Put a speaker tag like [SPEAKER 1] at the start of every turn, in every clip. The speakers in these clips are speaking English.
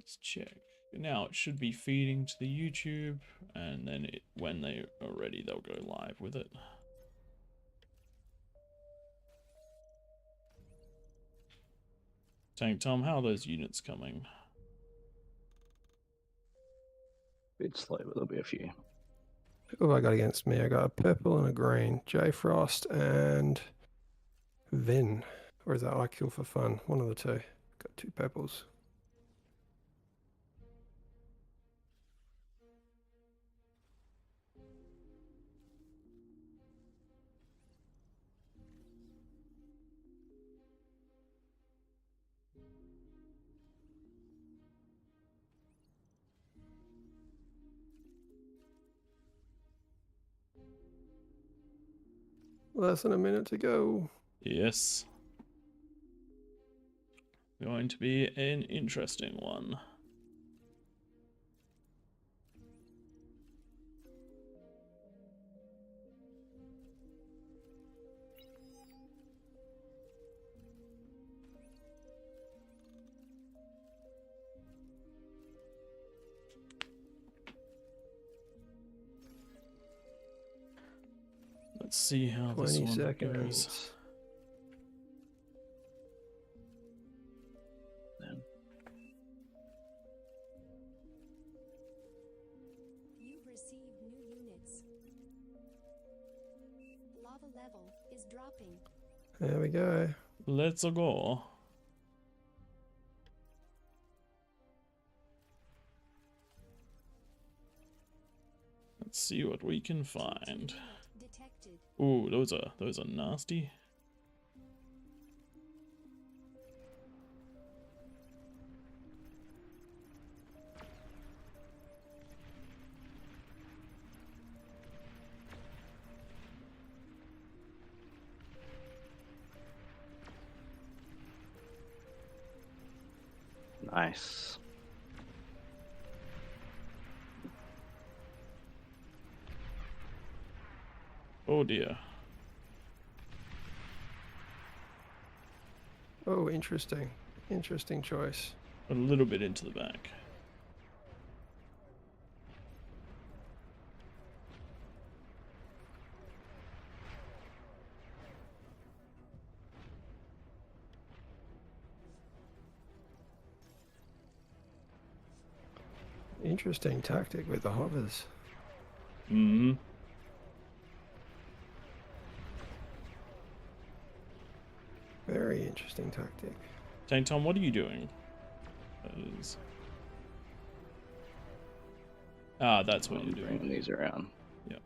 [SPEAKER 1] let's check. Now it should be feeding to the YouTube, and then when they are ready, they'll go live with it. Tank Tom, how are those units coming?
[SPEAKER 2] Bit slow, but there'll be a few.
[SPEAKER 3] Who have I got against me? I got a purple and a green. J Frost and Vin. Or is that I Kill for Fun? One of the two. Got 2 purples. Less than a minute to go.
[SPEAKER 1] Yes. Going to be an interesting one. Let's see how this
[SPEAKER 3] 20
[SPEAKER 1] one
[SPEAKER 3] seconds.
[SPEAKER 1] goes.
[SPEAKER 4] You've received new units. Lava level is dropping.
[SPEAKER 3] There we go.
[SPEAKER 1] Let's go. Let's see what we can find.
[SPEAKER 4] Detected.
[SPEAKER 1] Ooh, those are nasty.
[SPEAKER 2] Nice.
[SPEAKER 1] Oh dear.
[SPEAKER 3] Oh, interesting. Interesting choice.
[SPEAKER 1] A little bit into the back.
[SPEAKER 3] Interesting tactic with the hovers.
[SPEAKER 1] Mm-hmm.
[SPEAKER 3] Very interesting tactic.
[SPEAKER 1] Tank Tom, what are you doing? Ah, that's what you're
[SPEAKER 2] Bringing
[SPEAKER 1] doing.
[SPEAKER 2] these around.
[SPEAKER 1] Yep.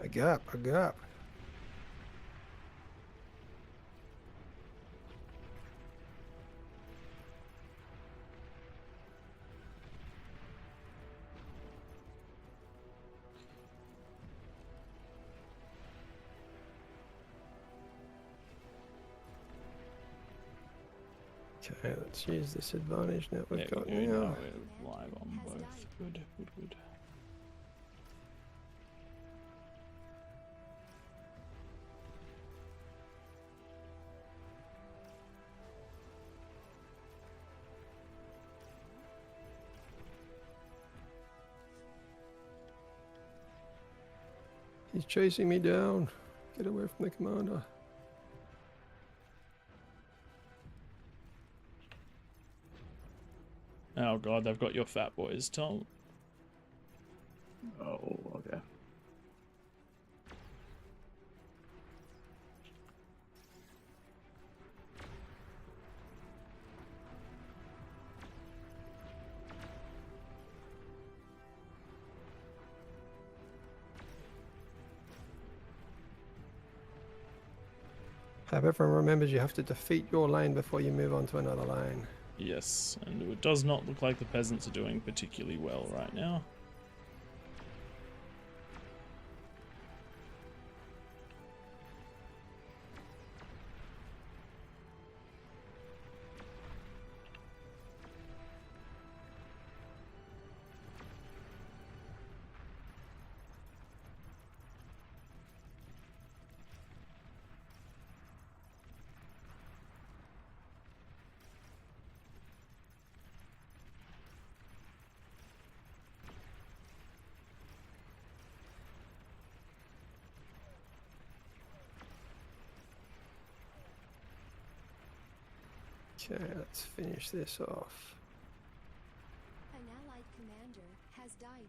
[SPEAKER 3] A gap, a gap. Okay, let's use this advantage now we've got
[SPEAKER 1] There we go.
[SPEAKER 3] now.
[SPEAKER 1] Now we're live on both. Good, good, good.
[SPEAKER 3] He's chasing me down. Get away from the commander.
[SPEAKER 1] Oh god, they've got your fat boys, Tom.
[SPEAKER 2] Oh, okay.
[SPEAKER 3] Hope everyone remembers you have to defeat your lane before you move on to another lane.
[SPEAKER 1] Yes, and it does not look like the peasants are doing particularly well right now.
[SPEAKER 3] Okay, let's finish this off.
[SPEAKER 4] An allied commander has died.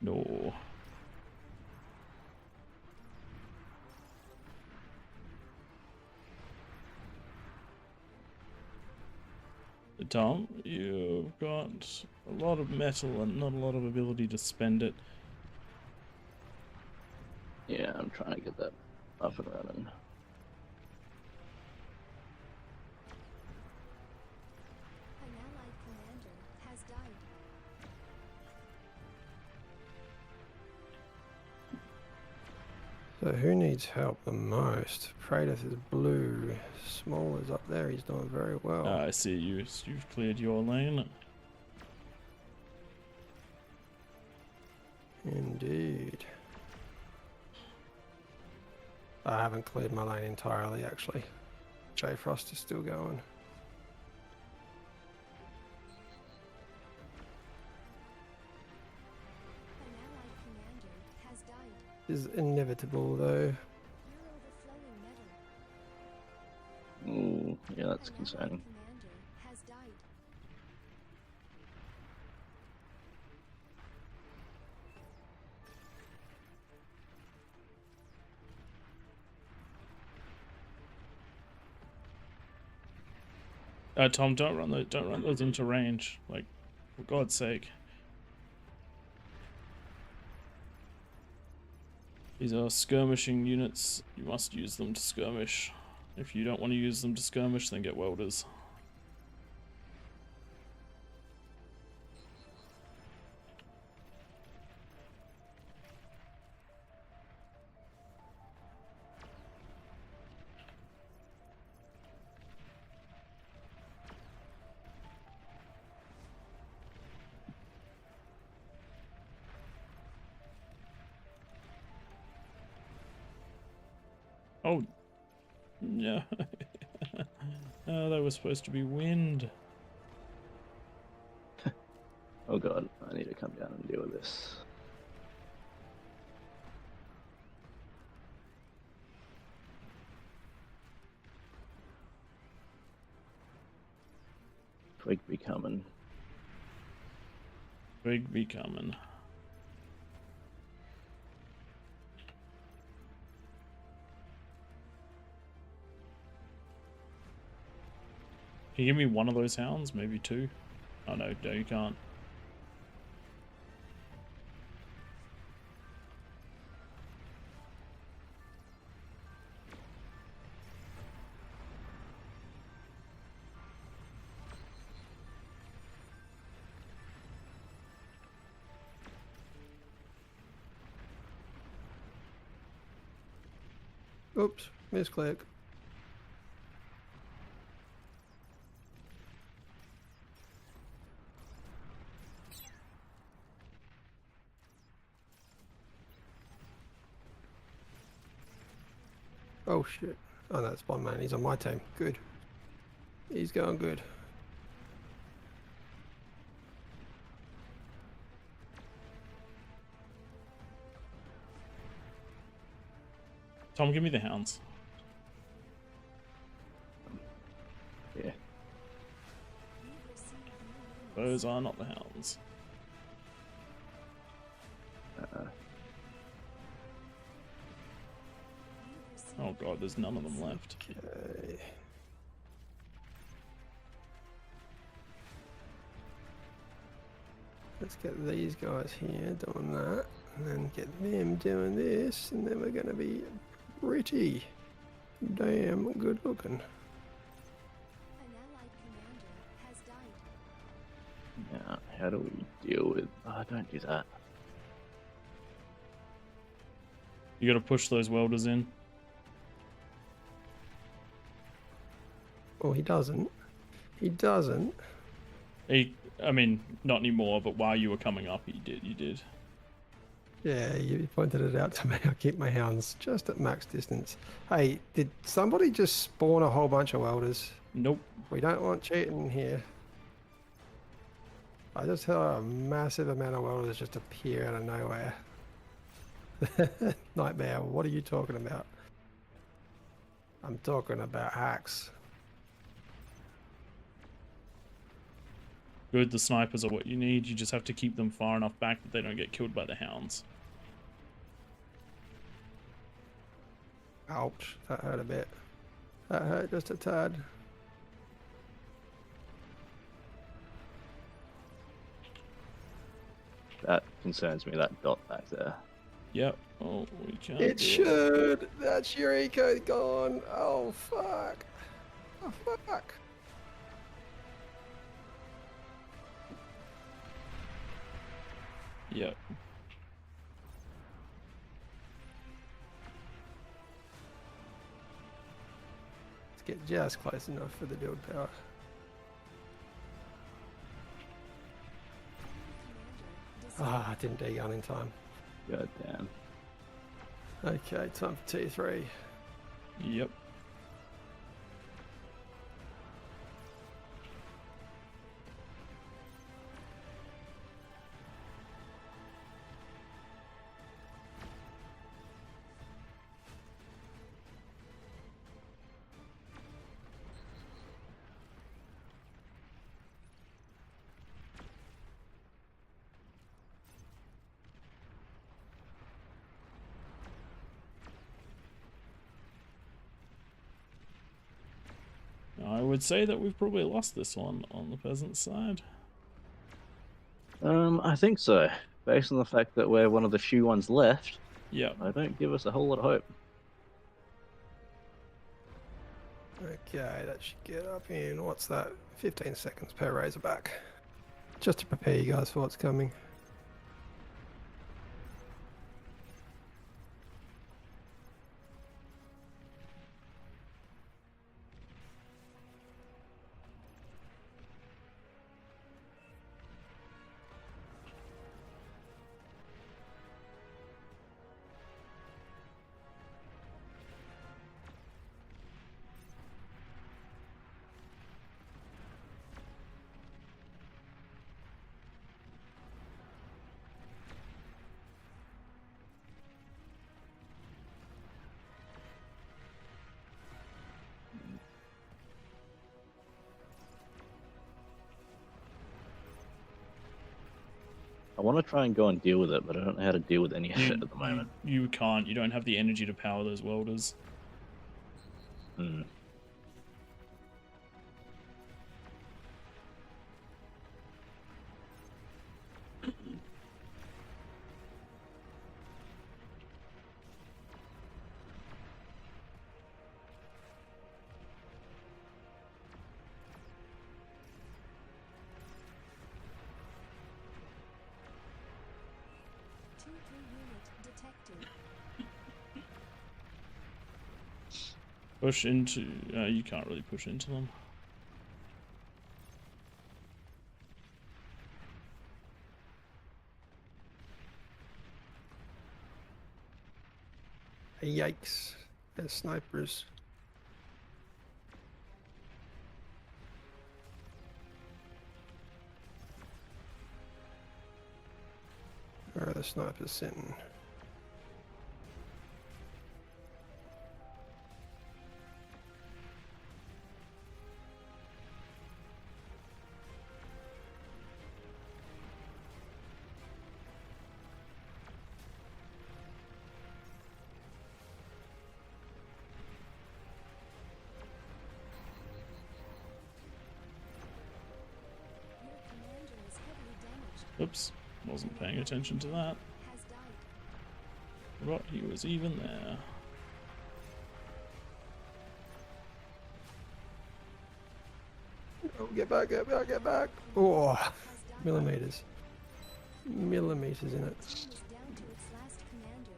[SPEAKER 1] No. Tom, you've got a lot of metal and not a lot of ability to spend it.
[SPEAKER 2] Yeah, I'm trying to get that up and running.
[SPEAKER 4] An allied commander has died.
[SPEAKER 3] So who needs help the most? Praetus is blue. Small is up there. He's doing very well.
[SPEAKER 1] I see you. You've cleared your lane.
[SPEAKER 3] Indeed. I haven't cleared my lane entirely, actually. J Frost is still going.
[SPEAKER 4] An allied commander has died.
[SPEAKER 3] Is inevitable though.
[SPEAKER 4] You're overflowing metal.
[SPEAKER 2] Ooh, yeah, that's
[SPEAKER 4] An
[SPEAKER 2] concerning.
[SPEAKER 4] allied commander has died.
[SPEAKER 1] Tom, don't run those into range. Like, for God's sake. These are skirmishing units. You must use them to skirmish. If you don't want to use them to skirmish, then get welders. Oh, yeah. Oh, that was supposed to be wind.
[SPEAKER 2] Oh god, I need to come down and deal with this. Twig be coming.
[SPEAKER 1] Big be coming. Can you give me one of those hounds? Maybe two? Oh no, no you can't.
[SPEAKER 3] Oops, misclick. Oh shit. Oh, that's Bond Man. He's on my team. Good. He's going good.
[SPEAKER 1] Tom, give me the hounds.
[SPEAKER 2] Yeah.
[SPEAKER 4] You've received new units.
[SPEAKER 1] Those are not the hounds.
[SPEAKER 2] Uh,
[SPEAKER 4] You've received
[SPEAKER 1] Oh god, there's none of them left.
[SPEAKER 3] Okay. Let's get these guys here doing that, and then get them doing this, and then we're going to be pretty damn good looking.
[SPEAKER 4] An allied commander has died.
[SPEAKER 2] now, how do we deal with... Oh, don't do that.
[SPEAKER 1] You gotta push those welders in.
[SPEAKER 3] Oh, he doesn't. He doesn't.
[SPEAKER 1] I mean, not anymore, but while you were coming up, you did.
[SPEAKER 3] Yeah, you pointed it out to me. I keep my hounds just at max distance. Hey, did somebody just spawn a whole bunch of welders?
[SPEAKER 1] Nope.
[SPEAKER 3] We don't want cheating here. I just saw a massive amount of welders just appear out of nowhere. Nightmare, what are you talking about? I'm talking about hacks.
[SPEAKER 1] Good, the snipers are what you need. You just have to keep them far enough back that they don't get killed by the hounds.
[SPEAKER 3] Ouch, that hurt a bit. That hurt just a tad.
[SPEAKER 2] That concerns me, that dot back there.
[SPEAKER 1] Yep. Oh, we can't
[SPEAKER 3] It
[SPEAKER 1] do
[SPEAKER 3] should. That's your eco gone. Oh, fuck. Oh, fuck.
[SPEAKER 1] Yep.
[SPEAKER 3] Let's get just close enough for the build power. Ah, I didn't degun in time.
[SPEAKER 2] God damn.
[SPEAKER 3] Okay, time for T3.
[SPEAKER 1] Yep. I would say that we've probably lost this one on the peasant side.
[SPEAKER 2] I think so. Based on the fact that we're one of the few ones left,
[SPEAKER 1] Yep.
[SPEAKER 2] I don't give us a whole lot of hope.
[SPEAKER 3] Okay, that should get up in, what's that? 15 seconds per Razorback. Just to prepare you guys for what's coming.
[SPEAKER 2] I want to try and go and deal with it, but I don't know how to deal with any of it at the moment.
[SPEAKER 1] You can't. You don't have the energy to power those welders.
[SPEAKER 2] Hmm.
[SPEAKER 4] Detected.
[SPEAKER 1] Push into... you can't really push into them.
[SPEAKER 3] Yikes. There's snipers. Where are the snipers sitting?
[SPEAKER 4] Your commander is heavily damaged.
[SPEAKER 1] Oops. Wasn't paying attention to that.
[SPEAKER 4] Has died.
[SPEAKER 1] Forgot he was even there.
[SPEAKER 3] Oh, get back, get back, get back. Oh,
[SPEAKER 4] Has died.
[SPEAKER 3] millimeters. Millimeters in it.
[SPEAKER 4] Its team is down to its last commander.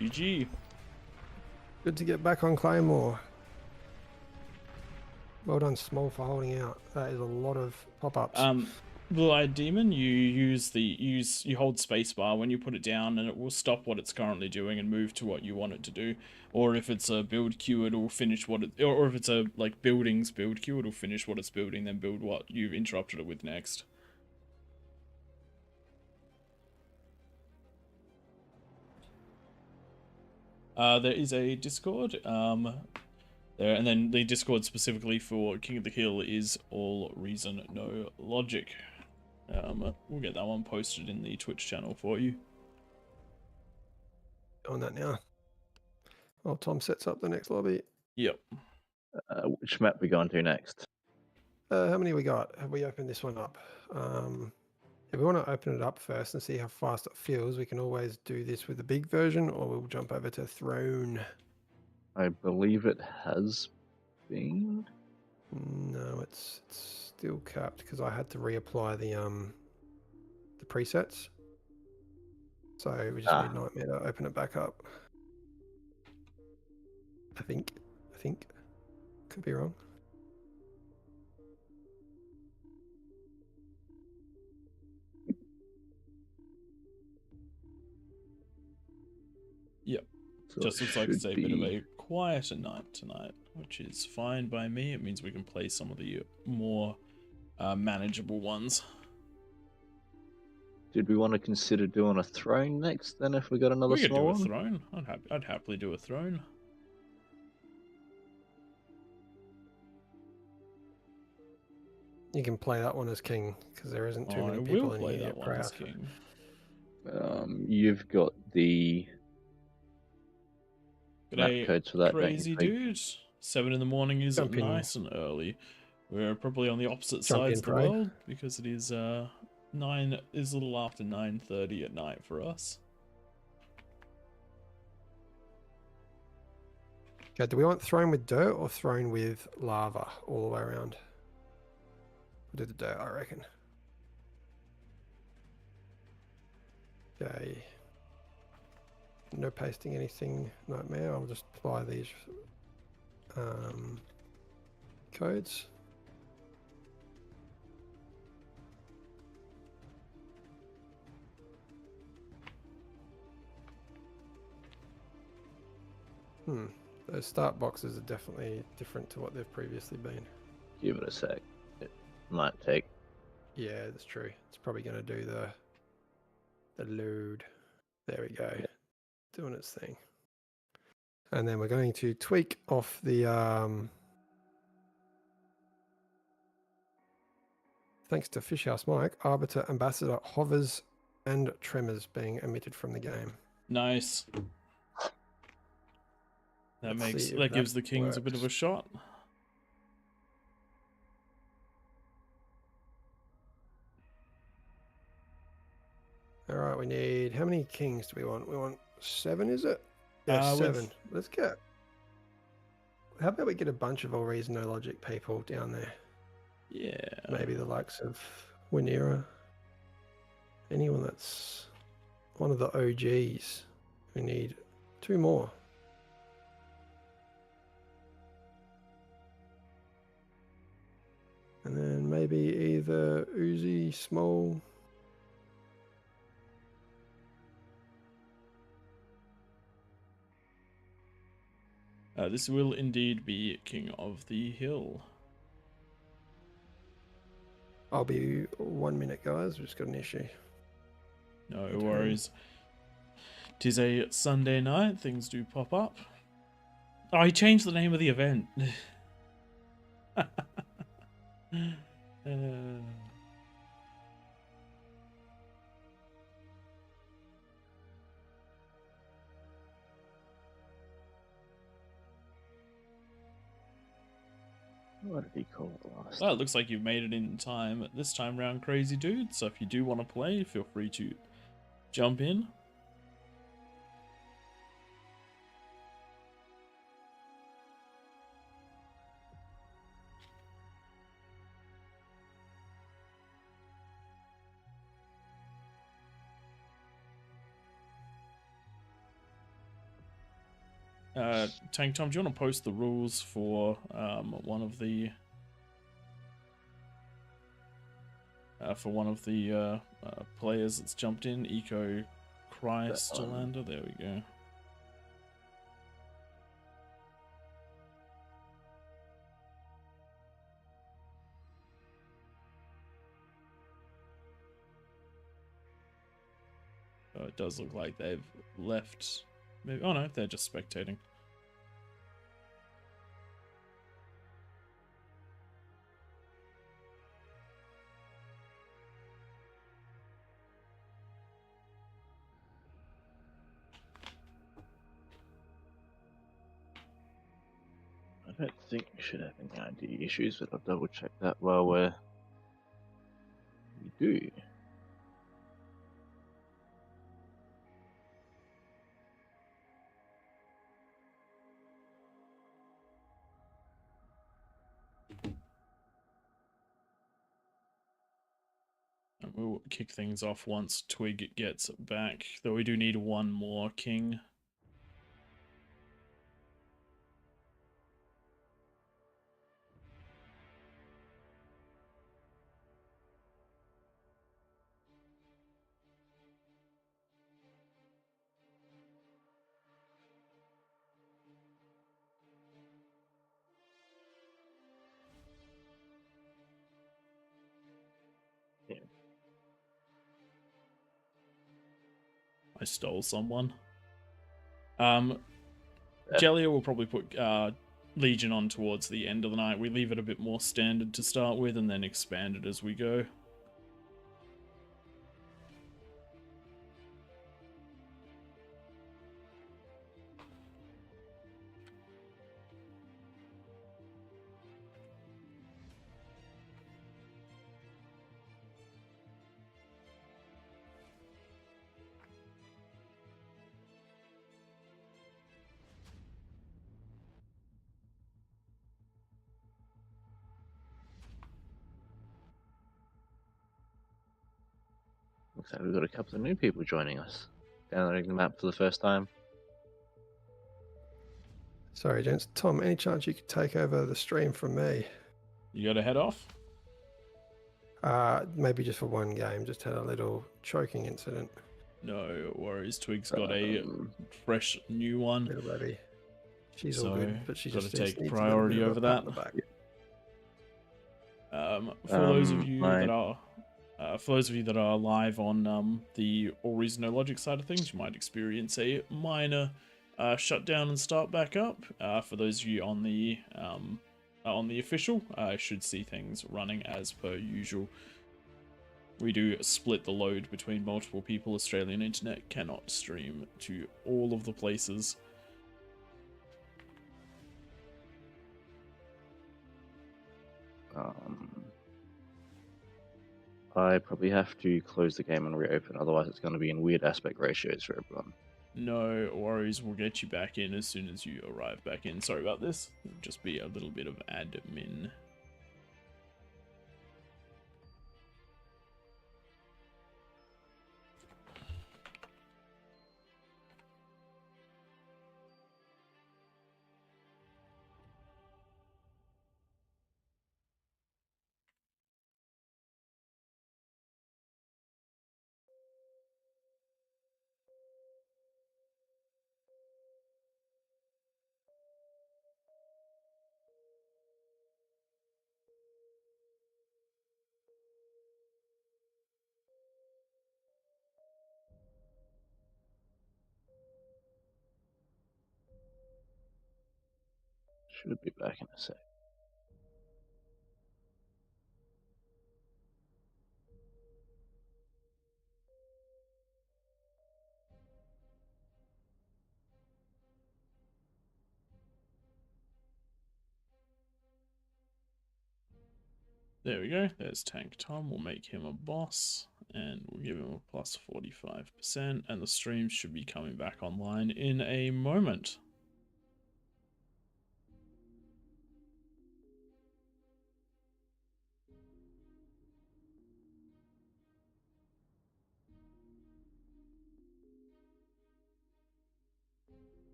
[SPEAKER 1] GG.
[SPEAKER 3] Good to get back on Claymore. Well done, Small, for holding out. That is a lot of pop-ups.
[SPEAKER 1] Blue-eyed demon, you hold spacebar when you put it down, and it will stop what it's currently doing and move to what you want it to do. Or if it's a build queue, it'll finish what it. Or if it's a like buildings build queue, it'll finish what it's building, then build what you've interrupted it with next. There is a Discord. There, and then the Discord specifically for King of the Hill is All Reason No Logic. We'll get that one posted in the Twitch channel for you.
[SPEAKER 3] On that now. Well, Tom sets up the next lobby.
[SPEAKER 1] Yep.
[SPEAKER 2] Which map we going to next?
[SPEAKER 3] How many we got? Have we opened this one up? If we want to open it up first and see how fast it feels, we can always do this with the big version, or we'll jump over to Throne.
[SPEAKER 2] I believe it has been.
[SPEAKER 3] No, it's still capped because I had to reapply the presets. So we just need Nightmare to open it back up. I think. Could be wrong.
[SPEAKER 1] Yep.
[SPEAKER 2] So
[SPEAKER 1] Just looks like it's a
[SPEAKER 2] should
[SPEAKER 1] bit of
[SPEAKER 2] be-
[SPEAKER 1] a quieter night tonight, which is fine by me. It means we can play some of the more manageable ones.
[SPEAKER 2] Did we want to consider doing a throne next? Then, if we got another
[SPEAKER 1] We could do
[SPEAKER 2] small
[SPEAKER 1] a
[SPEAKER 2] one.
[SPEAKER 1] throne. I'd happily do a throne.
[SPEAKER 3] You can play that one as king because there isn't too many
[SPEAKER 1] I
[SPEAKER 3] people
[SPEAKER 1] will
[SPEAKER 3] in
[SPEAKER 1] play
[SPEAKER 3] here
[SPEAKER 1] that
[SPEAKER 3] yet.
[SPEAKER 1] one as
[SPEAKER 3] Proud.
[SPEAKER 1] king.
[SPEAKER 2] You've got the map
[SPEAKER 1] G'day,
[SPEAKER 2] codes for that, don't
[SPEAKER 1] crazy
[SPEAKER 2] you, Pete?
[SPEAKER 1] dude. 7 in the morning is
[SPEAKER 3] Jump in.
[SPEAKER 1] nice and early. We're probably on the opposite
[SPEAKER 3] Jump
[SPEAKER 1] sides
[SPEAKER 3] in,
[SPEAKER 1] of the
[SPEAKER 3] Prey.
[SPEAKER 1] world because it is 9 is a little after 9:30 at night for us.
[SPEAKER 3] Okay, do we want Throne with dirt or Throne with lava all the way around? We'll do the dirt, I reckon. Okay. No pasting anything, Nightmare. I'll just apply these codes. Those start boxes are definitely different to what they've previously been.
[SPEAKER 2] Give it a sec. It might take.
[SPEAKER 3] Yeah, that's true. It's probably going to do the load. There we go.
[SPEAKER 2] Yeah.
[SPEAKER 3] Doing its thing. And then we're going to tweak off the thanks to Fishhouse Mike, Arbiter Ambassador hovers and tremors being emitted from the game.
[SPEAKER 1] Nice. That
[SPEAKER 3] Let's see if
[SPEAKER 1] that gives the
[SPEAKER 3] that
[SPEAKER 1] kings a bit of a
[SPEAKER 3] works.
[SPEAKER 1] shot.
[SPEAKER 3] All right, we need, how many kings do we want? We want 7, is it? Yeah,
[SPEAKER 1] With-
[SPEAKER 3] 7. Let's get, how about we get a bunch of All Reason No Logic people down there?
[SPEAKER 1] Yeah.
[SPEAKER 3] Maybe the likes of Winera. Anyone that's one of the OGs. We need 2 more. And then maybe either Uzi, Small.
[SPEAKER 1] This will indeed be King of the Hill.
[SPEAKER 3] I'll be 1 minute, guys. We've just got an issue.
[SPEAKER 1] No
[SPEAKER 3] Okay.
[SPEAKER 1] worries. 'Tis a Sunday night. Things do pop up. Oh, he changed the name of the event.
[SPEAKER 2] What did he call it last?
[SPEAKER 1] Well, it looks like you've made it in time this time round, crazy dude. So if you do want to play, feel free to jump in. Tank Tom, do you want to post the rules for one of the for one of the players that's jumped in, Eco Crystalander. There we go. So it does look like they've left. Maybe, oh no, they're just spectating.
[SPEAKER 2] I don't think we should have any ID issues, but I'll double check that while we do.
[SPEAKER 1] And we'll kick things off once Twig gets back, though we do need one more king.
[SPEAKER 2] Yeah.
[SPEAKER 1] I stole someone.
[SPEAKER 2] Yeah.
[SPEAKER 1] Jellia will probably put Legion on towards the end of the night. We leave it a bit more standard to start with and then expand it as we go.
[SPEAKER 2] Looks like we've got a couple of new people joining us, downloading the map for the first time.
[SPEAKER 3] Sorry, gents. Tom, any chance you could take over the stream from me?
[SPEAKER 1] You gotta head off?
[SPEAKER 3] Maybe just for one game. Just had a little choking incident.
[SPEAKER 1] No worries. Twig's got a
[SPEAKER 2] Um,
[SPEAKER 1] fresh new one.
[SPEAKER 3] Little baby. She's
[SPEAKER 1] So,
[SPEAKER 3] all good, but she
[SPEAKER 1] gotta
[SPEAKER 3] just
[SPEAKER 1] take
[SPEAKER 3] needs
[SPEAKER 1] priority
[SPEAKER 3] a little bit of a
[SPEAKER 1] over
[SPEAKER 3] pat on
[SPEAKER 1] that.
[SPEAKER 3] the back.
[SPEAKER 1] For those of you that are live on the All Reason No Logic side of things, you might experience a minor shutdown and start back up. For those of you on the official, I should see things running as per usual. We do split the load between multiple people. Australian internet cannot stream to all of the places.
[SPEAKER 2] I probably have to close the game and reopen, otherwise it's going to be in weird aspect ratios for everyone.
[SPEAKER 1] No worries, we'll get you back in as soon as you arrive back in. Sorry about this. It'll just be a little bit of admin.
[SPEAKER 2] Should be back in a sec.
[SPEAKER 1] There we go. There's Tank Tom. We'll make him a boss and we'll give him a plus 45%. And the stream should be coming back online in a moment.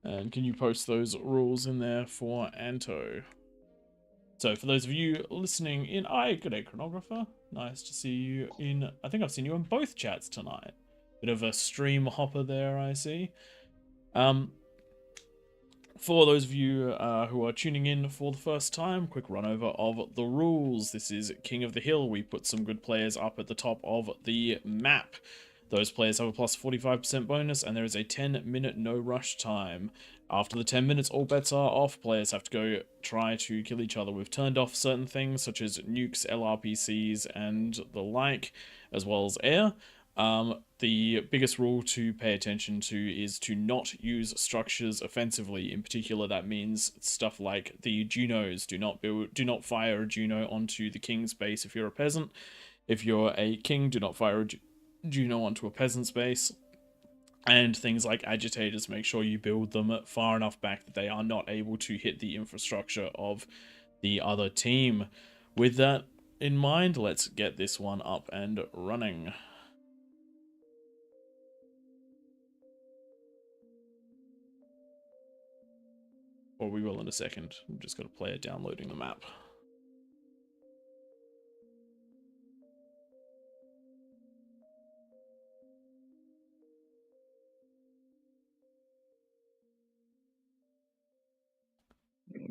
[SPEAKER 1] And can you post those rules in there for Anto? So for those of you listening in, good day, Chronographer. Nice to see you in, I think I've seen you in both chats tonight. Bit of a stream hopper there, I see. For those of you who are tuning in for the first time, quick run over of the rules. This is King of the Hill. We put some good players up at the top of the map. Those players have a plus 45% bonus, and there is a 10-minute no rush time. After the 10 minutes, all bets are off. Players have to go try to kill each other. We've turned off certain things, such as nukes, LRPCs, and the like, as well as air. The biggest rule to pay attention to is to not use structures offensively. In particular, that means stuff like the Junos. Do not fire a Juno onto the king's base if you're a peasant. If you're a king, do not fire a Juno onto a peasant's base. And things like agitators, make sure you build them far enough back that they are not able to hit the infrastructure of the other team. With that in mind, let's get this one up and running. Or we will in a second. We've just got to play it downloading the map.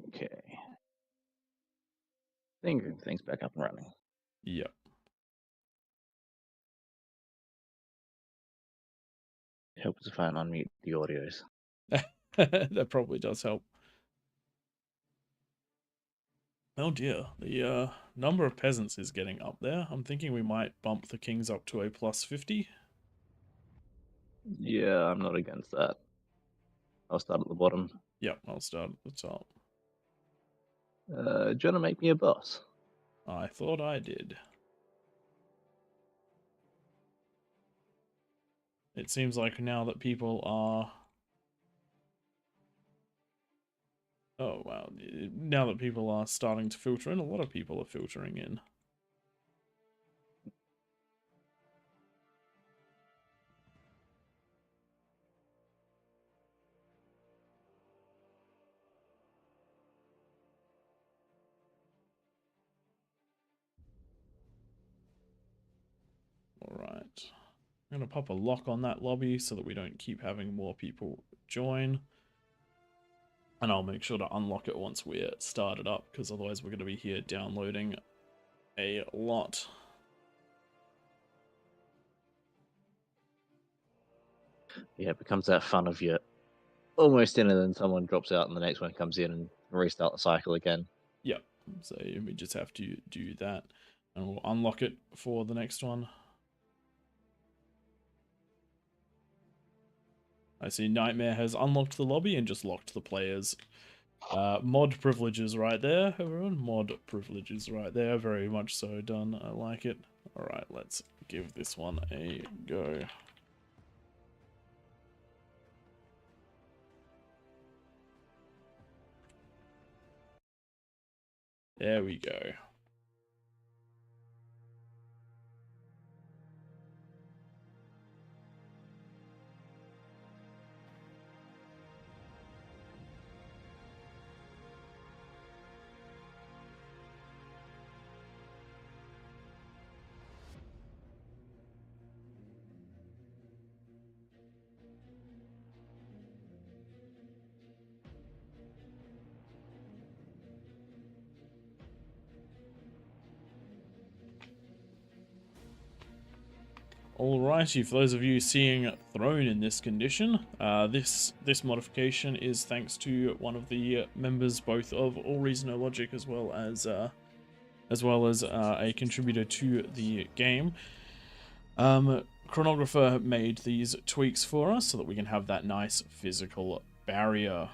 [SPEAKER 2] Okay. Things back up and running.
[SPEAKER 1] Yep.
[SPEAKER 2] Helps if I unmute the audios.
[SPEAKER 1] That probably does help. Oh dear, the number of peasants is getting up there. I'm thinking we might bump the kings up to a plus 50.
[SPEAKER 2] Yeah, I'm not against that. I'll start at the bottom.
[SPEAKER 1] Yep, I'll start at the top.
[SPEAKER 2] Do you want to make me a boss?
[SPEAKER 1] I thought I did. It seems like now that people are... Oh wow, now that people are starting to filter in, a lot of people are filtering in. Alright. I'm going to pop a lock on that lobby so that we don't keep having more people join. And I'll make sure to unlock it once we're started up, because otherwise we're going to be here downloading a lot.
[SPEAKER 2] Yeah, it becomes that fun of you almost in and then someone drops out and the next one comes in and restart the cycle again.
[SPEAKER 1] Yep, so we just have to do that. And we'll unlock it for the next one. I see Nightmare has unlocked the lobby and just locked the players. Mod privileges right there, everyone. Mod privileges right there. Very much so done. I like it. Alright, let's give this one a go. There we go. Alrighty, for those of you seeing Throne in this condition, this modification is thanks to one of the members, both of AllReasonNoLogic as well as a contributor to the game. Chronographer made these tweaks for us so that we can have that nice physical barrier.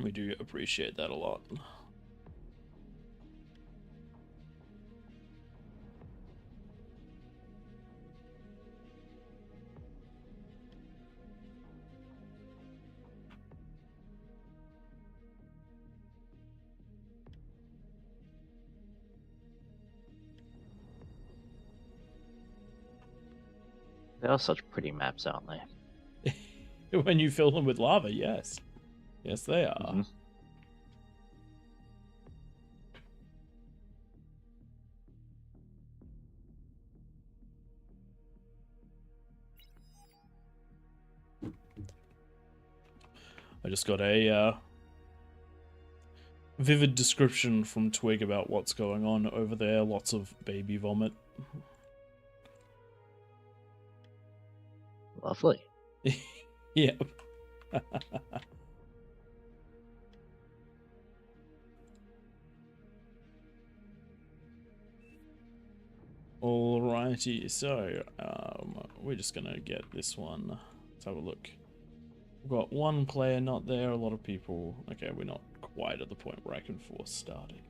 [SPEAKER 1] We do appreciate that a lot.
[SPEAKER 2] They are such pretty maps, aren't they?
[SPEAKER 1] When you fill them with lava, yes. Yes, they are.
[SPEAKER 2] Mhm.
[SPEAKER 1] I just got a vivid description from Twig about what's going on over there. Lots of baby vomit.
[SPEAKER 2] Lovely.
[SPEAKER 1] Yep. Alrighty, so we're just gonna get this one. Let's have a look. We've got one player not there, a lot of people. Okay, we're not quite at the point where I can force start it.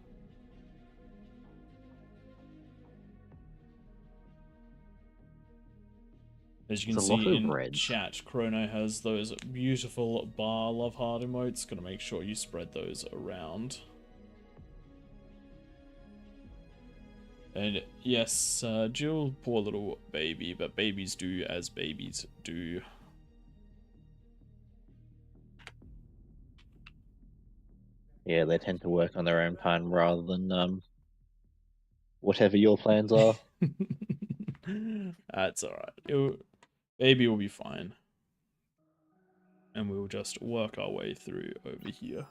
[SPEAKER 1] As you
[SPEAKER 2] There's
[SPEAKER 1] can
[SPEAKER 2] a lot
[SPEAKER 1] see
[SPEAKER 2] of
[SPEAKER 1] in
[SPEAKER 2] reds.
[SPEAKER 1] chat, Chrono has those beautiful bar love heart emotes. Gotta make sure you spread those around. And yes, Jill, poor little baby, but babies do as babies do.
[SPEAKER 2] Yeah, they tend to work on their own time rather than whatever your plans are.
[SPEAKER 1] That's alright. Baby will be fine. And we'll just work our way through over here.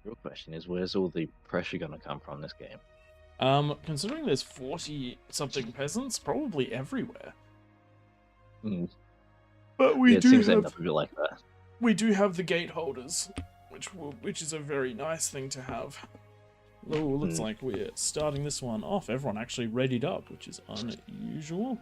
[SPEAKER 2] Real question is, where's all the pressure going to come from this game?
[SPEAKER 1] Considering there's 40 something peasants, probably everywhere.
[SPEAKER 2] Hmm.
[SPEAKER 1] But we
[SPEAKER 2] Yeah, it
[SPEAKER 1] do
[SPEAKER 2] seems to end
[SPEAKER 1] have
[SPEAKER 2] up a bit like that.
[SPEAKER 1] we do have the gate holders, which is a very nice thing to have. Oh, looks like we're starting this one off. Everyone actually readied up, which is unusual.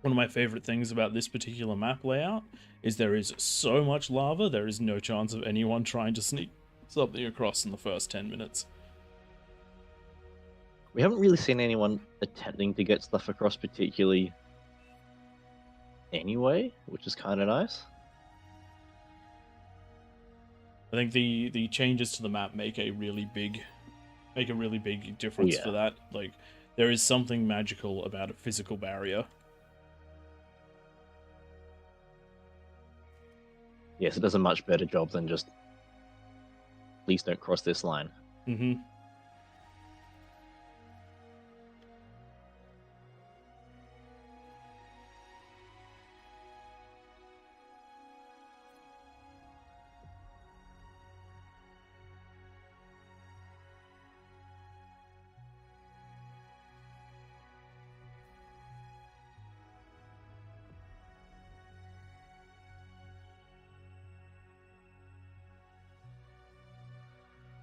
[SPEAKER 1] One of my favorite things about this particular map layout is there is so much lava, there is no chance of anyone trying to sneak something across in the first 10 minutes.
[SPEAKER 2] We haven't really seen anyone attempting to get stuff across particularly anyway, which is kind of nice.
[SPEAKER 1] I think the changes to the map make a really big difference for that. Like, there is something magical about a physical barrier.
[SPEAKER 2] Yes, it does a much better job than just, please don't cross this line.
[SPEAKER 1] Mm-hmm.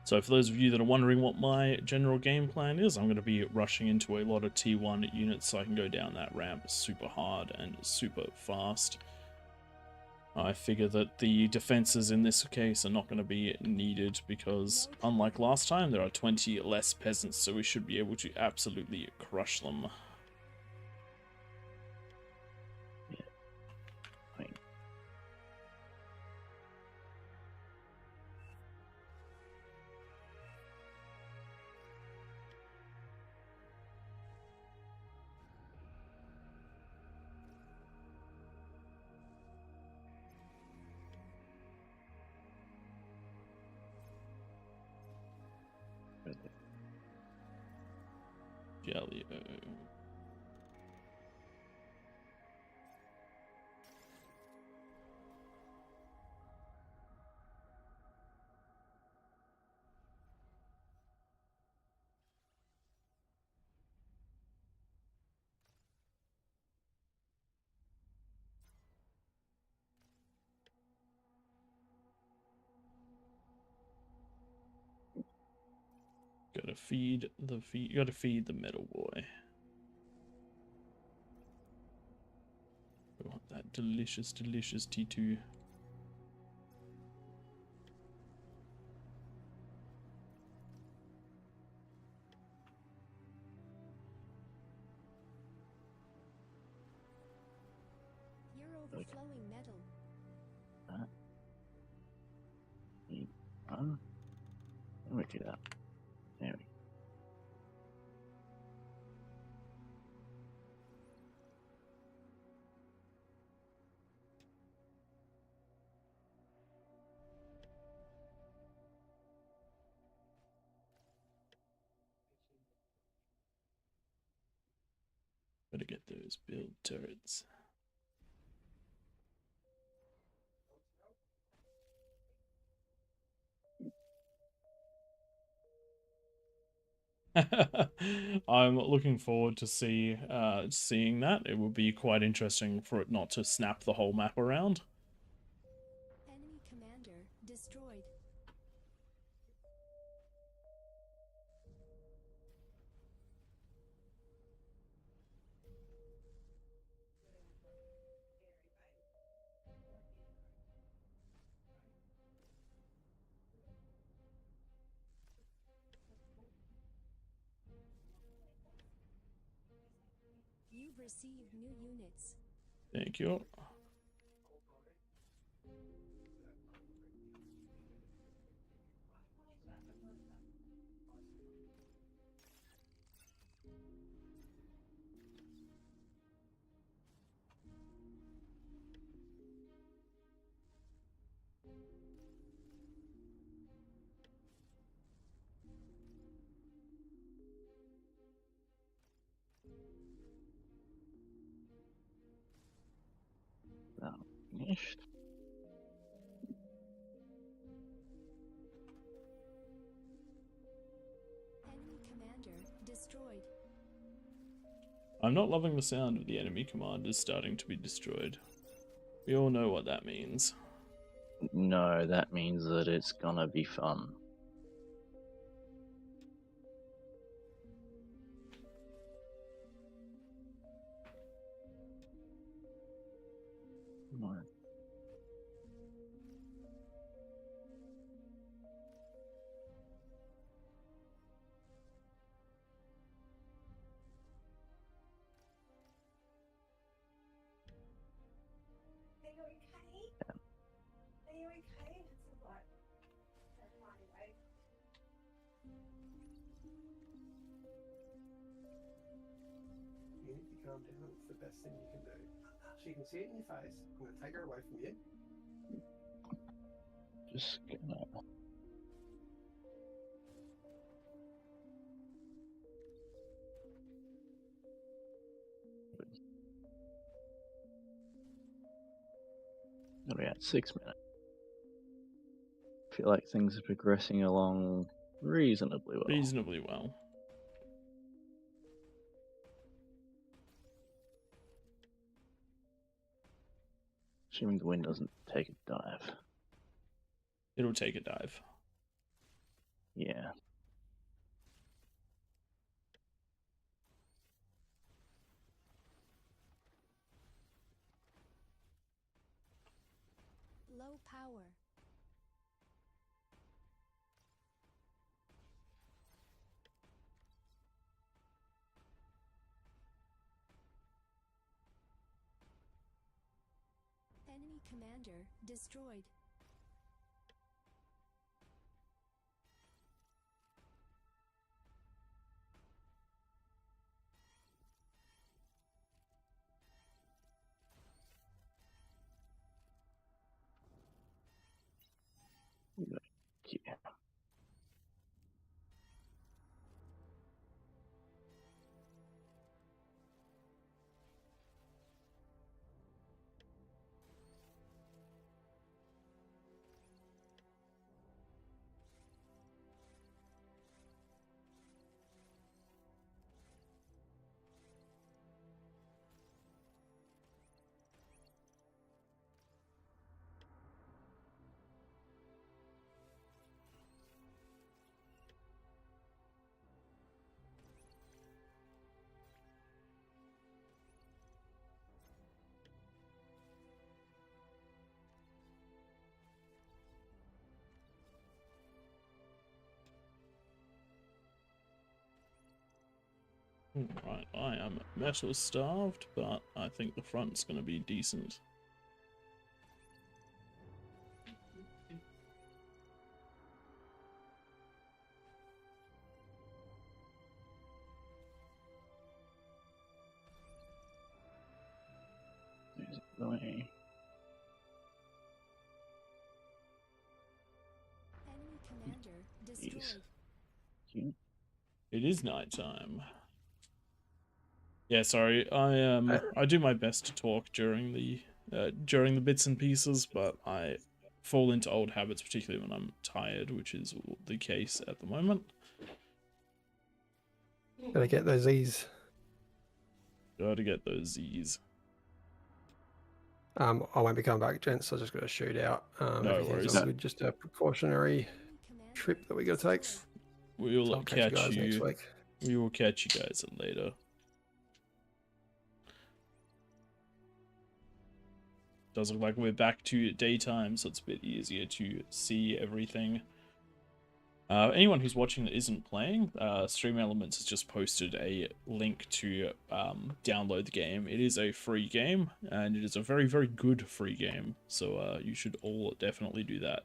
[SPEAKER 1] So for those of you that are wondering what my general game plan is, I'm going to be rushing into a lot of T1 units so I can go down that ramp super hard and super fast. I figure that the defenses in this case are not going to be needed because, unlike last time, there are 20 less peasants, so we should be able to absolutely crush them.
[SPEAKER 2] Fine.
[SPEAKER 1] Jelly. Gotta feed the metal boy. We want that Delicious, delicious T2.
[SPEAKER 4] You're overflowing metal.
[SPEAKER 2] Let me do that. There we go.
[SPEAKER 1] Better get those build turrets. I'm looking forward to seeing that. It will be quite interesting for it not to snap the whole map around.
[SPEAKER 4] Enemy commander destroyed. You've received new units.
[SPEAKER 1] Thank you.
[SPEAKER 2] Finished.
[SPEAKER 4] Enemy commander destroyed.
[SPEAKER 1] I'm not loving the sound of the enemy commanders starting to be destroyed. We all know what that means.
[SPEAKER 2] No, that means that it's gonna be fun. Right.
[SPEAKER 5] Are you okay? Are you okay? It's all right. Don't worry, right?
[SPEAKER 3] You need to calm down. It's the best thing you can do. She can see it in your face. I'm going to take her away from you.
[SPEAKER 2] Just gonna. What are we at? 6 minutes. Feel like things are progressing along reasonably well.
[SPEAKER 1] Reasonably well.
[SPEAKER 2] Assuming the wind doesn't take a dive.
[SPEAKER 1] It'll take a dive.
[SPEAKER 2] Yeah.
[SPEAKER 4] Low power. Enemy commander destroyed.
[SPEAKER 2] Yeah.
[SPEAKER 1] Right, I am metal starved, but I think the front's going to be decent.
[SPEAKER 2] There's it going.
[SPEAKER 4] Enemy commander
[SPEAKER 2] Jeez.
[SPEAKER 4] destroyed.
[SPEAKER 2] Cute.
[SPEAKER 1] It is nighttime. Yeah, sorry.
[SPEAKER 3] Uh,
[SPEAKER 1] I do my best to talk during the bits and pieces, but I fall into old habits, particularly when I'm tired, which is the case at the moment.
[SPEAKER 3] Gotta get those E's.
[SPEAKER 1] Gotta get those Z's.
[SPEAKER 3] I won't be coming back, gents. So I just got to shoot out.
[SPEAKER 1] No
[SPEAKER 3] Everything's
[SPEAKER 1] worries.
[SPEAKER 3] all good. Just a precautionary
[SPEAKER 4] Enemy commander
[SPEAKER 3] trip that we got to take.
[SPEAKER 4] destroyed.
[SPEAKER 1] We
[SPEAKER 3] So
[SPEAKER 1] will
[SPEAKER 3] I'll catch you
[SPEAKER 1] catch
[SPEAKER 3] guys next
[SPEAKER 1] you.
[SPEAKER 3] week.
[SPEAKER 1] We will catch you guys later. Does look like we're back to daytime, so it's a bit easier to see everything. Anyone who's watching that isn't playing, Stream Elements has just posted a link to download the game. It is a free game, and it is a very, very good free game. So you should all definitely do that.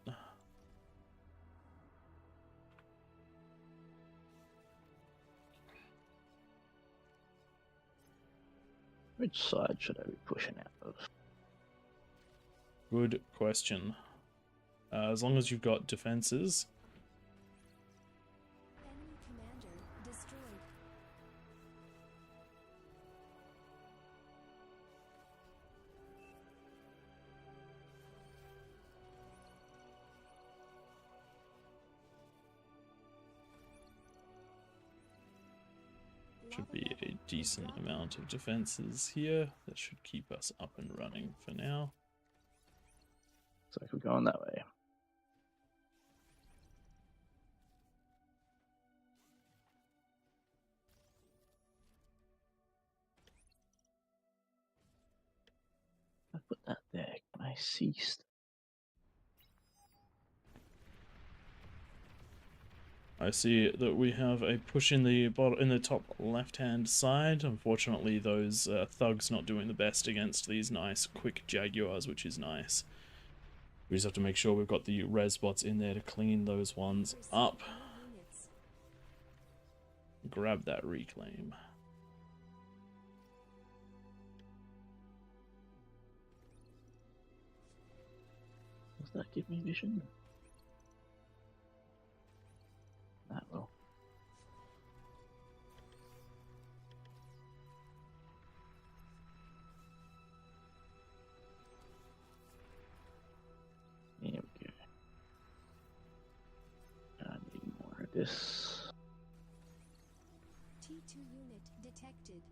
[SPEAKER 2] Which side should I be pushing out of?
[SPEAKER 1] Good question. As long as you've got defenses.
[SPEAKER 4] Enemy commander destroyed.
[SPEAKER 1] Should
[SPEAKER 4] Lava
[SPEAKER 1] be
[SPEAKER 4] level
[SPEAKER 1] a
[SPEAKER 4] is
[SPEAKER 1] decent
[SPEAKER 4] dropping.
[SPEAKER 1] amount of defenses here. That should keep us up and running for now.
[SPEAKER 2] So if we're going that way. I put that there. Can I cease?
[SPEAKER 1] I see that we have a push in the top left-hand side. Unfortunately, those thugs not doing the best against these nice quick Jaguars, which is nice. We just have to make sure we've got the res bots in there to clean those ones
[SPEAKER 4] Receive
[SPEAKER 1] up.
[SPEAKER 4] new units.
[SPEAKER 1] Grab that reclaim.
[SPEAKER 2] Does that give me vision? That will. Here we go. I need more of this.
[SPEAKER 4] T2 unit detected.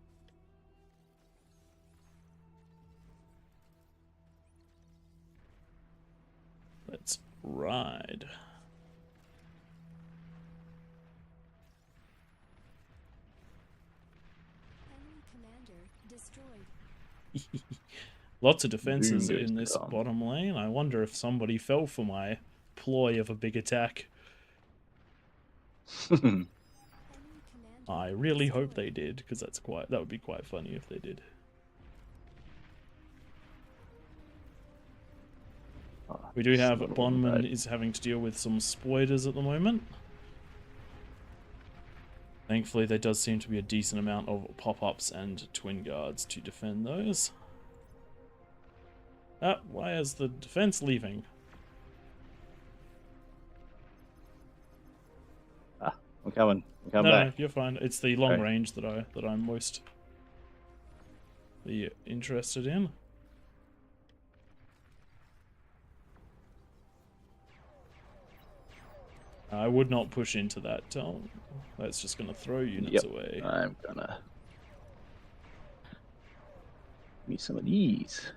[SPEAKER 1] Let's ride.
[SPEAKER 4] Enemy commander destroyed.
[SPEAKER 1] Lots of defenses
[SPEAKER 2] Doom goes
[SPEAKER 1] in this
[SPEAKER 2] down.
[SPEAKER 1] bottom lane. I wonder if somebody fell for my ploy of a big attack.
[SPEAKER 4] Enemy commander
[SPEAKER 1] I really hope
[SPEAKER 4] destroyed.
[SPEAKER 1] they did, because that would be quite funny if they did.
[SPEAKER 2] Oh,
[SPEAKER 1] We do
[SPEAKER 2] it's a
[SPEAKER 1] have
[SPEAKER 2] little
[SPEAKER 1] Bonman
[SPEAKER 2] red.
[SPEAKER 1] is having to deal with some spoilers at the moment. Thankfully, there does seem to be a decent amount of pop-ups and twin guards to defend those. Ah, why is the defense leaving?
[SPEAKER 2] I'm coming. I'm coming
[SPEAKER 1] No,
[SPEAKER 2] back.
[SPEAKER 1] you're fine. It's the long
[SPEAKER 2] Okay.
[SPEAKER 1] range that I'm most interested in. I would not push into that. That's just going to throw units
[SPEAKER 2] Yep.
[SPEAKER 1] away.
[SPEAKER 2] I'm gonna need some of these.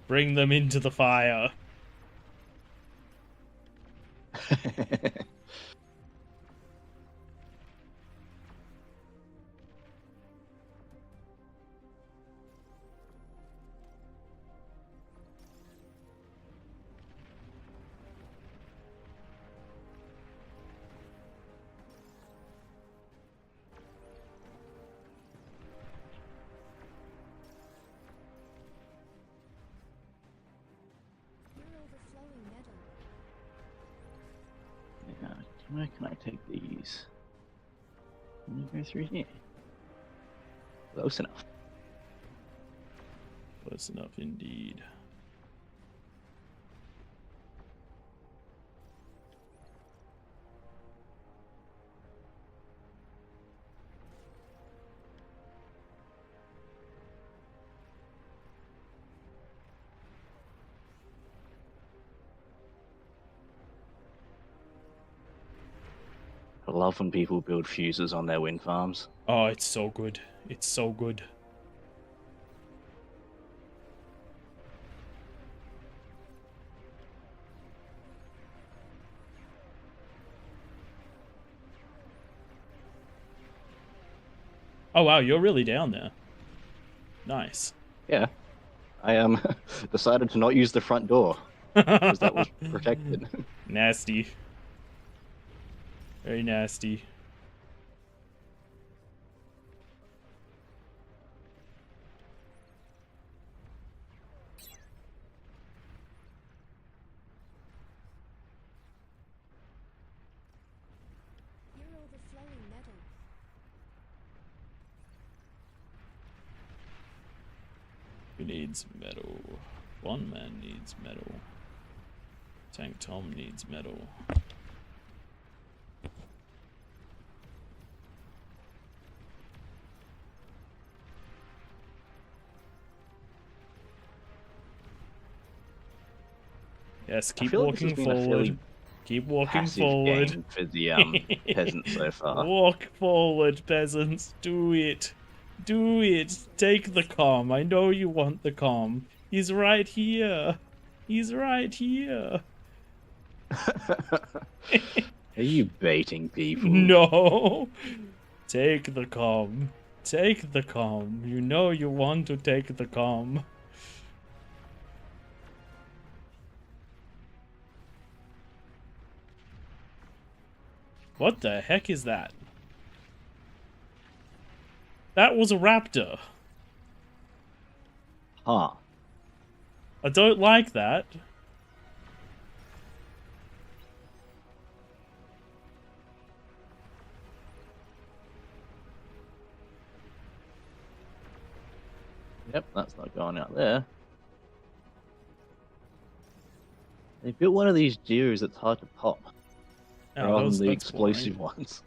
[SPEAKER 1] Bring them into the fire.
[SPEAKER 4] You're overflowing metal.
[SPEAKER 2] Yeah, where can I take these? Can you go through here? Close enough.
[SPEAKER 1] Close enough indeed.
[SPEAKER 2] I love when people build fuses on their wind farms.
[SPEAKER 1] Oh, it's so good. It's so good. Oh wow, you're really down there. Nice.
[SPEAKER 2] Yeah, I decided to not use the front door because that was protected.
[SPEAKER 1] Nasty. Very nasty.
[SPEAKER 4] You're overflowing metal.
[SPEAKER 1] Who needs metal? One man needs metal. Tank Tom needs metal. Yes, keep
[SPEAKER 2] feel like this has
[SPEAKER 1] walking
[SPEAKER 2] been a fairly
[SPEAKER 1] forward. Keep walking
[SPEAKER 2] Passive
[SPEAKER 1] forward.
[SPEAKER 2] game for the peasants so far.
[SPEAKER 1] Walk forward, peasants. Do it. Do it. Take the comm. I know you want the comm. He's right here. He's right here.
[SPEAKER 2] Are you baiting people?
[SPEAKER 1] No. Take the comm. Take the comm. You know you want to take the comm. What the heck is that? That was a raptor.
[SPEAKER 2] Huh.
[SPEAKER 1] I don't like that.
[SPEAKER 2] Yep, that's not going out there. They built one of these gears that's hard to pop,
[SPEAKER 1] Oh,
[SPEAKER 2] rather than the
[SPEAKER 1] that's boring.
[SPEAKER 2] explosive ones.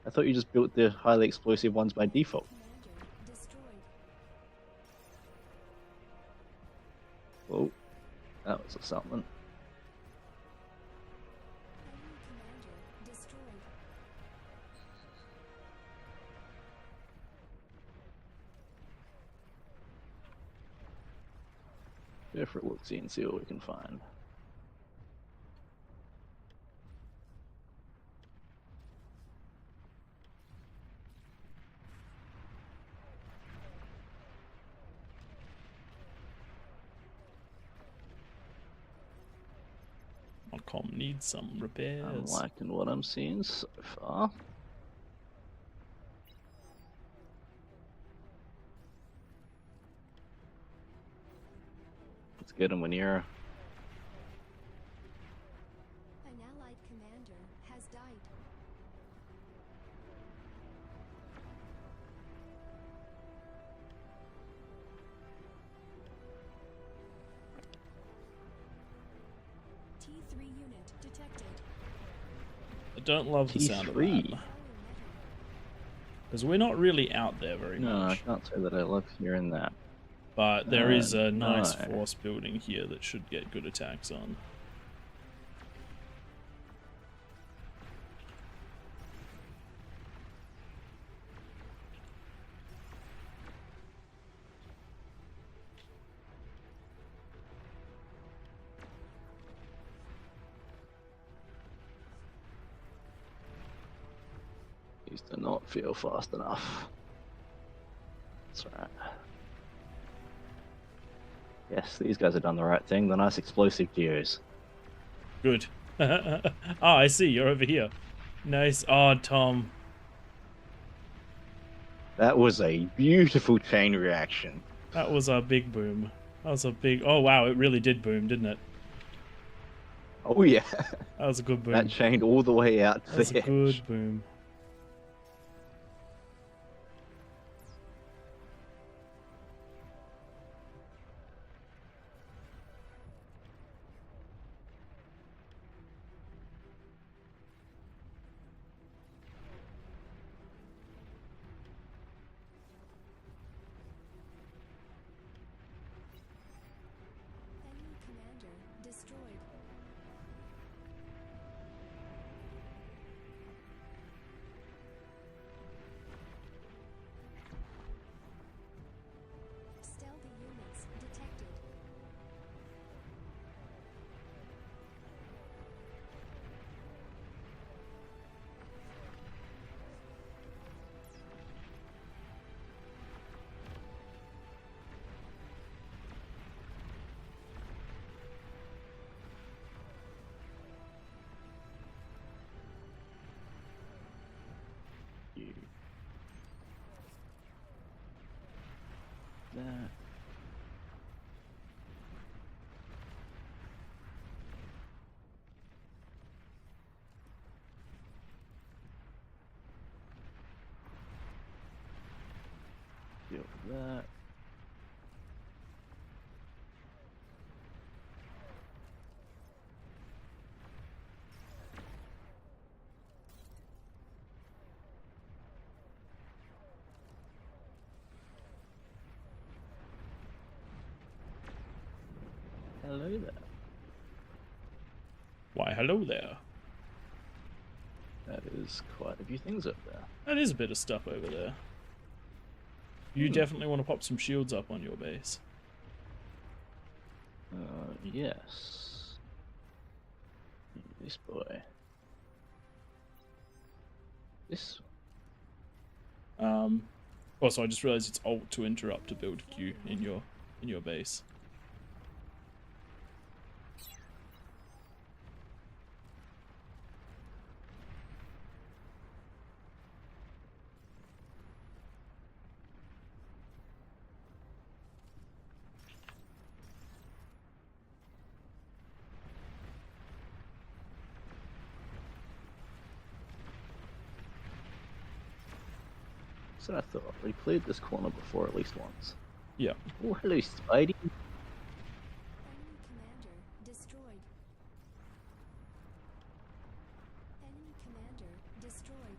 [SPEAKER 2] I thought you just built the highly explosive ones by default.
[SPEAKER 4] Commander destroyed.
[SPEAKER 2] Oh, that was something.
[SPEAKER 4] Enemy commander destroyed.
[SPEAKER 2] Go for a look-see and see what we can find.
[SPEAKER 1] My comm needs some
[SPEAKER 2] I'm
[SPEAKER 1] repairs.
[SPEAKER 2] liking what I'm seeing so far. Let's get him when you're...
[SPEAKER 4] An allied commander has died. T3 unit detected.
[SPEAKER 1] I don't love the sound of that.
[SPEAKER 2] T3.
[SPEAKER 4] Overflowing metal.
[SPEAKER 1] Because we're not really out there very
[SPEAKER 2] No, I
[SPEAKER 1] much.
[SPEAKER 2] can't say that I love hearing that.
[SPEAKER 1] But there is a nice
[SPEAKER 2] no.
[SPEAKER 1] force building here that should get good attacks on.
[SPEAKER 2] These do not feel fast enough. That's right. Yes, these guys have done the right thing. The nice explosive geos.
[SPEAKER 1] Good. Oh, I see. You're over here. Nice. Oh, Tom.
[SPEAKER 2] That was a beautiful chain reaction.
[SPEAKER 1] That was a big boom. That was a big... Oh, wow. It really did boom, didn't it?
[SPEAKER 2] Oh yeah,
[SPEAKER 1] That was a good boom.
[SPEAKER 2] that chained all the way out to
[SPEAKER 1] That was
[SPEAKER 2] the
[SPEAKER 1] a good
[SPEAKER 2] edge.
[SPEAKER 1] boom.
[SPEAKER 4] Enemy commander destroyed. Stealthy units detected.
[SPEAKER 2] You. That. Deal with that. Hello there.
[SPEAKER 1] Why, hello there.
[SPEAKER 2] That is quite a few things up there.
[SPEAKER 1] That is a bit of stuff over there. You definitely want to pop some shields up on your base.
[SPEAKER 2] Yes. This boy. This.
[SPEAKER 1] Also, I just realized it's Alt to interrupt a build queue in your base.
[SPEAKER 2] So I thought we cleared this corner before at least once.
[SPEAKER 1] Yeah.
[SPEAKER 2] Oh, hello, Spidey.
[SPEAKER 4] Enemy commander destroyed. Enemy commander destroyed.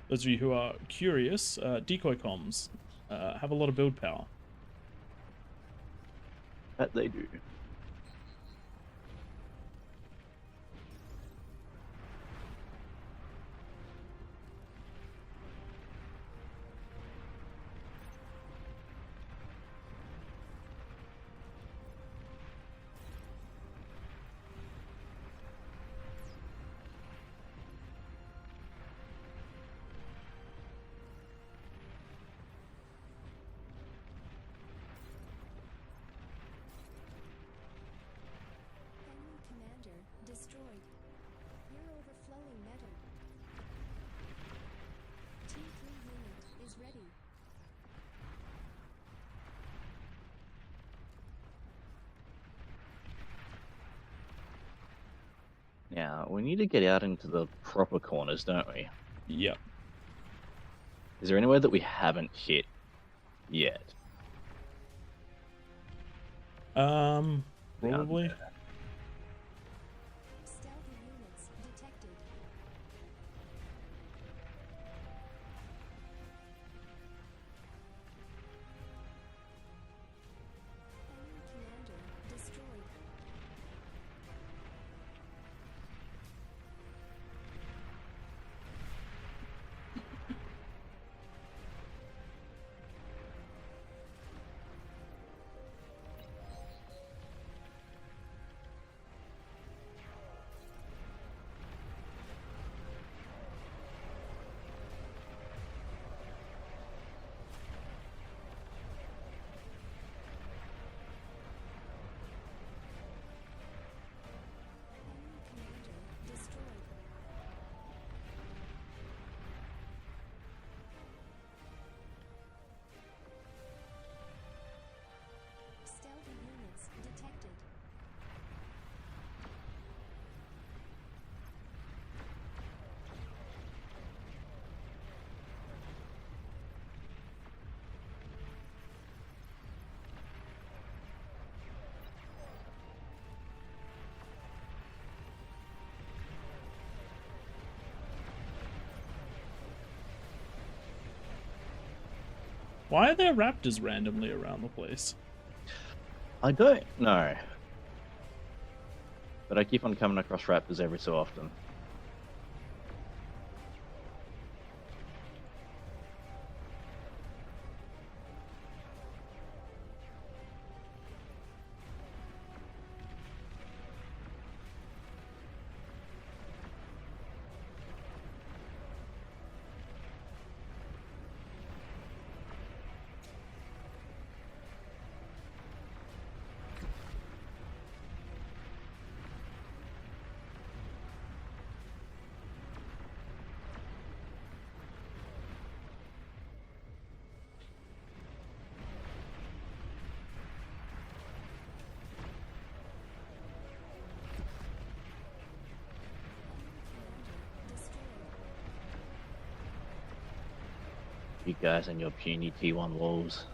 [SPEAKER 1] Those of you who are curious, decoy comms have a lot of build power.
[SPEAKER 2] That they do.
[SPEAKER 4] Enemy commander destroyed. You're overflowing metal. T3 unit is ready.
[SPEAKER 2] Now, we need to get out into the proper corners, don't we?
[SPEAKER 1] Yep.
[SPEAKER 2] Is there anywhere that we haven't hit yet?
[SPEAKER 1] Probably.
[SPEAKER 4] Stealthy units detected. Enemy commander destroyed.
[SPEAKER 1] Why are there raptors randomly around the place?
[SPEAKER 2] I don't know. But I keep on coming across raptors every so often. You guys and your puny T1 walls.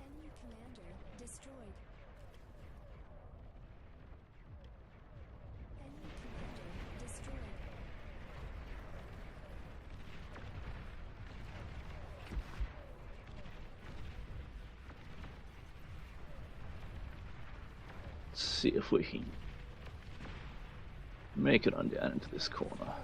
[SPEAKER 4] Enemy commander destroyed. Enemy commander destroyed.
[SPEAKER 2] Let's see if we can make it on down into this corner.
[SPEAKER 4] Metal.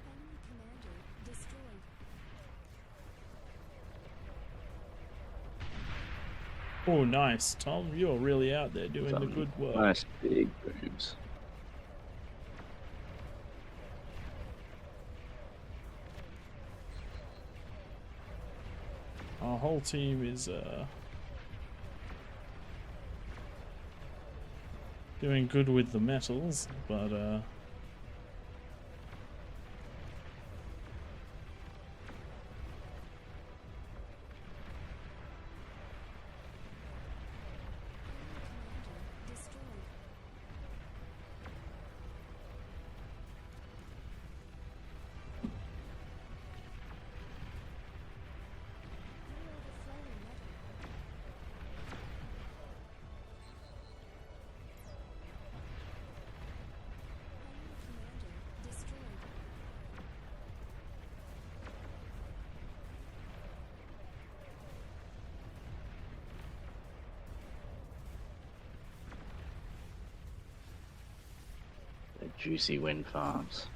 [SPEAKER 4] Enemy commander destroyed.
[SPEAKER 1] Oh, nice, Tom. You're really out there doing the
[SPEAKER 2] Some
[SPEAKER 1] good work.
[SPEAKER 2] Nice big booms.
[SPEAKER 1] Our whole team is doing good with the metals, but
[SPEAKER 4] Enemy commander destroyed. You're overflowing metal. Enemy commander destroyed.
[SPEAKER 2] The juicy wind farms.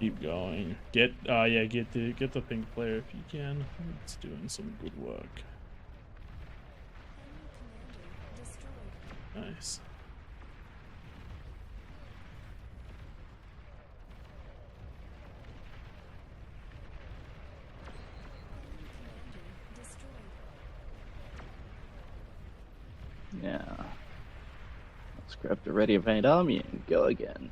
[SPEAKER 1] keep going. Get yeah, get the pink player if you can. It's doing some good work.
[SPEAKER 4] Enemy commander destroyed.
[SPEAKER 1] Nice.
[SPEAKER 4] Enemy commander destroyed.
[SPEAKER 2] Yeah. Let's grab the ready event army and go again.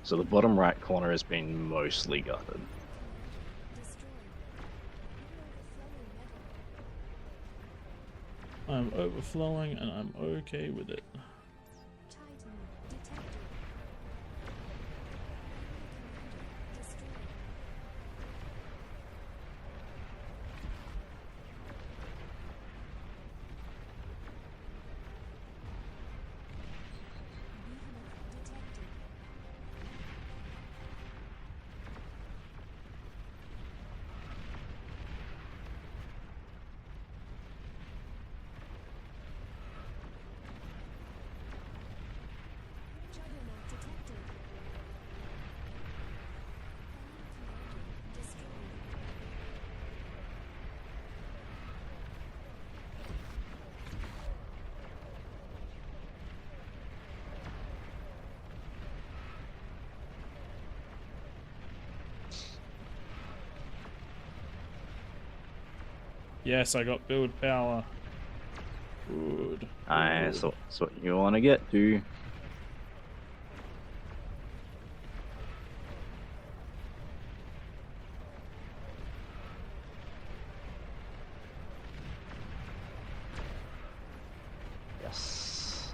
[SPEAKER 2] So the bottom right corner has been mostly gutted.
[SPEAKER 4] Destroyed. You're overflowing metal.
[SPEAKER 1] I'm overflowing and I'm okay with it.
[SPEAKER 4] Titan detected. Commander destroyed. Behemoth detected. Juggernaut detected. Commander destroyed.
[SPEAKER 1] Yes, I got build power. Good.
[SPEAKER 2] Nice.
[SPEAKER 1] good.
[SPEAKER 2] That's what you want to get to. Yes.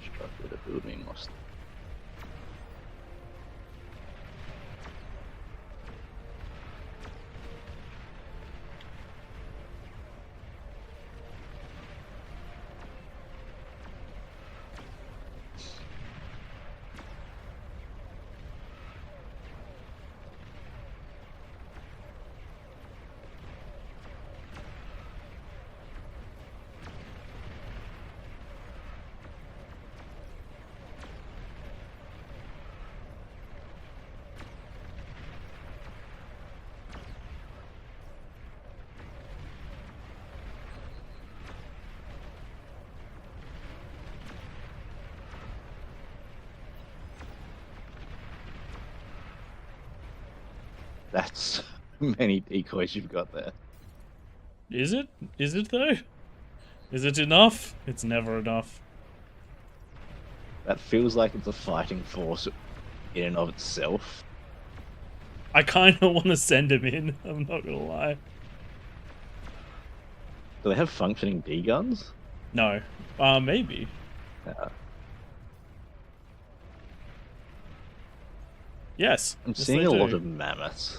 [SPEAKER 2] Structure the building must. That's many decoys you've got there.
[SPEAKER 1] Is it? Is it though? Is it enough? It's never enough.
[SPEAKER 2] That feels like it's a fighting force in and of itself.
[SPEAKER 1] I kind of want to send him in. I'm not gonna lie.
[SPEAKER 2] Do they have functioning D guns?
[SPEAKER 1] No. Maybe. Yes.
[SPEAKER 2] I'm
[SPEAKER 1] yes,
[SPEAKER 2] seeing
[SPEAKER 1] they
[SPEAKER 2] a lot
[SPEAKER 1] do.
[SPEAKER 2] of mammoths.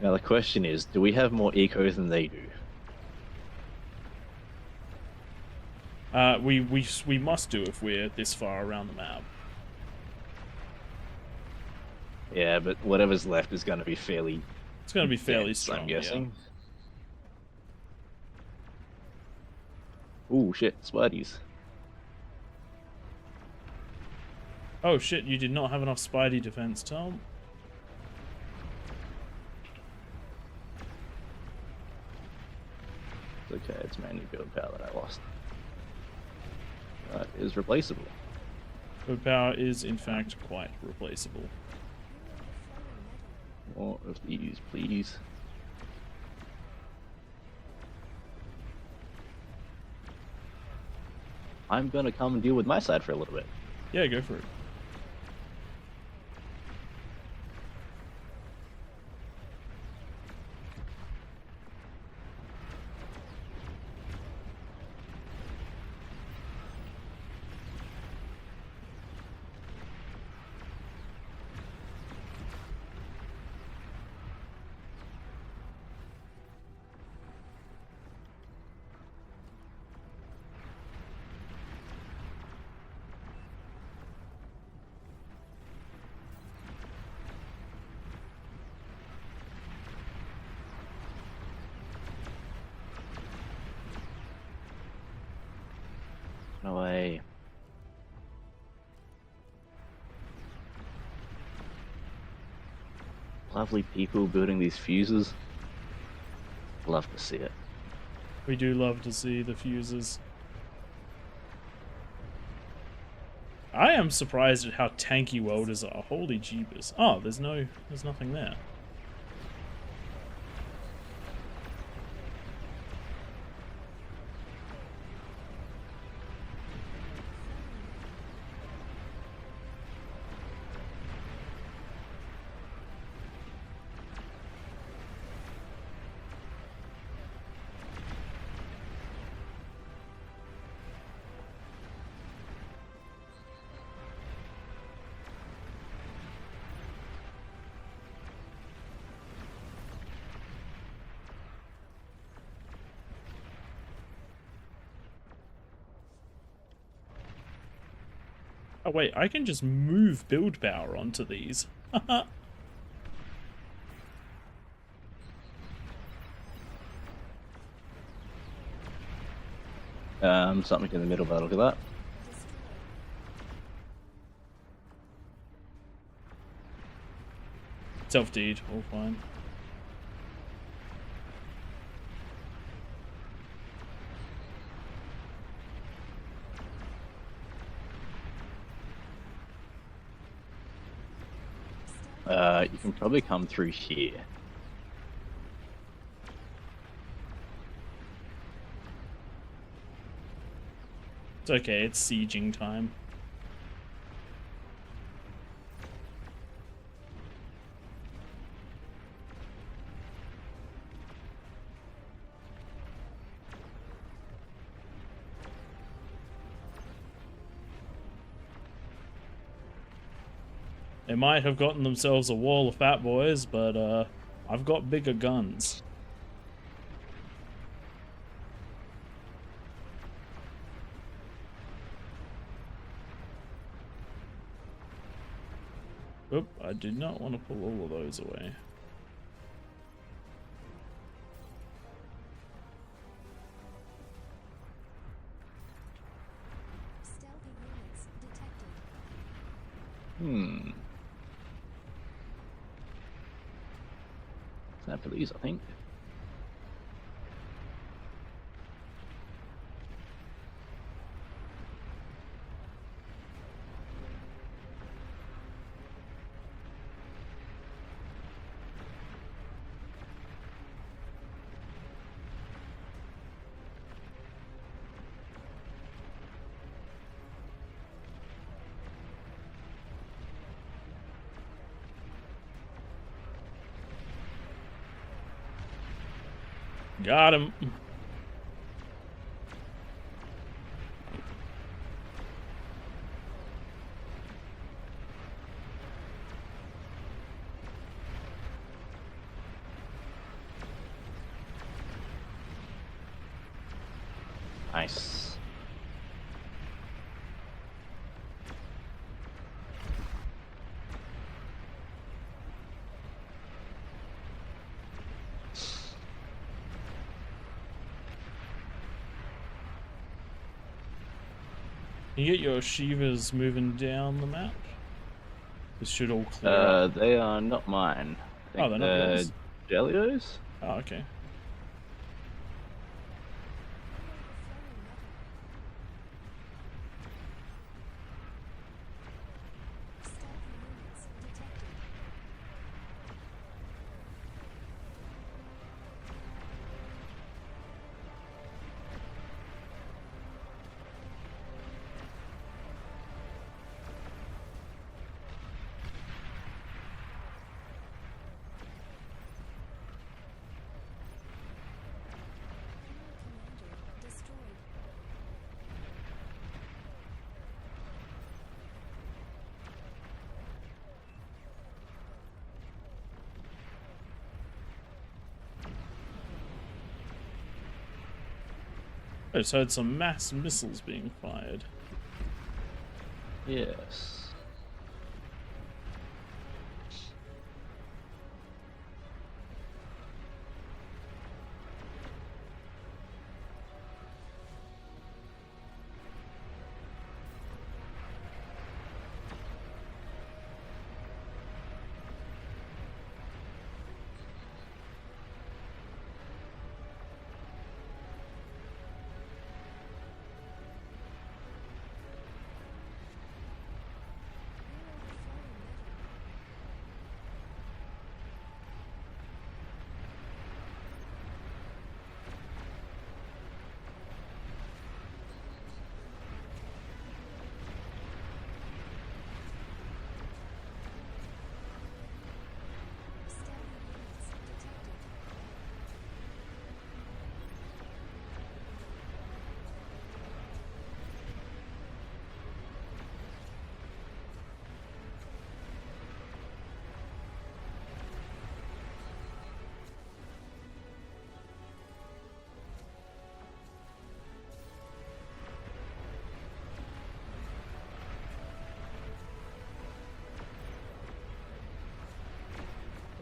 [SPEAKER 2] Now the question is, do we have more eco than they do?
[SPEAKER 1] We must do if we're this far around the map.
[SPEAKER 2] Yeah, but whatever's left is going to be fairly
[SPEAKER 1] It's gonna be fairly
[SPEAKER 2] dense,
[SPEAKER 1] strong.
[SPEAKER 2] I'm
[SPEAKER 1] Yeah.
[SPEAKER 2] guessing. Ooh, shit, Spideys.
[SPEAKER 1] Oh shit! You did not have enough Spidey defense, Tom.
[SPEAKER 2] It's okay, it's mainly build power that I lost. That is replaceable.
[SPEAKER 1] Build power is in fact quite replaceable.
[SPEAKER 2] More of these, please. I'm gonna come and deal with my side for a little bit.
[SPEAKER 1] Yeah, go for it.
[SPEAKER 2] No way. Lovely people building these fuses. Love to see it.
[SPEAKER 1] We do love to see the fuses. I am surprised at how tanky welders are. Holy jeebus. Oh, there's nothing there. Oh wait, I can just move build power onto these.
[SPEAKER 2] Something in the middle by the look of that.
[SPEAKER 1] Self-deed, all fine.
[SPEAKER 2] You can probably come through here.
[SPEAKER 1] It's okay, it's sieging time. They might have gotten themselves a wall of fat boys, but I've got bigger guns. Oop, I did not want to pull all of those away.
[SPEAKER 4] Stealthy units detected.
[SPEAKER 2] Time for these, I think.
[SPEAKER 1] Got him.
[SPEAKER 2] Nice.
[SPEAKER 1] Can you get your Shivas moving down the map? This should all clear up.
[SPEAKER 2] They are not mine. I think
[SPEAKER 1] Oh, they're not yours?
[SPEAKER 2] Jellios?
[SPEAKER 1] Oh, okay.
[SPEAKER 4] Stealthy units detected. Commander destroyed.
[SPEAKER 1] I just heard some mass missiles being fired.
[SPEAKER 2] Yes.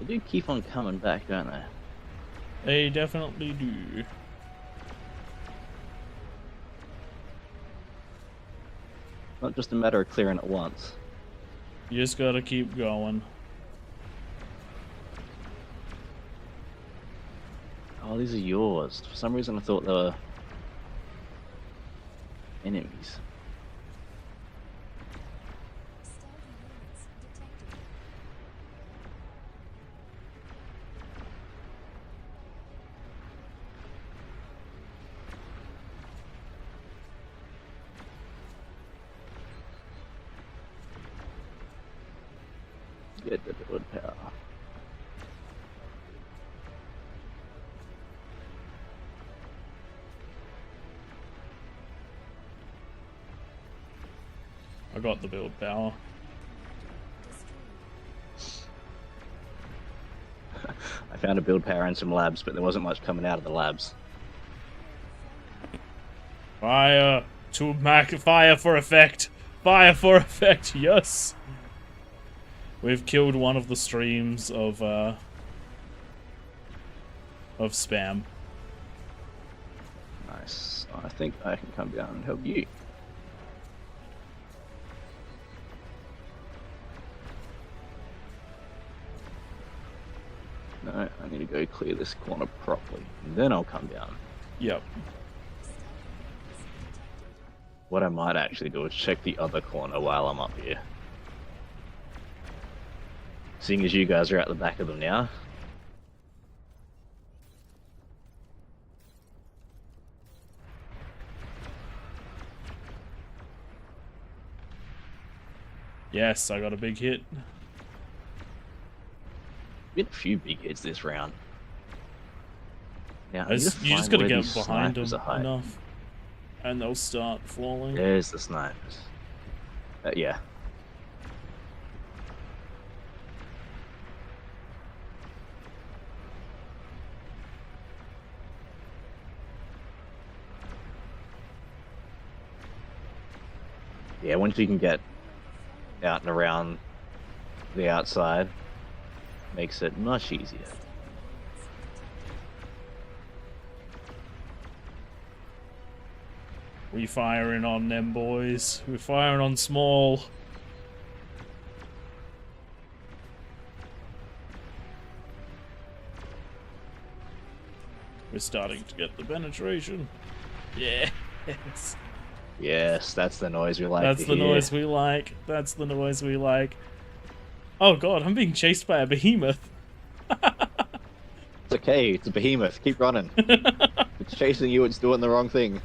[SPEAKER 2] They do keep on coming back, don't they?
[SPEAKER 1] They definitely do.
[SPEAKER 2] Not just a matter of clearing it once.
[SPEAKER 1] You just gotta keep going.
[SPEAKER 2] Oh, these are yours. For some reason I thought they were enemies.
[SPEAKER 4] Stealthy units detected.
[SPEAKER 2] Get the build power.
[SPEAKER 1] I got the build power.
[SPEAKER 2] I found a build power and some labs, but there wasn't much coming out of the labs.
[SPEAKER 1] Fire to fire for effect. Fire for effect. Yes. We've killed one of the streams of spam.
[SPEAKER 2] Nice. I think I can come down and help you. No, I need to go clear this corner properly, and then I'll come down.
[SPEAKER 1] Yep.
[SPEAKER 2] What I might actually do is check the other corner while I'm up here. Seeing as you guys are at the back of them now.
[SPEAKER 1] Yes, I got a big hit.
[SPEAKER 2] Been a few big hits this round. Now,
[SPEAKER 1] You just gotta get behind them
[SPEAKER 2] enough.
[SPEAKER 1] enough, and they'll start falling.
[SPEAKER 2] There's the snipers. Yeah. Yeah, once you can get out and around the outside, makes it much easier.
[SPEAKER 1] We firing on them boys. We're firing on small. We're starting to get the penetration. Yes.
[SPEAKER 2] Yes, that's the noise we like.
[SPEAKER 1] That's the noise we like. That's the noise we like. Oh god, I'm being chased by a behemoth.
[SPEAKER 2] It's okay, it's a behemoth. Keep running. It's chasing you, it's doing the wrong thing.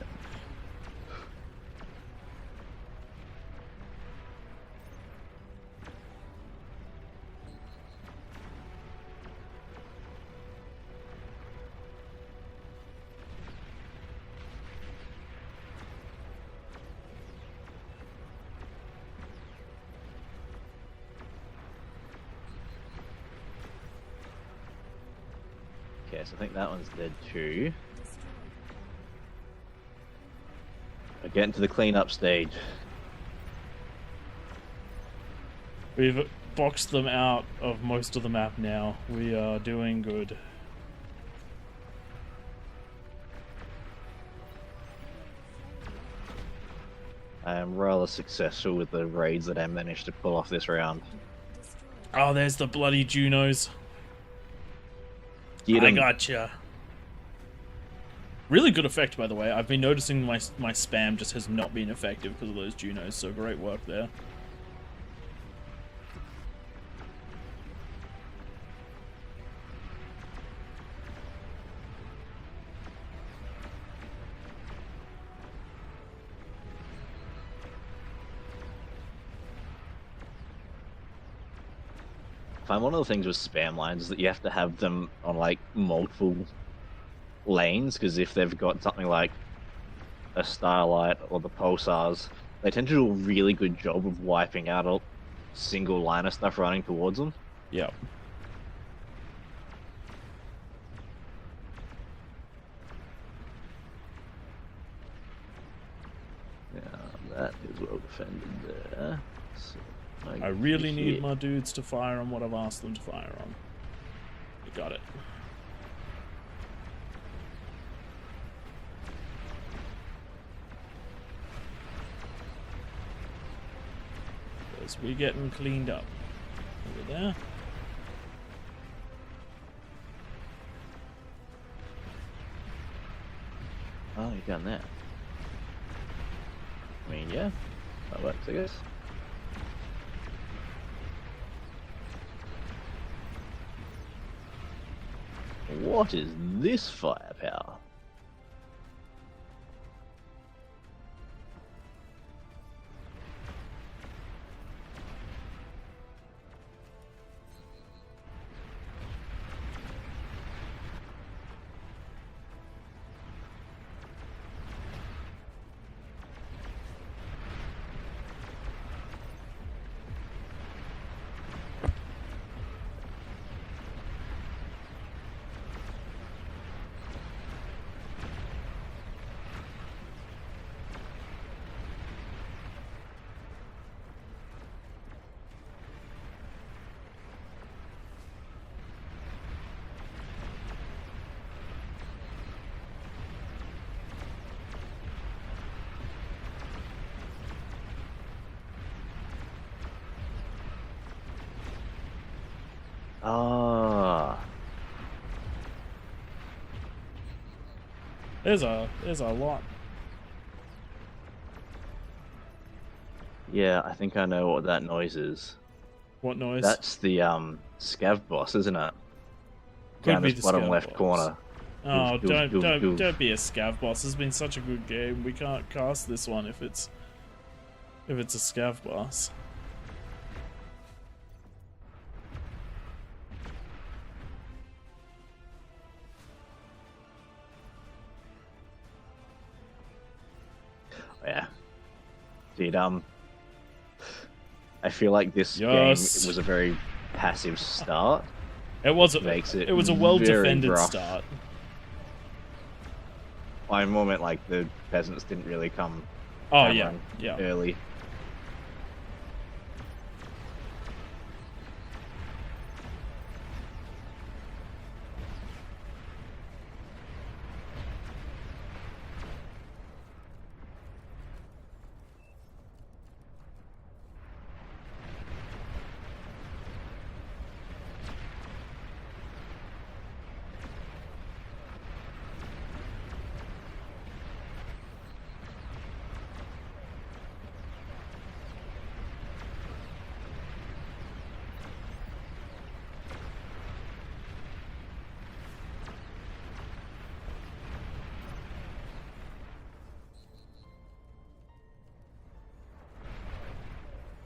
[SPEAKER 2] Okay, so I think that one's dead too. We're getting to the cleanup stage.
[SPEAKER 1] We've boxed them out of most of the map now. We are doing good.
[SPEAKER 2] I am rather successful with the raids that I managed to pull off this round.
[SPEAKER 1] Oh, there's the bloody Junos.
[SPEAKER 2] Get
[SPEAKER 1] I
[SPEAKER 2] 'em.
[SPEAKER 1] gotcha. Really good effect, by the way. I've been noticing my spam just has not been effective because of those Junos, so great work there.
[SPEAKER 2] I find one of the things with spam lines is that you have to have them on like multiple lanes, because if they've got something like a Starlight or the Pulsars, they tend to do a really good job of wiping out a single line of stuff running towards them.
[SPEAKER 1] Yep.
[SPEAKER 2] Yeah, that is well defended there. So,
[SPEAKER 1] I really need my dudes to fire on what I've asked them to fire on. Got it. As we getting cleaned up over there.
[SPEAKER 2] Oh, you're down there. I mean, yeah, that works, I guess. What is this firepower? Ah,
[SPEAKER 1] There's a lot.
[SPEAKER 2] yeah, I think I know what that noise is.
[SPEAKER 1] What noise?
[SPEAKER 2] That's the scav boss, isn't it?
[SPEAKER 1] Could
[SPEAKER 2] Down
[SPEAKER 1] be
[SPEAKER 2] this
[SPEAKER 1] the
[SPEAKER 2] bottom
[SPEAKER 1] scav
[SPEAKER 2] left
[SPEAKER 1] boss.
[SPEAKER 2] corner.
[SPEAKER 1] Oh,
[SPEAKER 2] Doof, doof, doof.
[SPEAKER 1] don't be a scav boss. It's been such a good game. We can't cast this one if it's a scav boss.
[SPEAKER 2] Yeah. Dude, I feel like this
[SPEAKER 1] Yes.
[SPEAKER 2] game was a very passive start.
[SPEAKER 1] It was a
[SPEAKER 2] Makes it
[SPEAKER 1] it was a well
[SPEAKER 2] very
[SPEAKER 1] defended
[SPEAKER 2] rough.
[SPEAKER 1] start.
[SPEAKER 2] I moment like the peasants didn't really come
[SPEAKER 1] Oh yeah,
[SPEAKER 2] hammering
[SPEAKER 1] yeah.
[SPEAKER 2] early.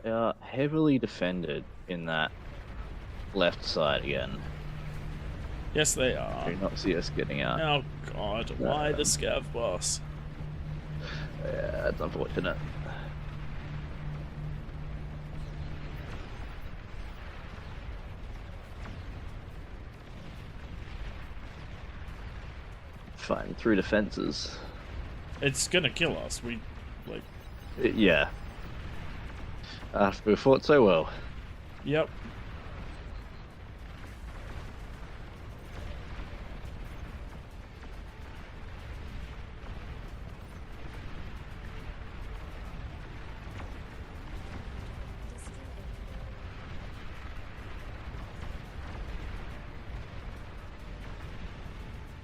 [SPEAKER 2] They are heavily defended in that left side again.
[SPEAKER 1] Yes, they are.
[SPEAKER 2] Do not see us getting out.
[SPEAKER 1] Oh god, why the scav boss?
[SPEAKER 2] Yeah, that's unfortunate. Fighting through defenses.
[SPEAKER 1] It's gonna kill us. We like.
[SPEAKER 2] Yeah. We fought so well.
[SPEAKER 1] Yep.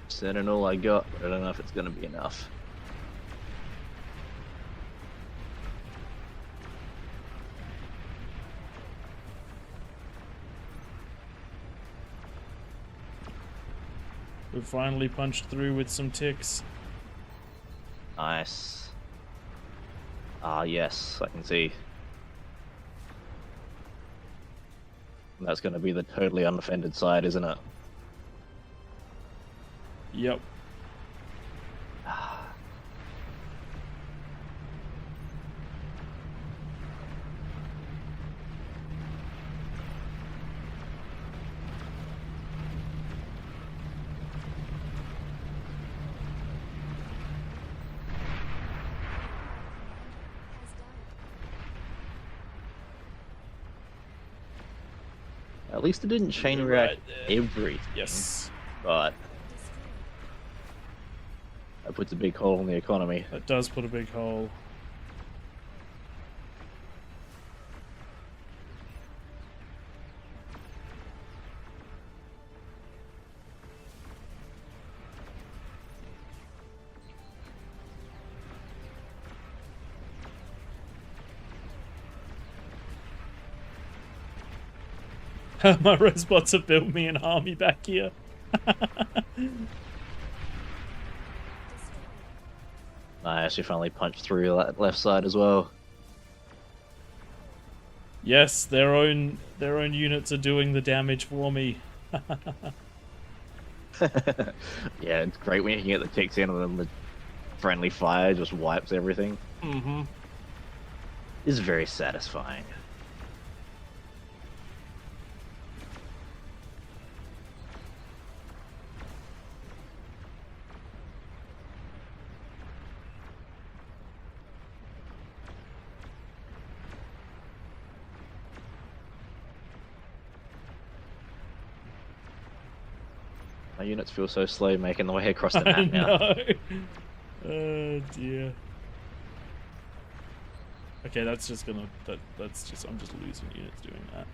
[SPEAKER 2] Sending all I got, but I don't know if it's gonna be enough.
[SPEAKER 1] We finally punched through with some ticks.
[SPEAKER 2] Nice. Ah, yes, I can see. That's gonna be the totally undefended side, isn't it?
[SPEAKER 1] Yep.
[SPEAKER 4] Has died.
[SPEAKER 2] At least it didn't chain
[SPEAKER 1] You're
[SPEAKER 2] react
[SPEAKER 1] right there.
[SPEAKER 2] everything.
[SPEAKER 1] Yes,
[SPEAKER 2] But that puts a big hole in the economy.
[SPEAKER 1] that does put a big hole. My resbots have built me an army back here.
[SPEAKER 2] Nice, you finally punched through that left side as well.
[SPEAKER 1] Yes, their own units are doing the damage for me.
[SPEAKER 2] Yeah, it's great when you can get the ticks in and then the friendly fire just wipes everything.
[SPEAKER 1] Mm-hmm.
[SPEAKER 2] It's very satisfying. My units feel so slow making their way across the
[SPEAKER 1] I
[SPEAKER 2] map now.
[SPEAKER 1] know. Oh dear. Okay, that's just gonna that's just I'm just losing units doing that.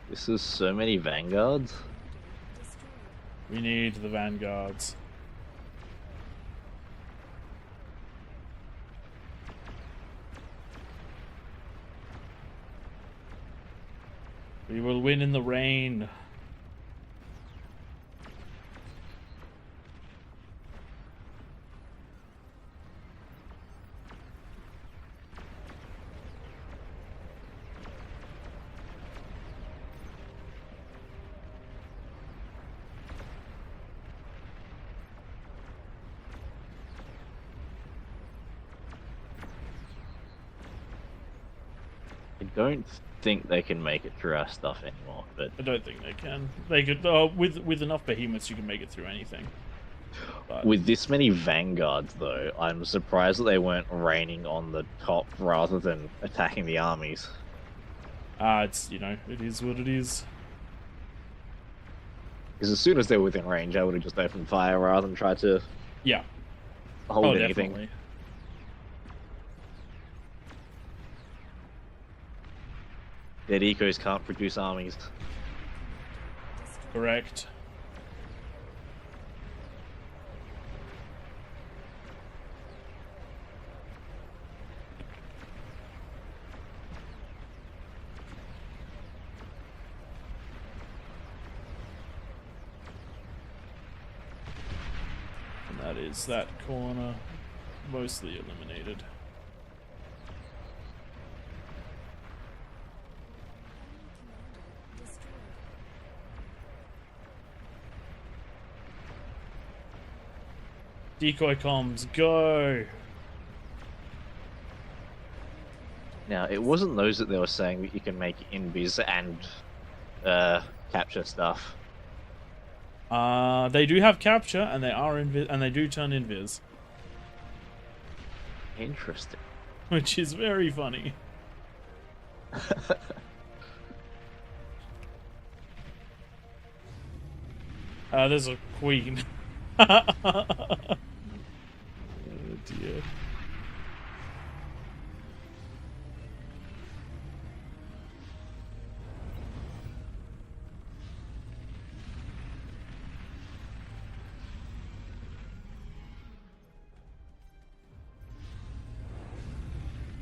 [SPEAKER 2] This is so many vanguards.
[SPEAKER 1] We need the vanguards. We will win in the rain.
[SPEAKER 2] I don't think they can make it through our stuff anymore, but
[SPEAKER 1] I don't think they can. They could with enough behemoths you can make it through anything. But
[SPEAKER 2] with this many vanguards though, I'm surprised that they weren't raining on the top rather than attacking the armies.
[SPEAKER 1] it's it is what it is.
[SPEAKER 2] Because as soon as they were within range, I would have just opened fire rather than tried to
[SPEAKER 1] Yeah.
[SPEAKER 2] hold
[SPEAKER 1] Oh,
[SPEAKER 2] anything.
[SPEAKER 1] definitely.
[SPEAKER 2] Dead ecos can't produce armies.
[SPEAKER 1] Correct. And that is that corner mostly eliminated. Decoy comms, go!
[SPEAKER 2] Now, it wasn't those that they were saying that you can make invis and capture stuff.
[SPEAKER 1] They do have capture, and they are and they do turn invis,
[SPEAKER 2] Interesting.
[SPEAKER 1] which is very funny. There's a queen. Oh dear.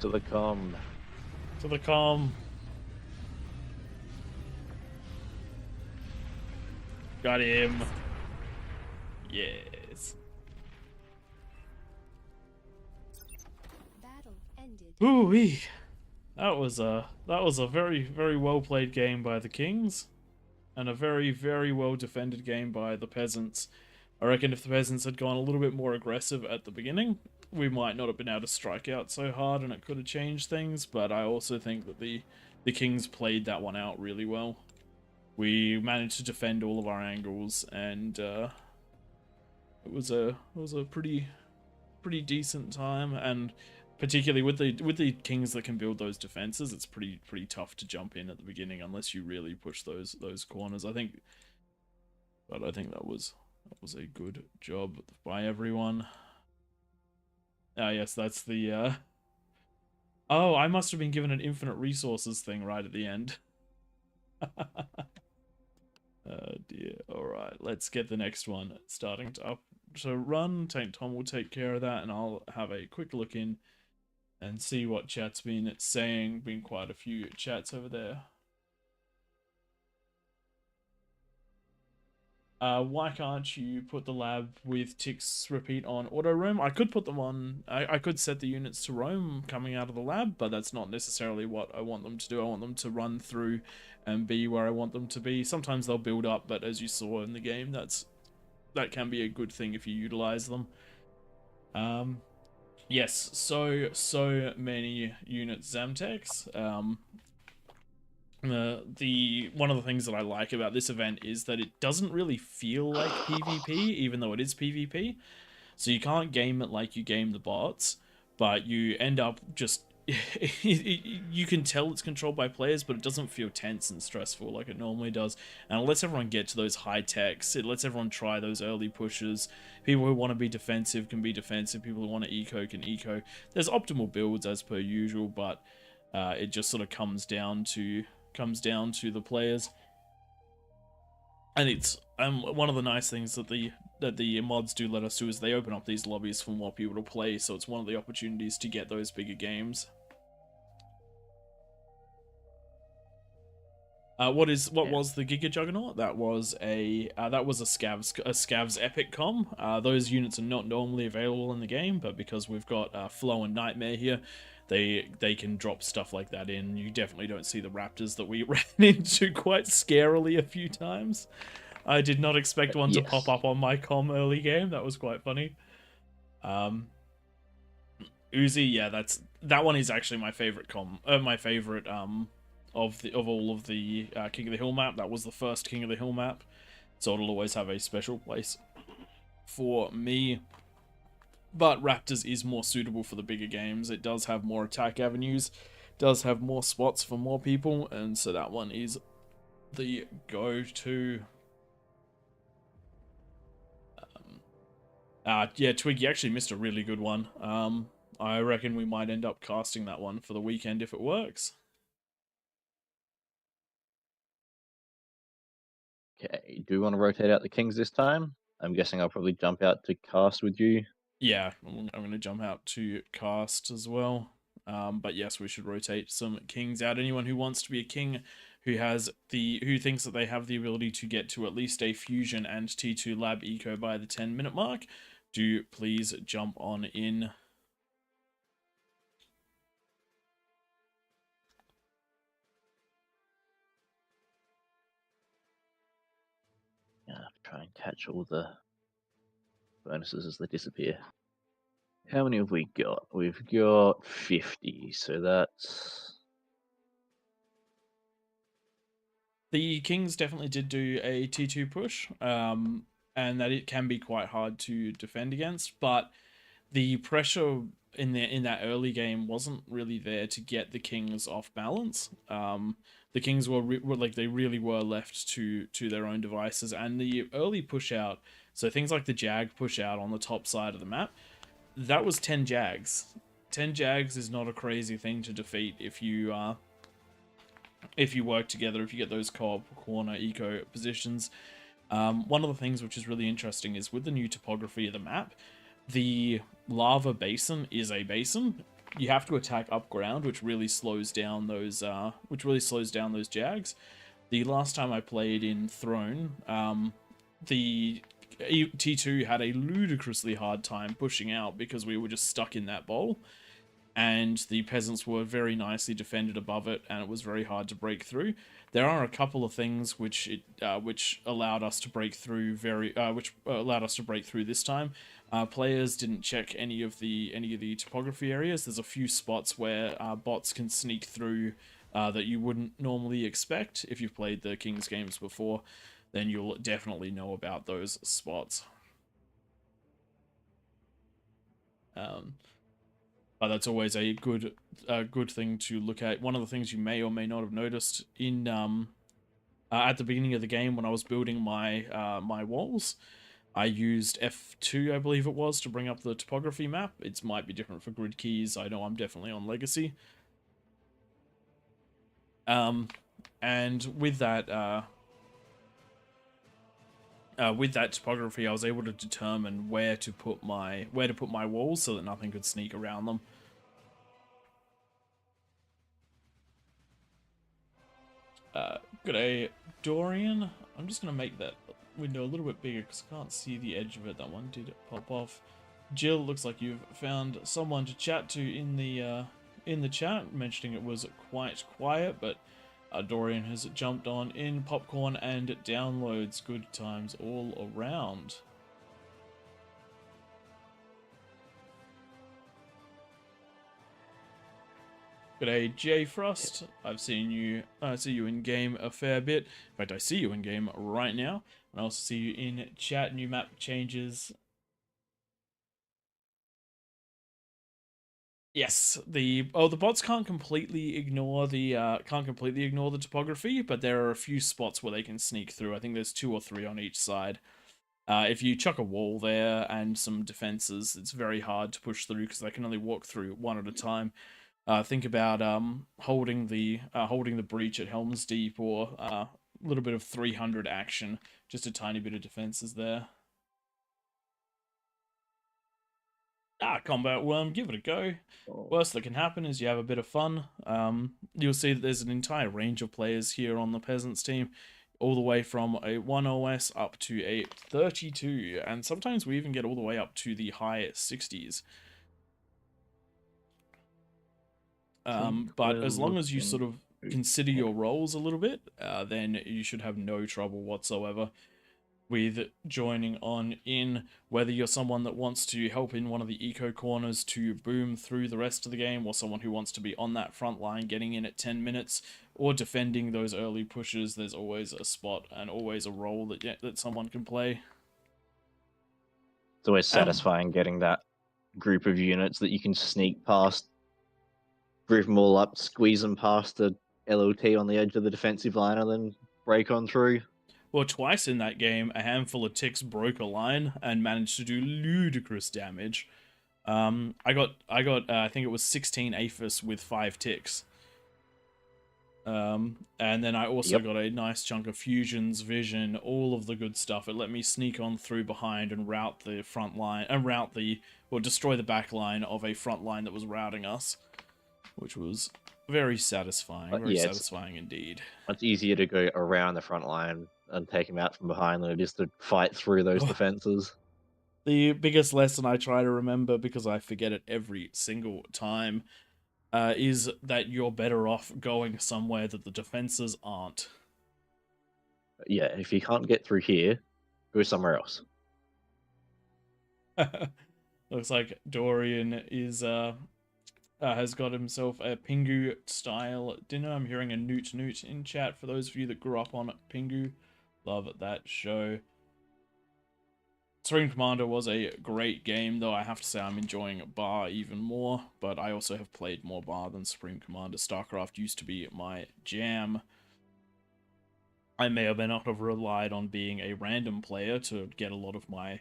[SPEAKER 2] To the com.
[SPEAKER 1] To the calm. Got him. Yes.
[SPEAKER 4] Battle ended.
[SPEAKER 1] Ooh-wee. That was a very, very well played game by the Kings, and a very, very well defended game by the peasants. I reckon if the peasants had gone a little bit more aggressive at the beginning, we might not have been able to strike out so hard, and it could have changed things. But I also think that the Kings played that one out really well. We managed to defend all of our angles, and it was a pretty pretty decent time, and particularly with the kings that can build those defenses, it's pretty tough to jump in at the beginning unless you really push those corners. I think that was a good job by everyone. Ah, yes, that's the oh, I must have been given an infinite resources thing right at the end. Oh dear. Alright, let's get the next one starting to run. Tom will take care of that, and I'll have a quick look in and see what chat's been saying. Been quite a few chats over there. Why can't you put the lab with ticks repeat on auto roam? I could put them on, I could set the units to roam coming out of the lab, but that's not necessarily what I want them to do. I want them to run through and be where I want them to be. Sometimes they'll build up, but as you saw in the game, that can be a good thing if you utilize them. Yes, so many units, Zamtex. One of the things that I like about this event is that it doesn't really feel like PvP, even though it is PvP. So you can't game it like you game the bots, but you end up just you can tell it's controlled by players, but it doesn't feel tense and stressful like it normally does. And it lets everyone get to those high techs. It lets everyone try those early pushes. People who want to be defensive can be defensive. People who want to eco can eco. There's optimal builds as per usual, but it just sort of comes down to the players. And it's one of the nice things that the mods do let us do is they open up these lobbies for more people to play, so it's one of the opportunities to get those bigger games. What was the Giga Juggernaut? That was a Scavs Epic Com. Those units are not normally available in the game, but because we've got Flow and Nightmare here, they can drop stuff like that in. You definitely don't see the raptors that we ran into quite scarily a few times. I did not expect one to pop up on my com early game. That was quite funny. Uzi, yeah, that one is actually my favorite of all of the King of the Hill map. That was the first King of the Hill map, so it'll always have a special place for me. But Raptors is more suitable for the bigger games. It does have more attack avenues, does have more spots for more people, and so that one is the go-to. Yeah, Twig, you actually missed a really good one. I reckon we might end up casting that one for the weekend if it works.
[SPEAKER 2] Okay, do we want to rotate out the kings this time? I'm guessing I'll probably jump out to cast with you.
[SPEAKER 1] Yeah, I'm going to jump out to cast as well. But yes, we should rotate some kings out. Anyone who wants to be a king who thinks that they have the ability to get to at least a fusion and T2 lab eco by the 10-minute mark, do please jump on in.
[SPEAKER 2] Yeah, try and catch all the bonuses as they disappear. How many have we got? We've got 50, so that's...
[SPEAKER 1] The Kings definitely did do a T2 push, and that it can be quite hard to defend against, but the pressure in that early game wasn't really there to get the Kings off balance. The Kings were they really were left to their own devices, and the early push out, so things like the Jag push out on the top side of the map, that was 10 Jags. 10 Jags is not a crazy thing to defeat if you work together, if you get those co-op corner eco positions. One of the things which is really interesting is with the new topography of the map, the lava basin is a basin. You have to attack up ground, which really slows down those Jags. The last time I played in Throne, the T2 had a ludicrously hard time pushing out because we were just stuck in that bowl, and the peasants were very nicely defended above it, and it was very hard to break through. There are a couple of things which allowed us to break through this time. Players didn't check any of the topography areas. There's a few spots where bots can sneak through that you wouldn't normally expect. If you've played the Kings games before, then you'll definitely know about those spots. But that's always a good thing to look at. One of the things you may or may not have noticed in at the beginning of the game when I was building my my walls, I used F2, I believe it was, to bring up the topography map. It might be different for grid keys. I know I'm definitely on Legacy. And with that topography, I was able to determine where to put my walls so that nothing could sneak around them. G'day, Dorian. I'm just gonna make that window a little bit bigger because I can't see the edge of it. That one did pop off. Jill, looks like you've found someone to chat to in the chat, mentioning it was quite quiet, but Dorian has jumped on in popcorn and downloads. Good times all around. G'day, J Frost. I've seen you. I see you in game a fair bit. In fact, I see you in game right now, and I also see you in chat. New map changes. Yes, the bots can't completely ignore the topography, but there are a few spots where they can sneak through. I think there's 2 or 3 on each side. If you chuck a wall there and some defenses, it's very hard to push through because they can only walk through one at a time. Think about holding the breach at Helm's Deep, or a little bit of 300 action. Just a tiny bit of defenses there. Combat Worm, give it a go. Worst that can happen is you have a bit of fun. You'll see that there's an entire range of players here on the Peasants team, all the way from a 1 OS up to a 32, and sometimes we even get all the way up to the high 60s. But as long as you sort of consider your roles a little bit, then you should have no trouble whatsoever with joining on in, whether you're someone that wants to help in one of the eco corners to boom through the rest of the game, or someone who wants to be on that front line getting in at 10 minutes, or defending those early pushes. There's always a spot and always a role that someone can play.
[SPEAKER 2] It's always satisfying getting that group of units that you can sneak past, group them all up, squeeze them past the LOT on the edge of the defensive line, and then break on through.
[SPEAKER 1] Well, twice in that game, a handful of ticks broke a line and managed to do ludicrous damage. I got I think it was 16 APHIS with 5 ticks. And then I also got a nice chunk of fusions, vision, all of the good stuff. It let me sneak on through behind and route the front line, and destroy the back line of a front line that was routing us, which was very satisfying. Very satisfying indeed.
[SPEAKER 2] It's easier to go around the front line and take him out from behind than it is to fight through those defenses.
[SPEAKER 1] The biggest lesson I try to remember, because I forget it every single time, is that you're better off going somewhere that the defenses aren't.
[SPEAKER 2] Yeah, if you can't get through here, go somewhere else.
[SPEAKER 1] Looks like Dorian is has got himself a Pingu style dinner. I'm hearing a Newt Newt in chat for those of you that grew up on Pingu. Love that show. Supreme Commander was a great game, though I have to say I'm enjoying Bar even more, but I also have played more Bar than Supreme Commander. StarCraft used to be my jam. I may or may not have relied on being a random player to get a lot of my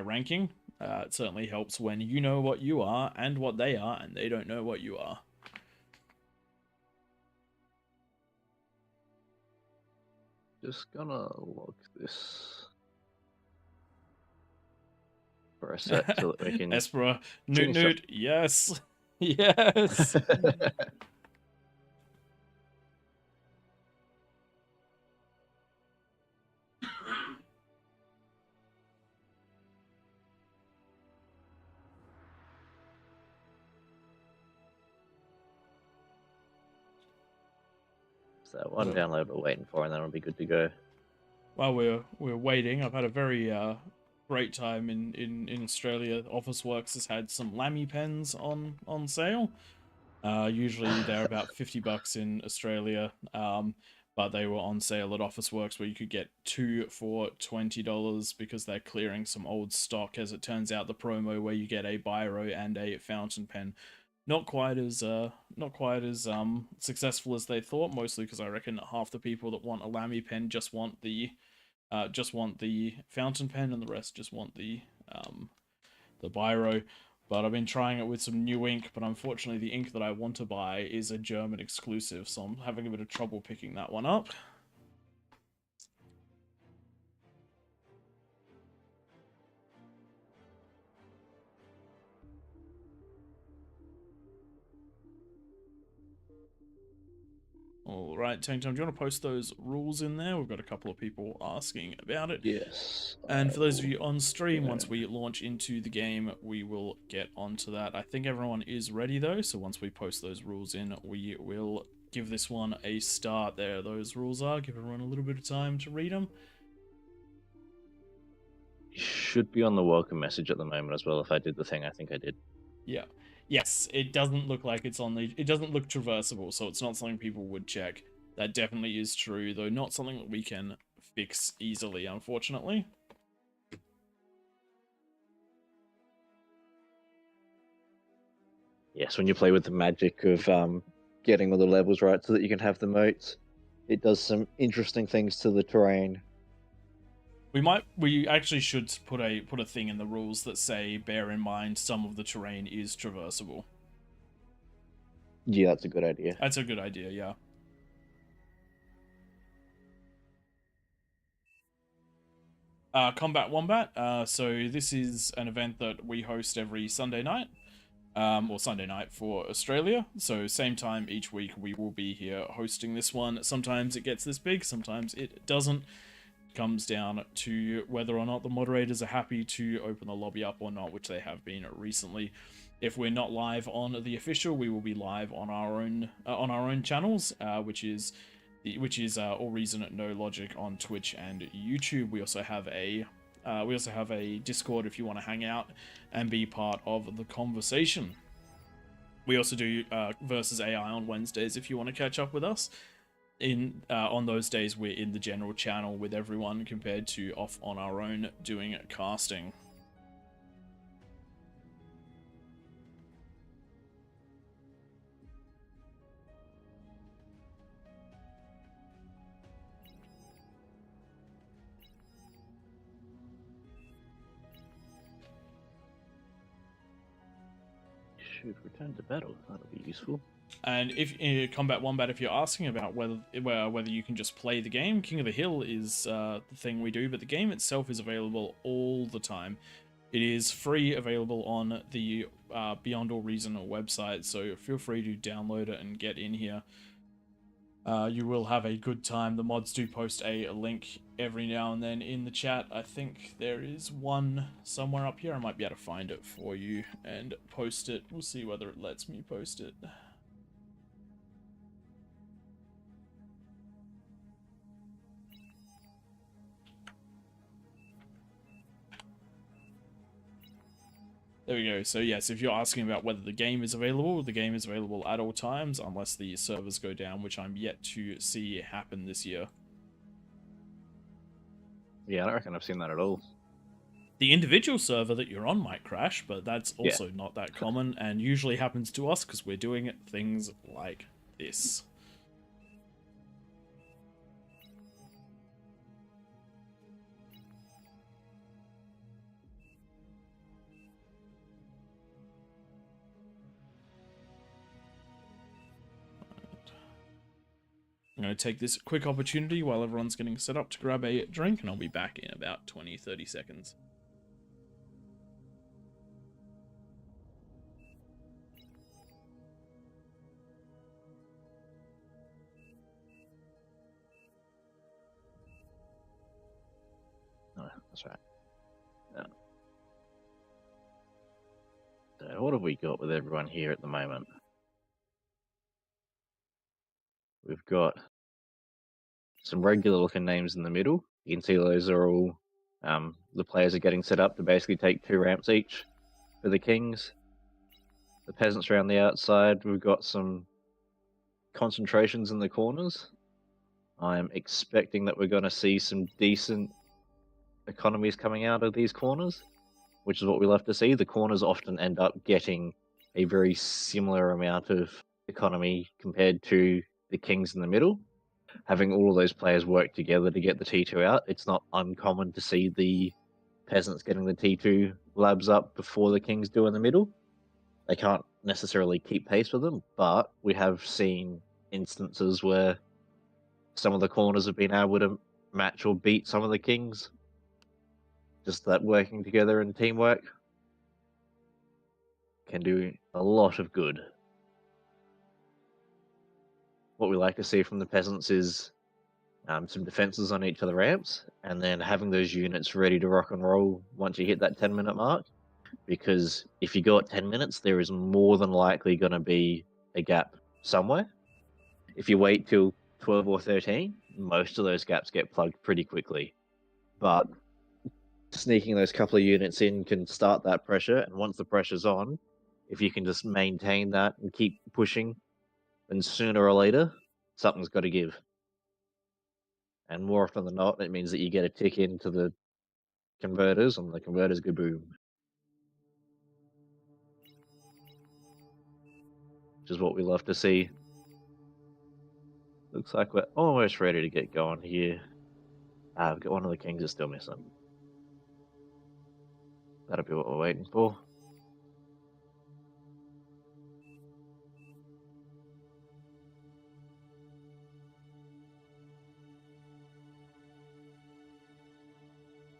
[SPEAKER 1] ranking. It certainly helps when you know what you are and what they are, and they don't know what you are.
[SPEAKER 2] Just gonna lock this for a sec so that we can.
[SPEAKER 1] Espera, Newt Newt, yes, yes.
[SPEAKER 2] So one download we're waiting for, and then it'll be good to go.
[SPEAKER 1] While we're waiting, I've had a very great time in Australia. Officeworks has had some Lammy pens on sale. Usually they're about $50 in Australia, but they were on sale at Officeworks where you could get 2 for $20 because they're clearing some old stock. As it turns out, the promo where you get a biro and a fountain pen not quite as successful as they thought, mostly because I reckon half the people that want a Lamy pen just want the fountain pen, and the rest just want the biro. But I've been trying it with some new ink, but unfortunately the ink that I want to buy is a German exclusive, so I'm having a bit of trouble picking that one up. All right, Tang Tom, do you want to post those rules in there? We've got a couple of people asking about it.
[SPEAKER 2] Yes.
[SPEAKER 1] And for those of you on stream, once we launch into the game, we will get onto that. I think everyone is ready though, so once we post those rules in, we will give this one a start. There those rules are. Give everyone a little bit of time to read them.
[SPEAKER 2] Should be on the welcome message at the moment as well. If I did the thing, I think I did.
[SPEAKER 1] Yeah. Yes, it doesn't look like it's on the... It doesn't look traversable, so it's not something people would check. That definitely is true, though not something that we can fix easily, unfortunately.
[SPEAKER 2] Yes, when you play with the magic of getting all the levels right so that you can have the moats, it does some interesting things to the terrain.
[SPEAKER 1] We actually should put a thing in the rules that say, bear in mind, some of the terrain is traversable.
[SPEAKER 2] Yeah, that's a good idea.
[SPEAKER 1] That's a good idea, yeah. Combat Wombat. So this is an event that we host every Sunday night. Or Sunday night for Australia. So same time each week we will be here hosting this one. Sometimes it gets this big, sometimes it doesn't. Comes down to whether or not the moderators are happy to open the lobby up or not, which they have been recently. If we're not live on the official, we will be live on our own channels, which is AllReasonNoLogic on Twitch and YouTube. We also have a Discord if you want to hang out and be part of the conversation. We also do versus AI on Wednesdays if you want to catch up with us. On those days we're in the general channel with everyone compared to off on our own doing casting.
[SPEAKER 2] Should return to battle. That'll be useful.
[SPEAKER 1] And if Combat Wombat, if you're asking about whether you can just play the game, King of the Hill is the thing we do, but the game itself is available all the time. It is free, available on the Beyond All Reason website, so feel free to download it and get in here. You will have a good time. The mods do post a link every now and then in the chat. I think there is one somewhere up here. I might be able to find it for you and post it. We'll see whether it lets me post it. There we go. So yes, if you're asking about whether the game is available at all times, unless the servers go down, which I'm yet to see happen this year.
[SPEAKER 2] Yeah, I don't reckon I've seen that at all.
[SPEAKER 1] The individual server that you're on might crash, but that's also not that common, and usually happens to us because we're doing things like this. I'm going to take this quick opportunity while everyone's getting set up to grab a drink, and I'll be back in about 20-30 seconds.
[SPEAKER 2] Oh, that's right. Yeah. So what have we got with everyone here at the moment? We've got some regular looking names in the middle. You can see those are all the players are getting set up to basically take 2 ramps each for the kings. The peasants around the outside. We've got some concentrations in the corners. I'm expecting that we're going to see some decent economies coming out of these corners, which is what we love to see. The corners often end up getting a very similar amount of economy compared to the kings in the middle. Having all of those players work together to get the T2 out, it's not uncommon to see the peasants getting the T2 labs up before the kings do in the middle. They can't necessarily keep pace with them, but we have seen instances where some of the corners have been able to match or beat some of the kings. Just that working together and teamwork can do a lot of good. What we like to see from the peasants is some defenses on each of the ramps, and then having those units ready to rock and roll once you hit that 10-minute mark. Because if you go at 10 minutes, there is more than likely going to be a gap somewhere. If you wait till 12 or 13, most of those gaps get plugged pretty quickly. But sneaking those couple of units in can start that pressure, and once the pressure's on, if you can just maintain that and keep pushing, then sooner or later, something's got to give. And more often than not, it means that you get a tick into the converters, and the converters go boom. Which is what we love to see. Looks like we're almost ready to get going here. We've got one of the kings is still missing. That'll be what we're waiting for.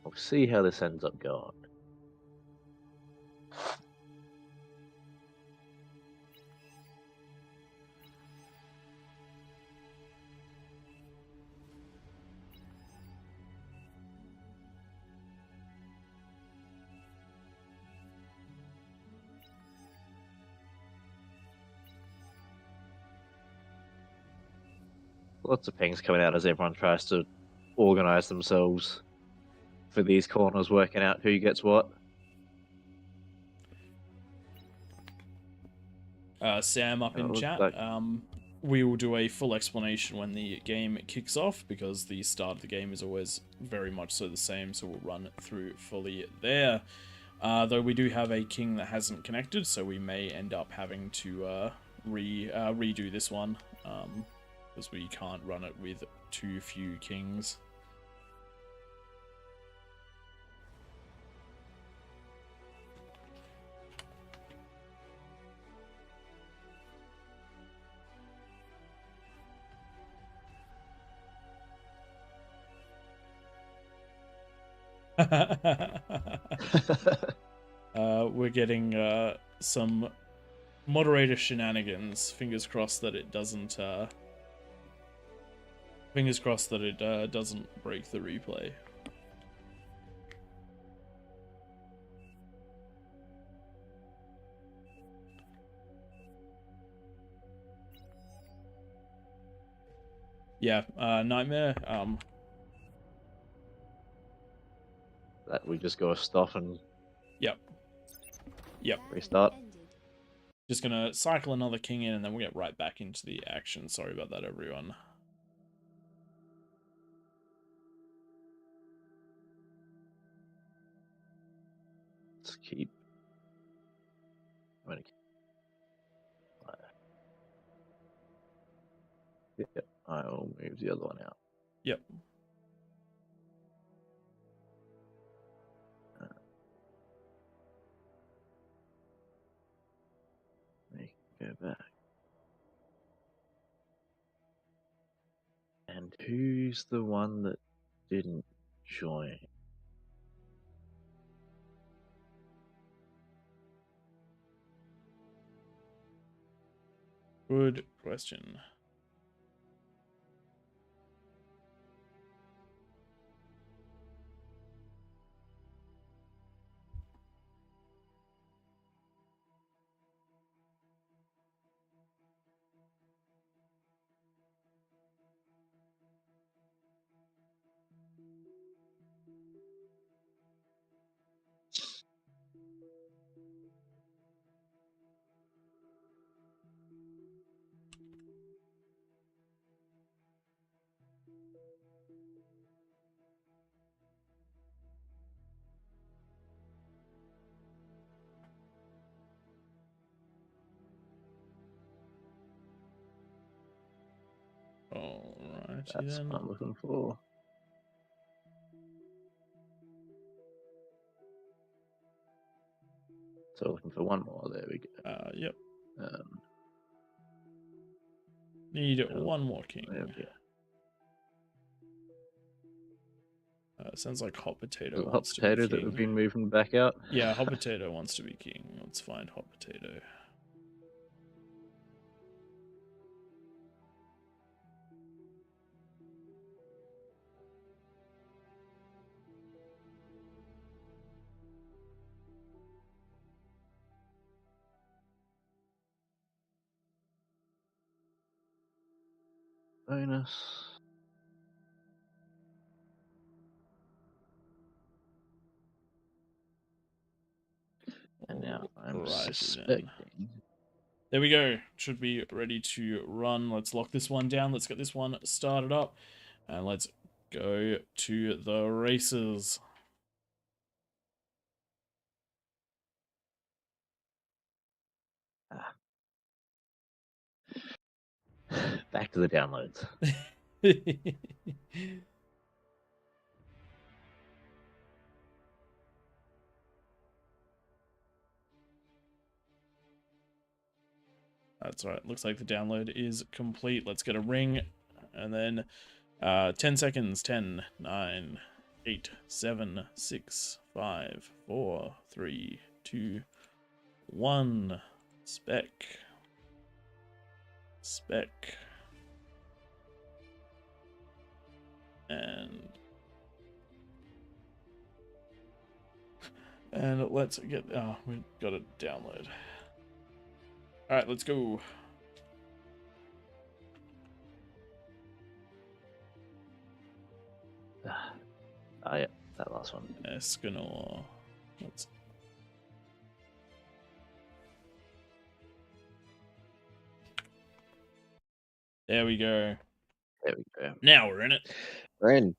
[SPEAKER 2] We'll see how this ends up going. Lots of pings coming out as everyone tries to organize themselves for these corners, working out who gets what.
[SPEAKER 1] Sam up in
[SPEAKER 2] looks
[SPEAKER 1] chat.
[SPEAKER 2] like-
[SPEAKER 1] We will do a full explanation when the game kicks off, because the start of the game is always very much so the same, so we'll run it through fully there. Though we do have a king that hasn't connected, so we may end up having to redo this one, because we can't run it with too few kings. We're getting some moderator shenanigans. Fingers crossed that it doesn't. Fingers crossed that it doesn't break the replay. Yeah, Nightmare.
[SPEAKER 2] That we just go stop and
[SPEAKER 1] Yep.
[SPEAKER 2] restart.
[SPEAKER 1] Just gonna cycle another king in, and then we'll get right back into the action. Sorry about that, everyone.
[SPEAKER 2] Let's keep. Yep, I'll move the other one out.
[SPEAKER 1] Yep.
[SPEAKER 2] We can go back. And who's the one that didn't join?
[SPEAKER 1] Good question. Alrighty
[SPEAKER 2] That's
[SPEAKER 1] then.
[SPEAKER 2] what I'm looking for. So looking for one more. There we go.
[SPEAKER 1] Yep.
[SPEAKER 2] Um,
[SPEAKER 1] Need
[SPEAKER 2] Oh,
[SPEAKER 1] one more king.
[SPEAKER 2] there we go.
[SPEAKER 1] Sounds like Hot Potato
[SPEAKER 2] The hot
[SPEAKER 1] wants to be
[SPEAKER 2] potato that we've
[SPEAKER 1] king.
[SPEAKER 2] been moving back out.
[SPEAKER 1] Yeah, Hot Potato wants to be king. Let's find Hot Potato.
[SPEAKER 2] Bonus. And now I'm
[SPEAKER 1] Alrighty then.
[SPEAKER 2] suspecting.
[SPEAKER 1] There we go. Should be ready to run. Let's lock this one down. Let's get this one started up. And let's go to the races.
[SPEAKER 2] Back to the downloads.
[SPEAKER 1] That's right. Looks like the download is complete. Let's get a ring. And then 10 seconds. 10, 9, 8, 7, 6, 5, 4, 3, 2, 1. Spec. And let's get, we've got to download. All right, let's go.
[SPEAKER 2] Oh yeah, that last one.
[SPEAKER 1] Escanor. Let's. There we go.
[SPEAKER 2] There we go.
[SPEAKER 1] Now we're in it.
[SPEAKER 2] We're in.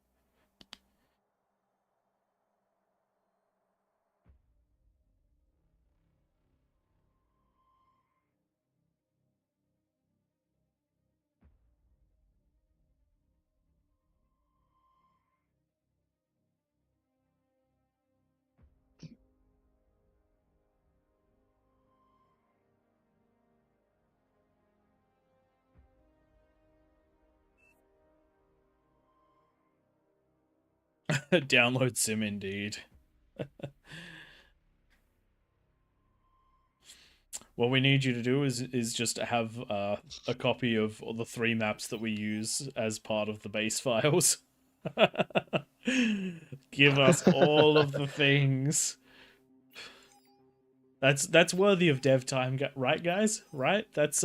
[SPEAKER 1] Download sim indeed. What we need you to do is just have a copy of all the 3 maps that we use as part of the base files. Give us all of the things. That's worthy of dev time, right, guys? Right? That's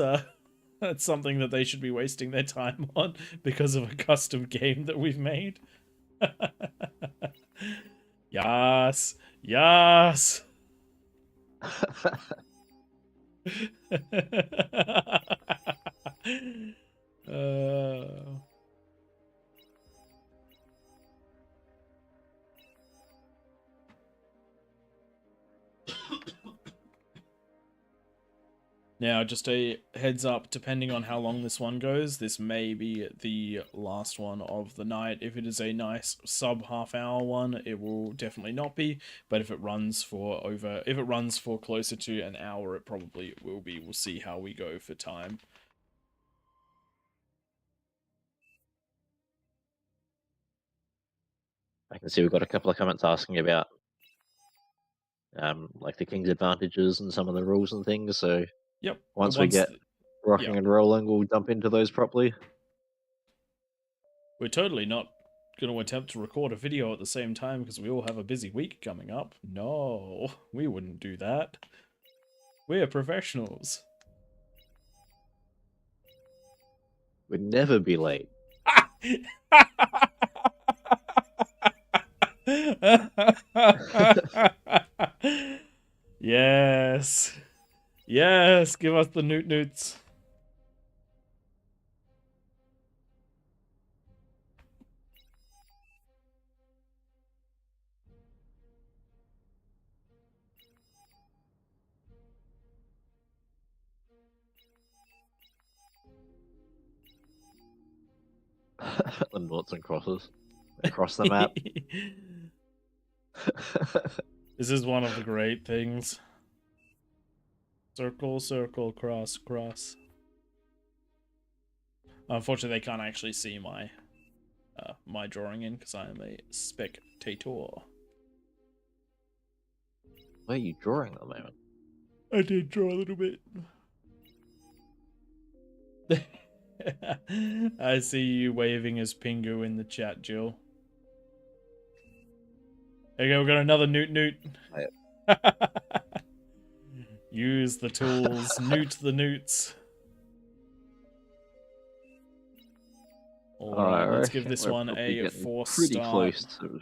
[SPEAKER 1] something that they should be wasting their time on because of a custom game that we've made. Yes, yes. Now, just a heads up, depending on how long this one goes, this may be the last one of the night. If it is a nice sub half-hour one, it will definitely not be. But if it runs for closer to an hour, it probably will be. We'll see how we go for time.
[SPEAKER 2] I can see we've got a couple of comments asking about like the king's advantages and some of the rules and things. So
[SPEAKER 1] Yep.
[SPEAKER 2] once we get rocking and rolling, we'll jump into those properly.
[SPEAKER 1] We're totally not going to attempt to record a video at the same time because we all have a busy week coming up. No, we wouldn't do that. We're professionals.
[SPEAKER 2] We'd never be late.
[SPEAKER 1] Yes. Yes, give us the newt newts.
[SPEAKER 2] The noughts and crosses across the map.
[SPEAKER 1] This is one of the great things. Circle, circle, cross, cross. Unfortunately, they can't actually see my my drawing in because I am a spectator.
[SPEAKER 2] Where are you drawing at the moment?
[SPEAKER 1] I did draw a little bit. I see you waving as Pingu in the chat, Jill. There you go, we got another newt. Use the tools, newt the newts. Alright, let's give this one a 4-star.
[SPEAKER 2] Pretty close to.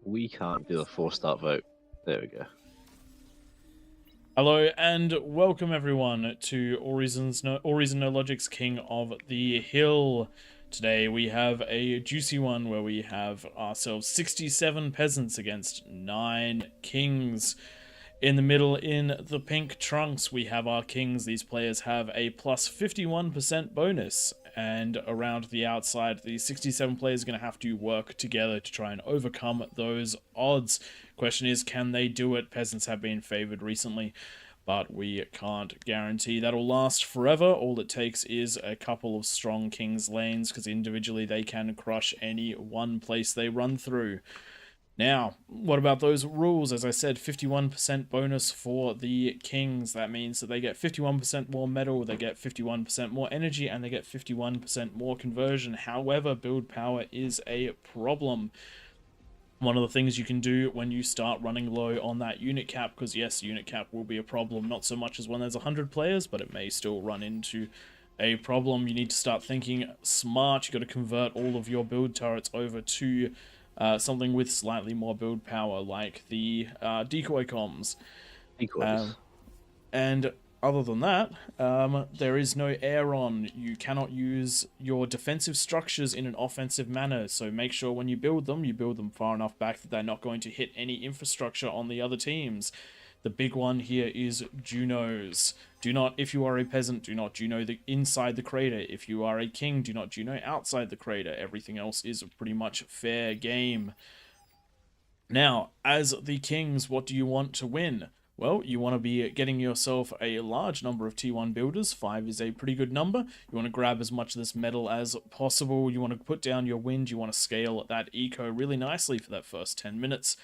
[SPEAKER 2] We can't do a 4-star vote. There we go.
[SPEAKER 1] Hello and welcome everyone to All Reason No Logic's King of the Hill. Today we have a juicy one where we have ourselves 67 peasants against 9 kings. In the middle, in the pink trunks, we have our kings. These players have a plus 51% bonus. And around the outside, the 67 players are going to have to work together to try and overcome those odds. Question is, can they do it? Peasants have been favored recently, but we can't guarantee that'll last forever. All it takes is a couple of strong kings lanes, because individually they can crush any one place they run through. Now, what about those rules? As I said, 51% bonus for the kings. That means that they get 51% more metal, they get 51% more energy, and they get 51% more conversion. However, build power is a problem. One of the things you can do when you start running low on that unit cap, because yes, unit cap will be a problem, not so much as when there's 100 players, but it may still run into a problem. You need to start thinking smart. You got to convert all of your build turrets over to something with slightly more build power, like the decoy comms.
[SPEAKER 2] Decoys.
[SPEAKER 1] And other than that, there is no air on. You cannot use your defensive structures in an offensive manner, so make sure when you build them far enough back that they're not going to hit any infrastructure on the other teams. The big one here is Junos. Do not, if you are a peasant, do not Juno inside the crater. If you are a king, do not Juno outside the crater. Everything else is pretty much fair game. Now, as the kings, what do you want to win? Well, you want to be getting yourself a large number of T1 builders. 5 is a pretty good number. You want to grab as much of this metal as possible. You want to put down your wind. You want to scale that eco really nicely for that first 10 minutes.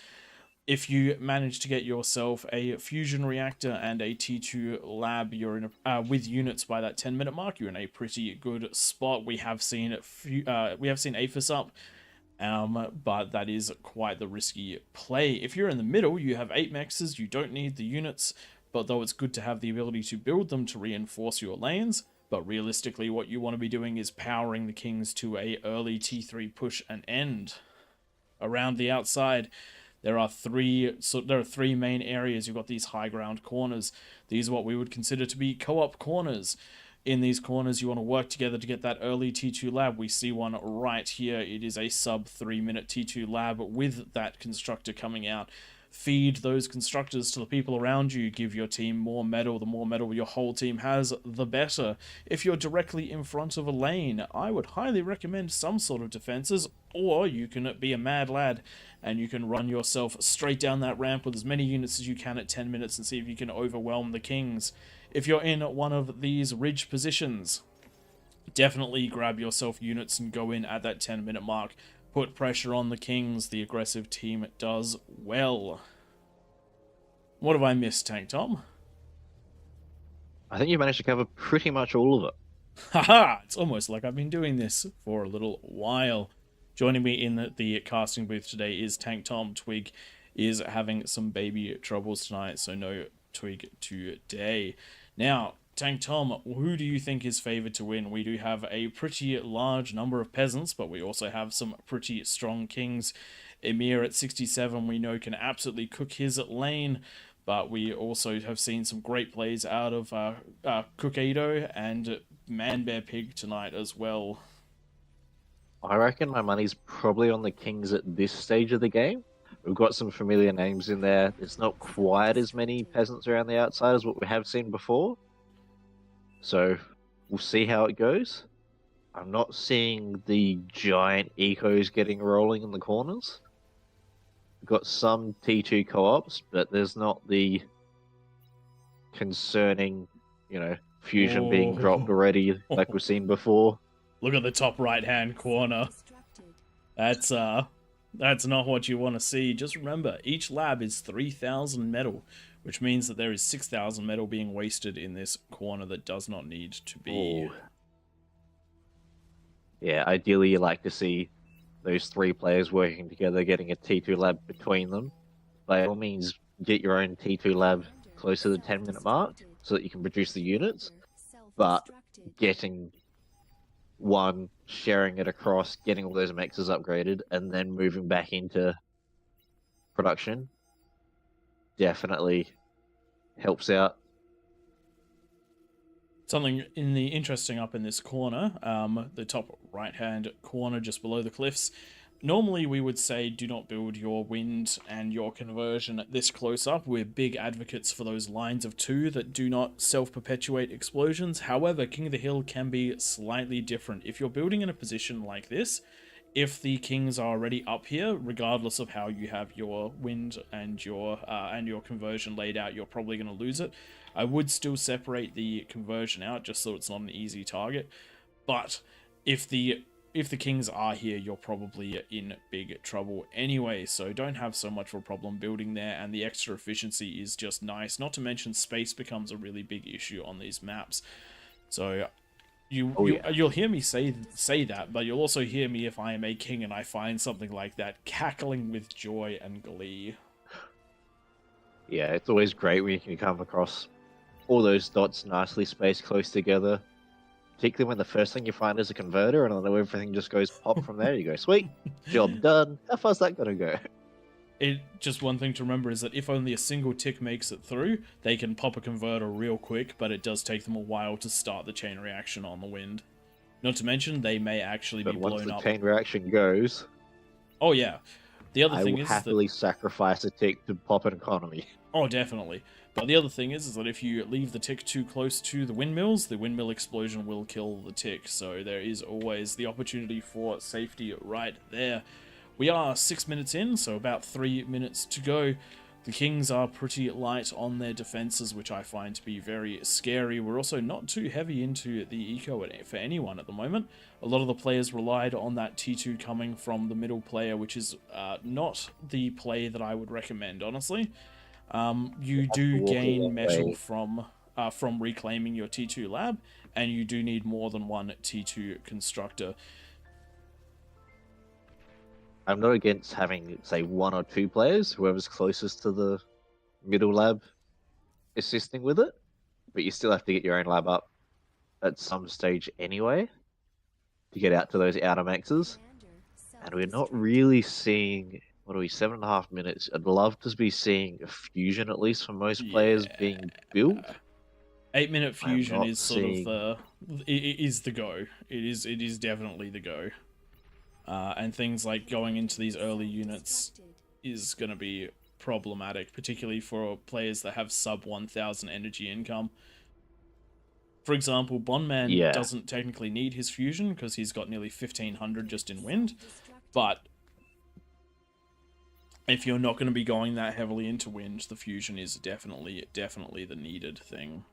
[SPEAKER 1] If you manage to get yourself a fusion reactor and a T2 lab, you're in with units by that 10-minute mark. You're in a pretty good spot. We have seen Aphis up, but that is quite the risky play. If you're in the middle, you have 8 mexes. You don't need the units, but though it's good to have the ability to build them to reinforce your lanes. But realistically, what you want to be doing is powering the kings to a early T3 push and end. Around the outside, there are three main areas. You've got these high ground corners. These are what we would consider to be co-op corners. In these corners, you want to work together to get that early T2 lab. We see one right here. It is a sub 3-minute T2 lab with that constructor coming out. Feed those constructors to the people around you. Give your team more metal. The more metal your whole team has, the better. If you're directly in front of a lane, I would highly recommend some sort of defenses, or you can be a mad lad and you can run yourself straight down that ramp with as many units as you can at 10 minutes and see if you can overwhelm the kings. If you're in one of these ridge positions, definitely grab yourself units and go in at that 10-minute mark. Put pressure on the kings. The aggressive team does well. What have I missed, Tank Tom?
[SPEAKER 2] I think you managed to cover pretty much all of it.
[SPEAKER 1] Haha! It's almost like I've been doing this for a little while. Joining me in the casting booth today is Tank Tom. Twig is having some baby troubles tonight, so no Twig today. Now, Tank Tom, who do you think is favored to win? We do have a pretty large number of peasants, but we also have some pretty strong kings. Emir at 67 we know can absolutely cook his lane, but we also have seen some great plays out of Cookado and Man Bear Pig tonight as well.
[SPEAKER 2] I reckon my money's probably on the Kings at this stage of the game. We've got some familiar names in there. It's not quite as many peasants around the outside as what we have seen before. So we'll see how it goes. I'm not seeing the giant ecos getting rolling in the corners. We've got some T2 co-ops, but there's not the concerning, fusion being dropped already like we've seen before.
[SPEAKER 1] Look at the top right-hand corner. That's not what you want to see. Just remember, each lab is 3,000 metal, which means that there is 6,000 metal being wasted in this corner that does not need to be.
[SPEAKER 2] Ooh. Yeah, ideally you like to see those three players working together, getting a T2 lab between them. By all means, get your own T2 lab close to the 10-minute mark so that you can produce the units, but getting one, sharing it across, getting all those mexes upgraded, and then moving back into production definitely helps out.
[SPEAKER 1] Something interesting up in this corner, the top right-hand corner just below the cliffs. Normally we would say do not build your wind and your conversion this close up. We're big advocates for those lines of two that do not self-perpetuate explosions. However, King of the Hill can be slightly different. If you're building in a position like this, if the kings are already up here, regardless of how you have your wind and your conversion laid out, you're probably going to lose it. I would still separate the conversion out just so it's not an easy target. But if the kings are here, you're probably in big trouble anyway, so don't have so much of a problem building there, and the extra efficiency is just nice. Not to mention space becomes a really big issue on these maps. So you'll hear me say that, but you'll also hear me if I am a king and I find something like that, cackling with joy and glee.
[SPEAKER 2] Yeah, it's always great when you can come across all those dots nicely spaced close together. Particularly when the first thing you find is a converter and then everything just goes pop from there. You go, sweet, job done. How far's that gonna go?
[SPEAKER 1] Just one thing to remember is that if only a single tick makes it through, they can pop a converter real quick, but it does take them a while to start the chain reaction on the wind. Not to mention, they may actually be blown up.
[SPEAKER 2] Once the chain reaction goes...
[SPEAKER 1] Oh yeah. The other thing is
[SPEAKER 2] I will happily sacrifice a tick to pop an economy.
[SPEAKER 1] Oh, definitely. But the other thing is that if you leave the tick too close to the windmills, the windmill explosion will kill the tick. So there is always the opportunity for safety right there. We are 6 minutes in, so about 3 minutes to go. The kings are pretty light on their defenses, which I find to be very scary. We're also not too heavy into the eco for anyone at the moment. A lot of the players relied on that T2 coming from the middle player, which is not the play that I would recommend, honestly. You do gain metal from reclaiming your T2 lab, and you do need more than one T2 constructor.
[SPEAKER 2] I'm not against having, say, one or two players, whoever's closest to the middle lab, assisting with it, but you still have to get your own lab up at some stage anyway to get out to those outer maxes. And we're not really seeing, what are we, 7.5 minutes? I'd love to be seeing a fusion, at least for most players, being built.
[SPEAKER 1] 8-minute fusion is sort of is the go. It is definitely the go. And things like going into these early units is going to be problematic, particularly for players that have sub 1,000 energy income. For example, Bondman doesn't technically need his fusion because he's got nearly 1,500 just in wind, but if you're not going to be going that heavily into wind, the fusion is definitely the needed thing.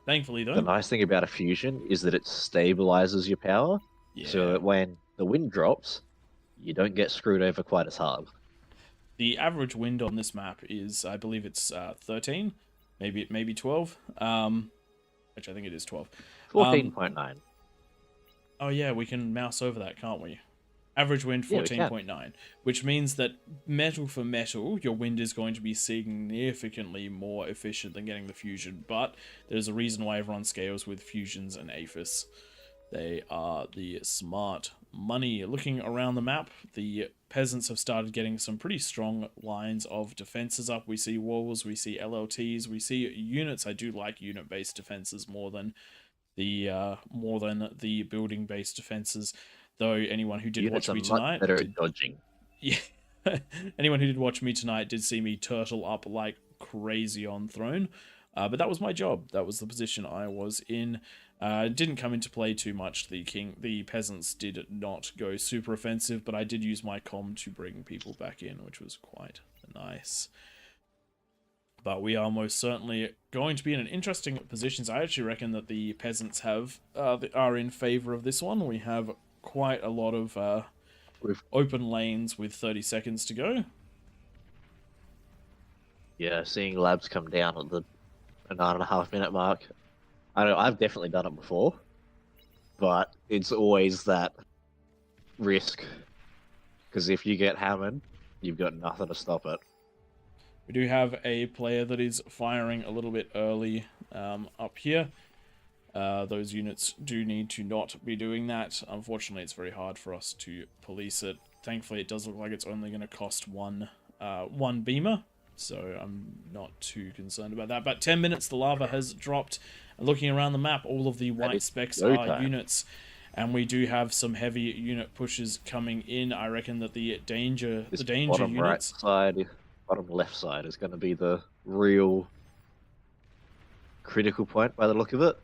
[SPEAKER 1] Thankfully, though,
[SPEAKER 2] the nice thing about a fusion is that it stabilizes your power, so that when the wind drops, you don't get screwed over quite as hard.
[SPEAKER 1] The average wind on this map is, I believe it's 13, maybe 12, which I think it is 12.
[SPEAKER 2] 14.9.
[SPEAKER 1] Oh yeah, we can mouse over that, can't we? Average wind
[SPEAKER 2] Yeah, we can.
[SPEAKER 1] 14.9, which means that metal for metal, your wind is going to be significantly more efficient than getting the fusion. But there's a reason why everyone scales with fusions and aphis. They are the smart money. Looking around the map, the peasants have started getting some pretty strong lines of defenses up. We see walls, we see LLTs, we see units. I do like unit-based defenses more than the building-based defenses. Though anyone who did
[SPEAKER 2] Units
[SPEAKER 1] watch
[SPEAKER 2] are
[SPEAKER 1] me
[SPEAKER 2] much
[SPEAKER 1] tonight,
[SPEAKER 2] better at dodging.
[SPEAKER 1] yeah, anyone who did watch me tonight did see me turtle up like crazy on throne. But that was my job. That was the position I was in. Didn't come into play too much. The peasants did not go super offensive, but I did use my comm to bring people back in, which was quite nice. But we are most certainly going to be in an interesting position. I actually reckon that the peasants are in favor of this one. We have quite a lot of open lanes with 30 seconds to go.
[SPEAKER 2] Yeah, seeing labs come down at the 9.5 minute mark. I know I've definitely done it before, but it's always that risk. Because if you get hammered, you've got nothing to stop it.
[SPEAKER 1] We do have a player that is firing a little bit early up here. Those units do need to not be doing that. Unfortunately, it's very hard for us to police it. Thankfully, it does look like it's only going to cost one beamer, so I'm not too concerned about that. But 10 minutes, the lava has dropped. Looking around the map, all of the white specks are units, and we do have some heavy unit pushes coming in. I reckon that the danger
[SPEAKER 2] bottom
[SPEAKER 1] units...
[SPEAKER 2] right side, bottom left side is going to be the real critical point by the look of it.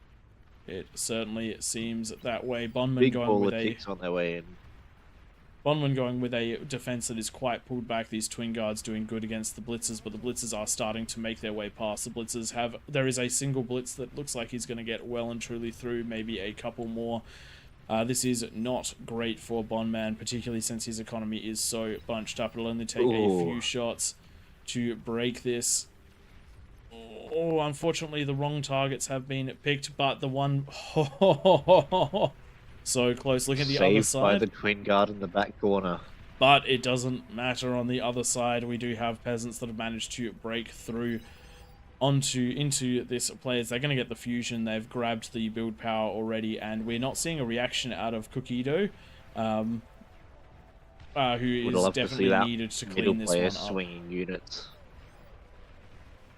[SPEAKER 1] It certainly seems that way. Bondman
[SPEAKER 2] Big
[SPEAKER 1] going
[SPEAKER 2] ball
[SPEAKER 1] with
[SPEAKER 2] of
[SPEAKER 1] a...
[SPEAKER 2] ticks on their way in.
[SPEAKER 1] Bondman going with a defense that is quite pulled back. These twin guards doing good against the blitzers, but the blitzers are starting to make their way past. The blitzers have... There is a single blitz that looks like he's going to get well and truly through, maybe a couple more. This is not great for Bondman, particularly since his economy is so bunched up. It'll only take a few shots to break this. Oh, unfortunately, the wrong targets have been picked, but the one... So close. Look at the other side.
[SPEAKER 2] Saved by the twin guard in the back corner.
[SPEAKER 1] But it doesn't matter on the other side. We do have peasants that have managed to break through into this players. They're going to get the fusion. They've grabbed the build power already, and we're not seeing a reaction out of Cookido, who is definitely needed to clean this one up.
[SPEAKER 2] Swinging units.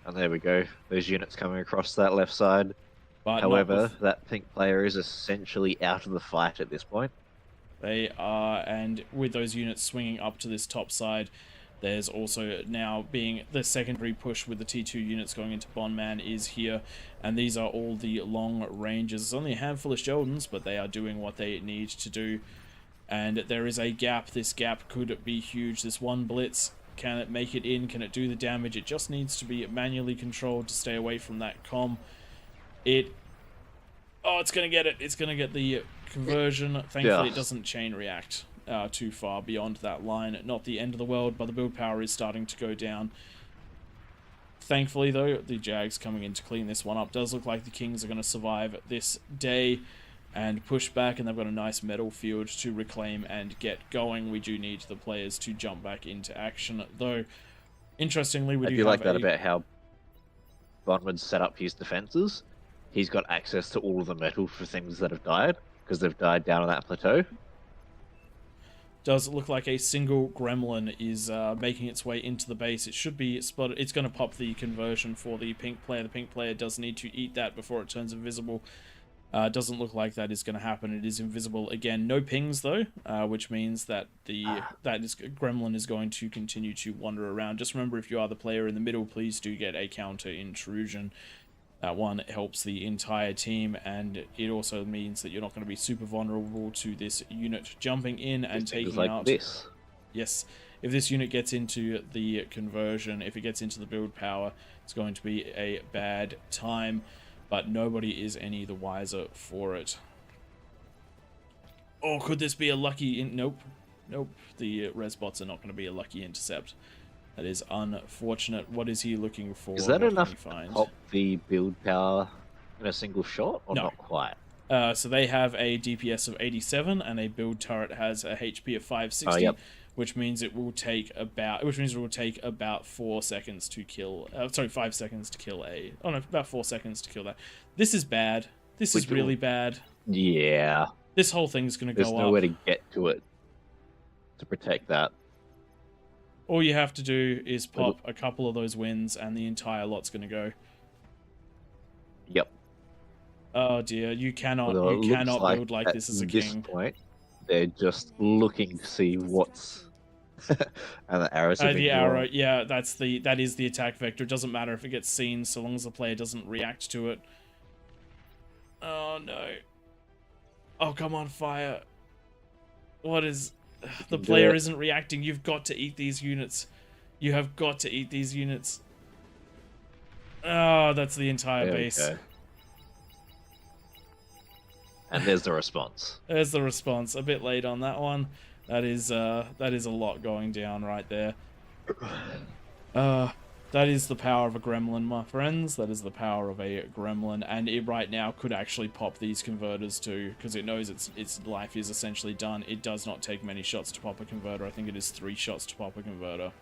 [SPEAKER 2] And there we go. Those units coming across that left side.
[SPEAKER 1] But
[SPEAKER 2] however, that pink player is essentially out of the fight at this point.
[SPEAKER 1] They are, and with those units swinging up to this top side, there's also now being the secondary push with the T2 units going into Bondman is here, and these are all the long ranges. There's only a handful of Sheldons, but they are doing what they need to do. And there is a gap. This gap could be huge. This one blitz, can it make it in? Can it do the damage? It just needs to be manually controlled to stay away from that comm. It's going to get it. It's going to get the conversion. Thankfully, it doesn't chain react too far beyond that line. Not the end of the world, but the build power is starting to go down. Thankfully, though, the Jags coming in to clean this one up. Does look like the Kings are going to survive this day and push back, and they've got a nice metal field to reclaim and get going. We do need the players to jump back into action, though. Interestingly, we do
[SPEAKER 2] like that about how Bondman set up his defenses. He's got access to all of the metal for things that have died, because they've died down on that plateau.
[SPEAKER 1] Does look like a single gremlin is making its way into the base. It should be spotted. It's going to pop the conversion for the pink player. The pink player does need to eat that before it turns invisible. Doesn't look like that is going to happen. It is invisible again. No pings though, which means that gremlin is going to continue to wander around. Just remember, if you are the player in the middle, please do get a counter intrusion. That one helps the entire team, and it also means that you're not going to be super vulnerable to this unit jumping in and taking out.
[SPEAKER 2] This.
[SPEAKER 1] Yes, if this unit gets into the conversion, if it gets into the build power, it's going to be a bad time, but nobody is any the wiser for it. Oh, could this be a lucky... Nope. The res bots are not going to be a lucky intercept. That is unfortunate. What is he looking for?
[SPEAKER 2] Is that enough to pop the build power in a single shot, or not quite?
[SPEAKER 1] So they have a DPS of 87, and a build turret has a HP of 560,
[SPEAKER 2] yep.
[SPEAKER 1] which means it will take about 4 seconds to kill. 5 seconds to kill a. Oh no, about 4 seconds to kill that. This is bad. This is really bad.
[SPEAKER 2] Yeah.
[SPEAKER 1] This whole thing's gonna
[SPEAKER 2] There's
[SPEAKER 1] go
[SPEAKER 2] nowhere
[SPEAKER 1] up.
[SPEAKER 2] to get to it to protect that.
[SPEAKER 1] All you have to do is pop a couple of those wins, and the entire lot's gonna go.
[SPEAKER 2] Yep.
[SPEAKER 1] Oh dear, you cannot
[SPEAKER 2] Although it looks
[SPEAKER 1] build like
[SPEAKER 2] at
[SPEAKER 1] this as a
[SPEAKER 2] this
[SPEAKER 1] king.
[SPEAKER 2] point, they're just looking to see what's and the arrows have been
[SPEAKER 1] The
[SPEAKER 2] drawn.
[SPEAKER 1] arrow, yeah, that is the attack vector. It doesn't matter if it gets seen, so long as the player doesn't react to it. Oh no. Oh come on, fire. What is the player isn't reacting. You've got to eat these units. You have got to eat these units. Oh, that's the entire base.
[SPEAKER 2] Okay. And there's the response.
[SPEAKER 1] There's the response. A bit late on that one. That is a lot going down right there. That is the power of a gremlin, my friends. That is the power of a gremlin, and it right now could actually pop these converters too, because it knows its life is essentially done. It does not take many shots to pop a converter. I think it is 3 shots to pop a converter.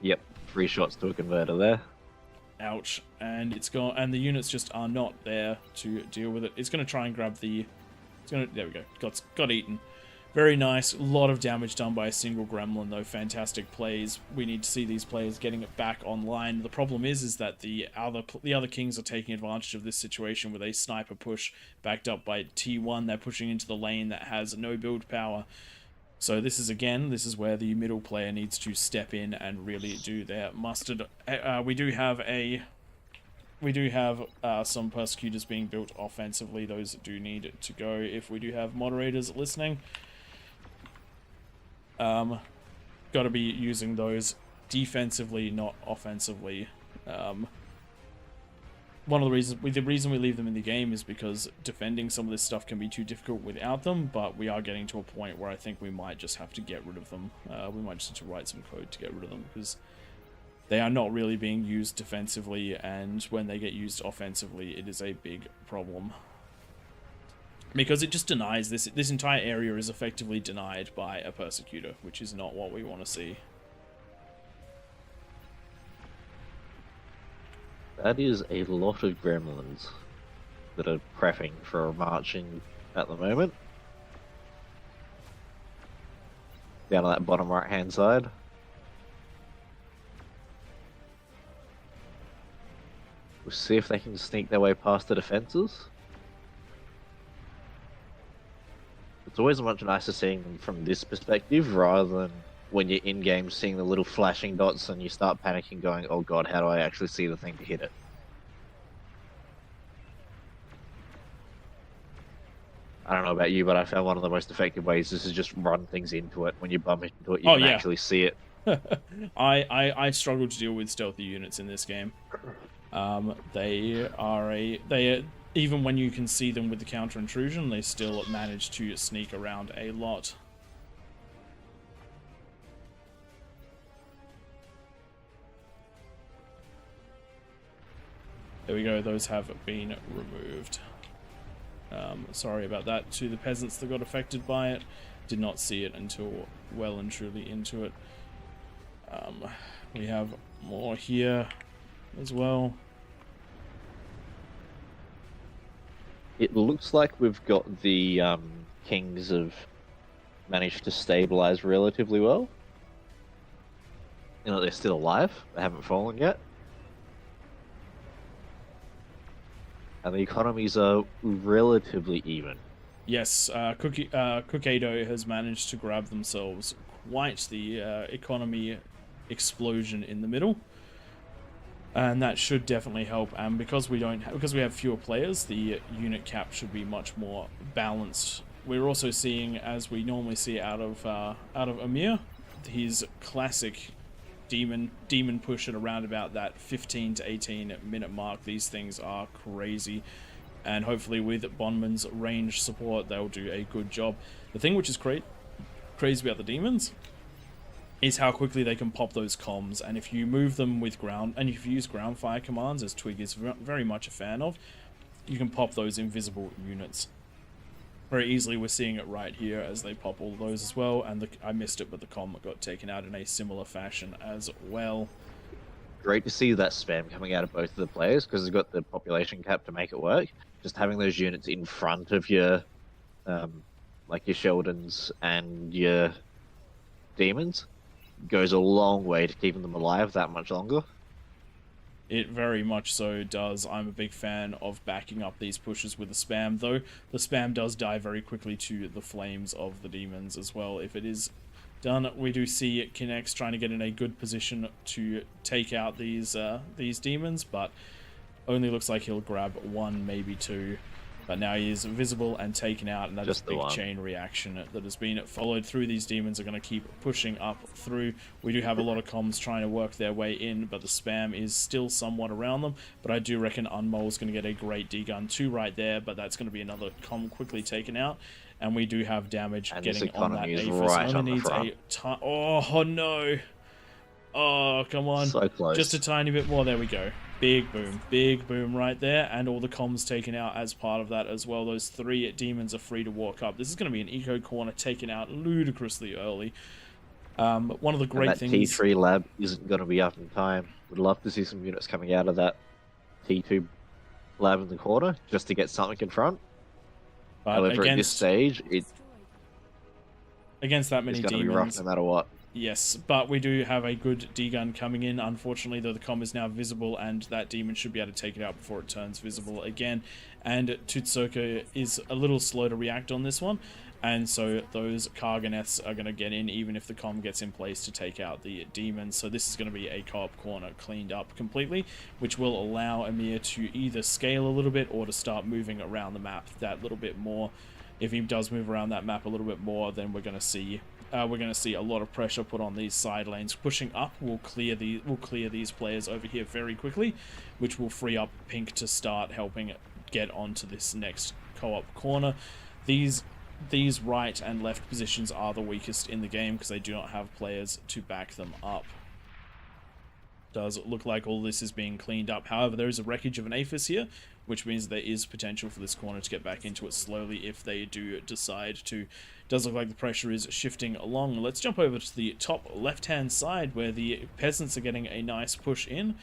[SPEAKER 2] Yep, 3 shots to a converter there.
[SPEAKER 1] Ouch. And it's gone, and the units just are not there to deal with it. It's going to try and grab the... there we go. Got eaten. Very nice. A lot of damage done by a single gremlin, though. Fantastic plays. We need to see these players getting it back online. The problem is that the other kings are taking advantage of this situation with a sniper push backed up by T1. They're pushing into the lane that has no build power. So this is where the middle player needs to step in and really do their mustard. We do have some persecutors being built offensively. Those do need to go if we do have moderators listening. Got to be using those defensively, not offensively. One of the reason we leave them in the game is because defending some of this stuff can be too difficult without them, but we are getting to a point where I think we might just have to get rid of them. We might just have to write some code to get rid of them, because they are not really being used defensively, and when they get used offensively, it is a big problem. Because it just denies this entire area is effectively denied by a persecutor, which is not what we want to see.
[SPEAKER 2] That is a lot of gremlins that are prepping for marching at the moment. Down on that bottom right hand side. We'll see if they can sneak their way past the defenses. It's always much nicer seeing them from this perspective rather than when you're in-game seeing the little flashing dots and you start panicking going, oh god, how do I actually see the thing to hit it? I don't know about you, but I found one of the most effective ways is to just run things into it. When you bump into it, you can actually see it.
[SPEAKER 1] I struggle to deal with stealthy units in this game. Even when you can see them with the counter intrusion, they still manage to sneak around a lot. There we go, those have been removed. Sorry about that to the peasants that got affected by it. Did not see it until well and truly into it. We have more here as well.
[SPEAKER 2] It looks like we've got the kings have managed to stabilize relatively well. You know, they're still alive. They haven't fallen yet. And the economies are relatively even.
[SPEAKER 1] Yes, Cookado has managed to grab themselves quite the economy explosion in the middle. And that should definitely help. And because we have fewer players, the unit cap should be much more balanced. We're also seeing, as we normally see out of Amir, his classic demon push at around about that 15 to 18 minute mark. These things are crazy, and hopefully with Bondman's range support, they'll do a good job. The thing which is crazy about the demons is how quickly they can pop those comms, and if you move them with ground, and if you use ground fire commands, as Twig is very much a fan of, you can pop those invisible units. very easily. We're seeing it right here as they pop all those as well, and I missed it, but the com got taken out in a similar fashion as well.
[SPEAKER 2] Great to see that spam coming out of both of the players because they've got the population cap to make it work. Just having those units in front of your, like your Sheldons and your demons, goes a long way to keeping them alive that much longer.
[SPEAKER 1] It very much so does. I'm a big fan of backing up these pushes with the spam, though the spam does die very quickly to the flames of the demons as well. If it is done, we do see Kinex trying to get in a good position to take out these demons, but only looks like he'll grab one, maybe two. But now he is visible and taken out, and that is a big chain reaction that has been followed through. These demons are going to keep pushing up through. We do have a lot of comms trying to work their way in, but the spam is still somewhat around them. But I do reckon Unmol's going to get a great D-gun too right there, but that's going to be another comm quickly taken out. And we do have damage
[SPEAKER 2] and
[SPEAKER 1] getting on that Aphis.
[SPEAKER 2] Right
[SPEAKER 1] only needs a oh no. Oh, come on.
[SPEAKER 2] So close.
[SPEAKER 1] Just a tiny bit more. There we go. Big boom right there, and all the comms taken out as part of that as well. Those 3 demons are free to walk up. This is going to be an eco corner taken out ludicrously early. One of the great things...
[SPEAKER 2] T3 lab isn't going to be up in time. Would love to see some units coming out of that T2 lab in the corner, just to get something in front.
[SPEAKER 1] But
[SPEAKER 2] however, at this stage,
[SPEAKER 1] against that many
[SPEAKER 2] it's going
[SPEAKER 1] demons...
[SPEAKER 2] to be rough no matter what.
[SPEAKER 1] Yes, but we do have a good D-gun coming in. Unfortunately, though, the comm is now visible, and that demon should be able to take it out before it turns visible again. And Tutsoka is a little slow to react on this one, and so those Karganeths are going to get in, even if the comm gets in place to take out the demons. So this is going to be a co-op corner cleaned up completely, which will allow Emir to either scale a little bit or to start moving around the map that little bit more. If he does move around that map a little bit more, then we're going to see a lot of pressure put on these side lanes. Pushing up will clear these players over here very quickly, which will free up Pink to start helping get onto this next co-op corner. These right and left positions are the weakest in the game because they do not have players to back them up. Does look like all this is being cleaned up. However, there is a wreckage of an Aphis here, which means there is potential for this corner to get back into it slowly if they do decide to. Does look like the pressure is shifting along. Let's jump over to the top left-hand side where the peasants are getting a nice push in.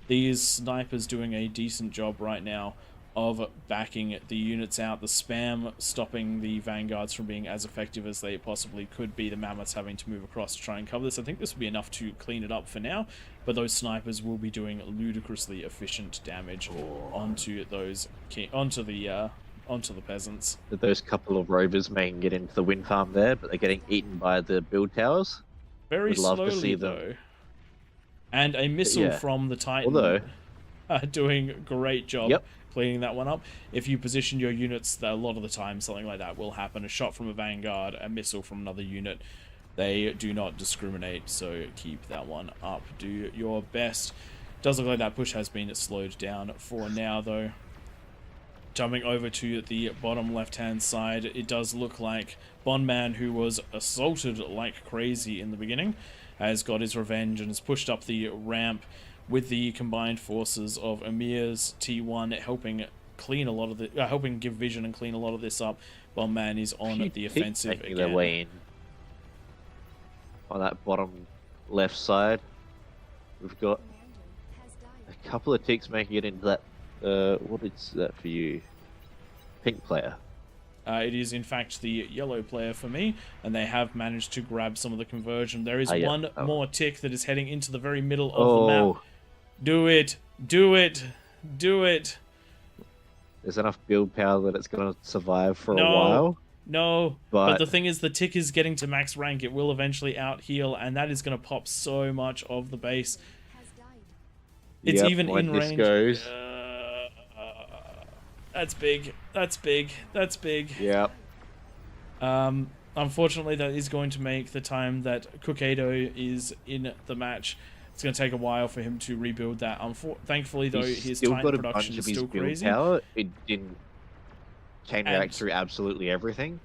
[SPEAKER 1] These snipers doing a decent job right now of backing the units out. The spam stopping the vanguards from being as effective as they possibly could be. The mammoths having to move across to try and cover this. I think this will be enough to clean it up for now, but those snipers will be doing ludicrously efficient damage onto the peasants.
[SPEAKER 2] Those couple of rovers may get into the wind farm there, but they're getting eaten by the build towers.
[SPEAKER 1] Very slowly though. And a missile from the Titan doing a great job cleaning that one up. If you position your units, a lot of the time something like that will happen. A shot from a vanguard, a missile from another unit. They do not discriminate, so keep that one up. Do your best. Does look like that push has been slowed down for now though. Jumping over to the bottom left-hand side, it does look like Bondman, who was assaulted like crazy in the beginning, has got his revenge and has pushed up the ramp with the combined forces of Emir's T1 helping clean a lot of the, helping give vision and clean a lot of this up. Bondman is on the offensive again.
[SPEAKER 2] Their way in. On that bottom left side, we've got a couple of ticks making it into that. What is that for you? Pink player.
[SPEAKER 1] It is in fact the yellow player for me, and they have managed to grab some of the conversion. There is one more tick that is heading into the very middle of the map. Do it! Do it! Do it!
[SPEAKER 2] There's enough build power that it's going to survive for a while.
[SPEAKER 1] No, but the thing is, the tick is getting to max rank. It will eventually out heal, and that is going to pop so much of the base. It's even in range.
[SPEAKER 2] Goes.
[SPEAKER 1] That's big. That's big. That's big.
[SPEAKER 2] Yep.
[SPEAKER 1] Unfortunately, that is going to make the time that Kokado is in the match. It's going to take a while for him to rebuild that. Thankfully, though, his Titan production is still crazy.
[SPEAKER 2] It didn't chain react through absolutely everything.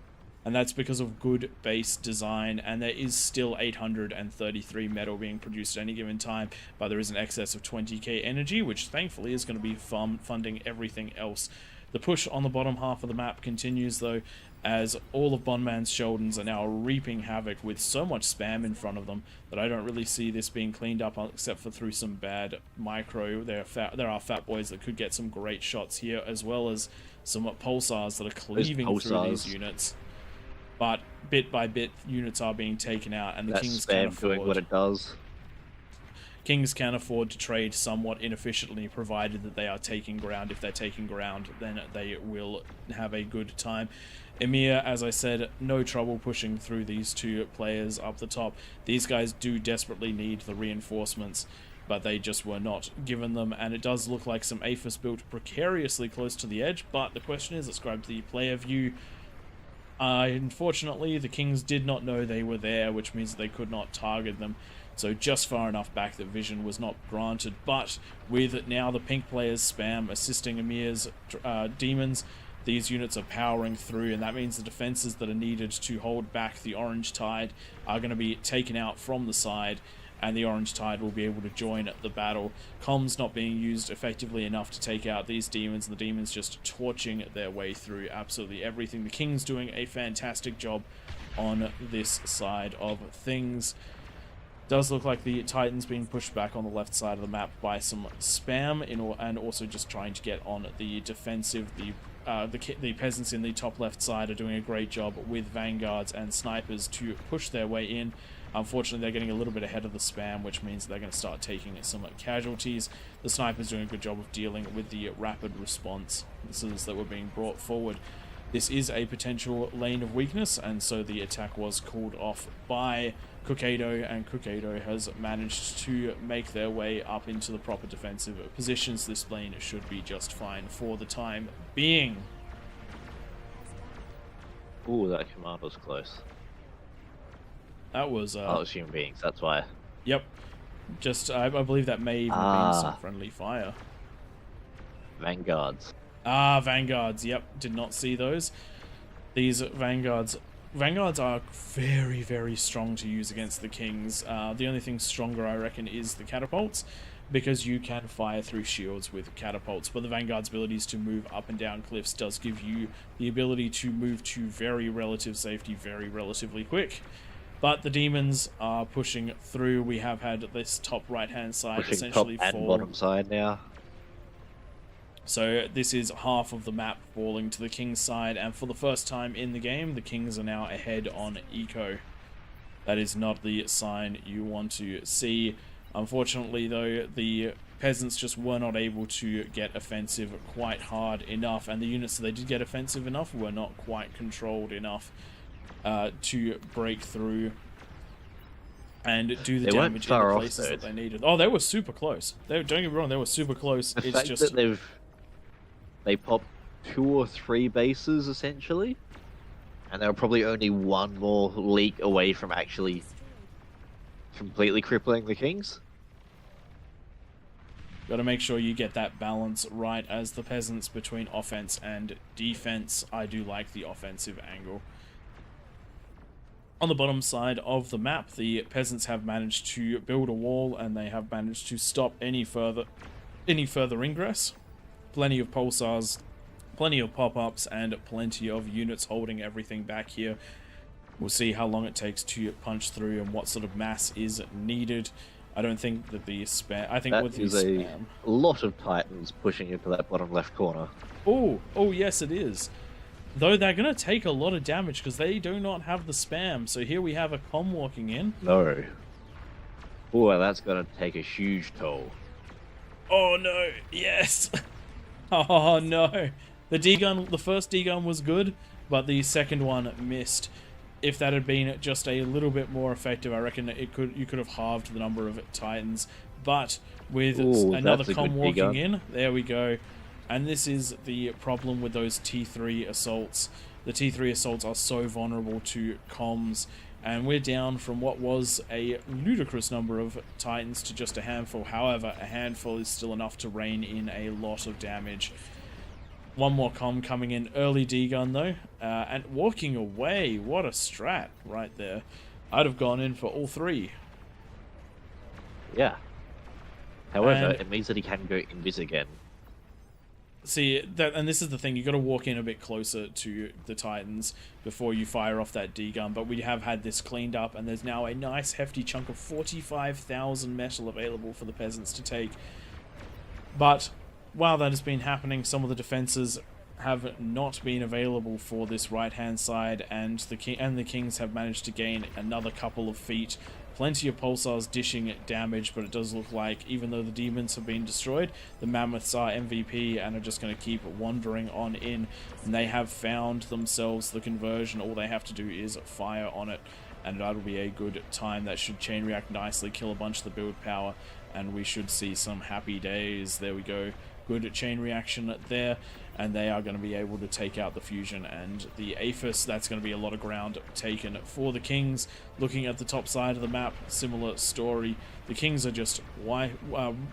[SPEAKER 1] And that's because of good base design, and there is still 833 metal being produced at any given time, but there is an excess of 20k energy, which thankfully is going to be funding everything else. The push on the bottom half of the map continues though. as all of Bondman's Sheldons are now reaping havoc with so much spam in front of them that I don't really see this being cleaned up except for through some bad micro. There are fat boys that could get some great shots here, as well as some pulsars that are cleaving through these units. But bit by bit, units are being taken out, and the
[SPEAKER 2] That
[SPEAKER 1] Kings can
[SPEAKER 2] spam doing what
[SPEAKER 1] afford.
[SPEAKER 2] it does.
[SPEAKER 1] Kings can afford to trade somewhat inefficiently, provided that they are taking ground. If they're taking ground, then they will have a good time. Emir, as I said, no trouble pushing through these two players up the top. These guys do desperately need the reinforcements, but they just were not given them, and it does look like some APHIS built precariously close to the edge, but the question is, let's grab the player view. Unfortunately, the Kings did not know they were there, which means they could not target them. So just far enough back that vision was not granted. But with now the pink players spam assisting Emir's demons, these units are powering through, and that means the defenses that are needed to hold back the orange tide are going to be taken out from the side, and the orange tide will be able to join the battle. Comms not being used effectively enough to take out these demons, and the demons just torching their way through absolutely everything. The Kings doing a fantastic job on this side of things. Does look like the Titans being pushed back on the left side of the map by some spam, and also just trying to get on the defensive. The peasants in the top left side are doing a great job with vanguards and snipers to push their way in. Unfortunately, they're getting a little bit ahead of the spam, which means they're going to start taking some casualties. The snipers doing a good job of dealing with the rapid response missiles that were being brought forward. This is a potential lane of weakness, and so the attack was called off by Kokado, and Kokado has managed to make their way up into the proper defensive positions. This lane should be just fine for the time being.
[SPEAKER 2] Ooh, that command was close.
[SPEAKER 1] That was
[SPEAKER 2] Oh, it's human beings, that's why.
[SPEAKER 1] Yep. Just I believe that may even have been some friendly fire.
[SPEAKER 2] Vanguards.
[SPEAKER 1] Vanguards. Yep, did not see those. These Vanguards are very, very strong to use against the Kings. The only thing stronger, I reckon, is the catapults, because you can fire through shields with catapults, but the Vanguard's abilities to move up and down cliffs does give you the ability to move to very relative safety very relatively quick. But the demons are pushing through. We have had this top right-hand side
[SPEAKER 2] Pushing
[SPEAKER 1] essentially
[SPEAKER 2] top and
[SPEAKER 1] fall.
[SPEAKER 2] bottom side now.
[SPEAKER 1] So this is half of the map falling to the King's side, and for the first time in the game, the Kings are now ahead on eco. That is not the sign you want to see. Unfortunately, though, the peasants just were not able to get offensive quite hard enough, and the units that they did get offensive enough were not quite controlled enough to break through and do the damage in the places that they needed. Oh, they were super close. Don't get me wrong, they were super close.
[SPEAKER 2] The
[SPEAKER 1] It's
[SPEAKER 2] fact
[SPEAKER 1] just
[SPEAKER 2] that they popped 2 or 3 bases essentially, and they were probably only one more leak away from actually completely crippling the Kings.
[SPEAKER 1] got to make sure you get that balance right as the peasants between offense and defense. I do like the offensive angle. On the bottom side of the map, the peasants have managed to build a wall, and they have managed to stop any further ingress. Plenty of pulsars, plenty of pop-ups, and plenty of units holding everything back here. We'll see how long it takes to punch through and what sort of mass is needed. I don't think that the spam... I think
[SPEAKER 2] That
[SPEAKER 1] with the
[SPEAKER 2] is
[SPEAKER 1] spam...
[SPEAKER 2] a lot of Titans pushing into that bottom left corner.
[SPEAKER 1] Oh, yes it is. Though they're going to take a lot of damage because they do not have the spam. So here we have a comm walking in.
[SPEAKER 2] No. Oh, that's going to take a huge toll.
[SPEAKER 1] Oh no, yes. Oh no. The first D-gun was good, but the second one missed. If that had been just a little bit more effective, I reckon you could have halved the number of Titans. But with another comm walking in, there we go. And this is the problem with those T3 assaults. The T3 assaults are so vulnerable to comms, and we're down from what was a ludicrous number of Titans to just a handful. However, a handful is still enough to rain in a lot of damage. One more comm coming in, early D-gun though, and walking away. What a strat right there. I'd have gone in for all 3.
[SPEAKER 2] Yeah. However, it means that he can go invis again.
[SPEAKER 1] See that, and this is the thing, you got to walk in a bit closer to the Titans before you fire off that D gun. But we have had this cleaned up, and there's now a nice hefty chunk of 45,000 metal available for the peasants to take. But while that has been happening, some of the defenses have not been available for this right hand side, and the kings have managed to gain another couple of feet. Plenty of pulsars dishing damage, but it does look like, even though the demons have been destroyed, the mammoths are MVP and are just going to keep wandering on in. And they have found themselves the conversion. All they have to do is fire on it, and that'll be a good time. That should chain react nicely, kill a bunch of the build power, and we should see some happy days. There we go. Good chain reaction there, and they are going to be able to take out the fusion and the Aphis. That's going to be a lot of ground taken for the kings. Looking at the top side of the map, similar story. The kings are just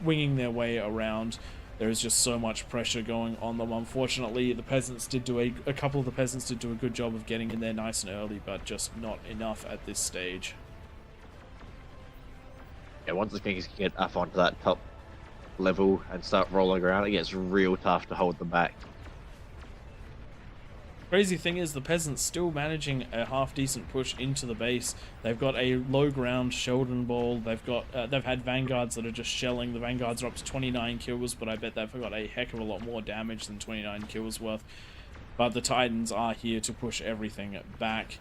[SPEAKER 1] winging their way around. There is just so much pressure going on them. Unfortunately, the peasants did do a couple of the peasants did do a good job of getting in there nice and early, but just not enough at this stage.
[SPEAKER 2] Yeah, once the kings get up onto that top level and start rolling around, it gets real tough to hold them back.
[SPEAKER 1] Crazy thing is, the peasants still managing a half decent push into the base. They've got a low ground Sheldon ball. They've had vanguards that are just shelling. The vanguards are up to 29 kills, but I bet they've got a heck of a lot more damage than 29 kills worth. But the Titans are here to push everything back.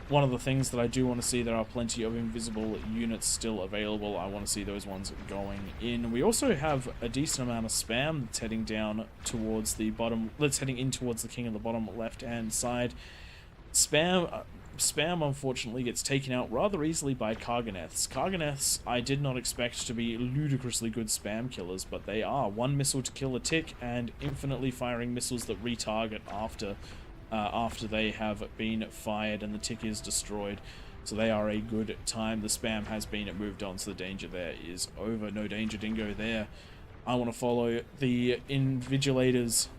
[SPEAKER 1] One of the things that I do want to see, there are plenty of invisible units still available. I want to see those ones going in. We also have a decent amount of spam that's heading down towards the bottom. That's heading in towards the king on the bottom left-hand side. Spam, unfortunately, gets taken out rather easily by Karganeths. Karganeths, I did not expect to be ludicrously good spam killers, but they are. One missile to kill a tick, and infinitely firing missiles that retarget after they have been fired and the tick is destroyed. So they are a good time. The spam has been moved on, so the danger there is over. No danger dingo there. I want to follow the invigilators.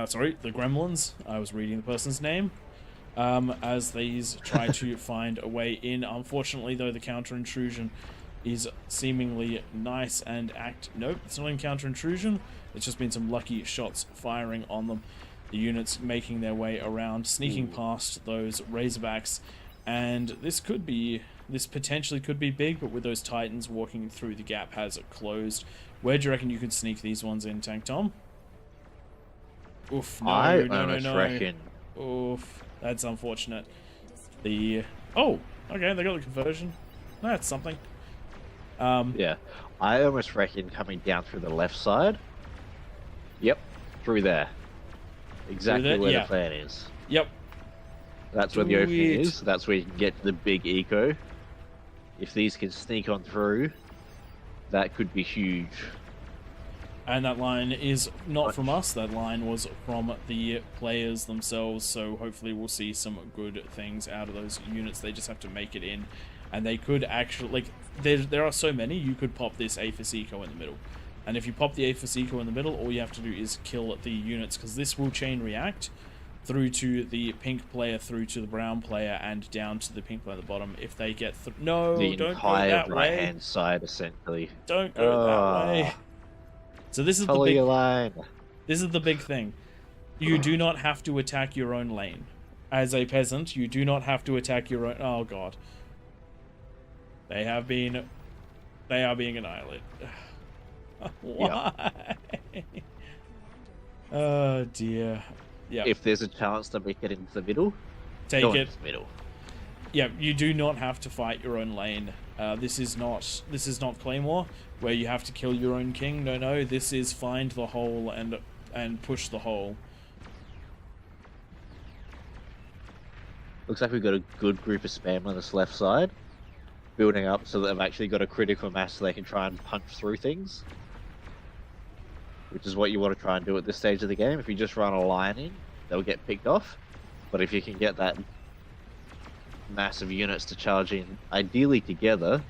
[SPEAKER 1] Sorry, the gremlins. I was reading the person's name. As these try to find a way in. Unfortunately, though, the counter intrusion is seemingly nice and Nope, it's not in counter intrusion. It's just been some lucky shots firing on them. The units making their way around, sneaking past those Razorbacks, and this potentially could be big, but with those Titans walking through, the gap has closed. Where do you reckon you could sneak these ones in, Tank Tom? Oof, no.
[SPEAKER 2] Reckon.
[SPEAKER 1] Oof, that's unfortunate. Oh, okay, they got the conversion. That's something.
[SPEAKER 2] Yeah, I almost reckon coming down through the left side. Yep, through there. Exactly where the plan is.
[SPEAKER 1] Yep.
[SPEAKER 2] That's where the opening is. That's where you can get the big eco. If these can sneak on through, that could be huge.
[SPEAKER 1] And that line is not from us. That line was from the players themselves. So hopefully we'll see some good things out of those units. They just have to make it in. And they could actually, like, there are so many, you could pop this Aphis Eco in the middle. And if you pop the Aphis Eco in the middle, all you have to do is kill the units, because this will chain react through to the pink player, through to the brown player, and down to the pink player at the bottom. If they get no,
[SPEAKER 2] the
[SPEAKER 1] don't go
[SPEAKER 2] entire
[SPEAKER 1] that way.
[SPEAKER 2] right-hand side, essentially.
[SPEAKER 1] Don't go that way. So this is
[SPEAKER 2] Follow
[SPEAKER 1] the big
[SPEAKER 2] your line.
[SPEAKER 1] This is the big thing. You do not have to attack your own lane. As a peasant, you do not have to attack your own. Oh god. They are being annihilated. Why? Yep. Oh dear. Yeah.
[SPEAKER 2] If there's a chance to make it into the middle,
[SPEAKER 1] take
[SPEAKER 2] go
[SPEAKER 1] it.
[SPEAKER 2] into the middle.
[SPEAKER 1] Yeah, you do not have to fight your own lane. This is not Claymore, where you have to kill your own king. No, this is find the hole and push the hole.
[SPEAKER 2] Looks like we've got a good group of spam on this left side, building up so that they've actually got a critical mass so they can try and punch through things. Which is what you want to try and do at this stage of the game. If you just run a line in, they'll get picked off. But if you can get that mass of units to charge in, ideally together.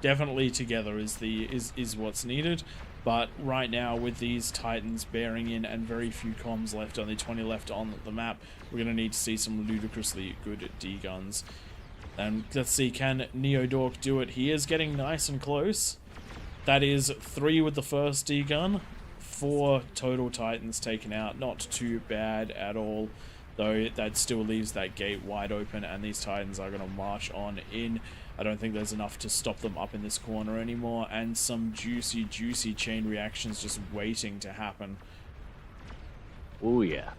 [SPEAKER 1] Definitely together is what's needed. But right now, with these Titans bearing in and very few comms left, only 20 left on the map, we're going to need to see some ludicrously good D-guns. And let's see, can Neodork do it? He is getting nice and close. that is 3 with the first D-gun, 4 total Titans taken out. Not too bad at all, though that still leaves that gate wide open, and these Titans are going to march on in. I don't think there's enough to stop them up in this corner anymore, and some juicy, juicy chain reactions just waiting to happen.
[SPEAKER 2] Oh yeah.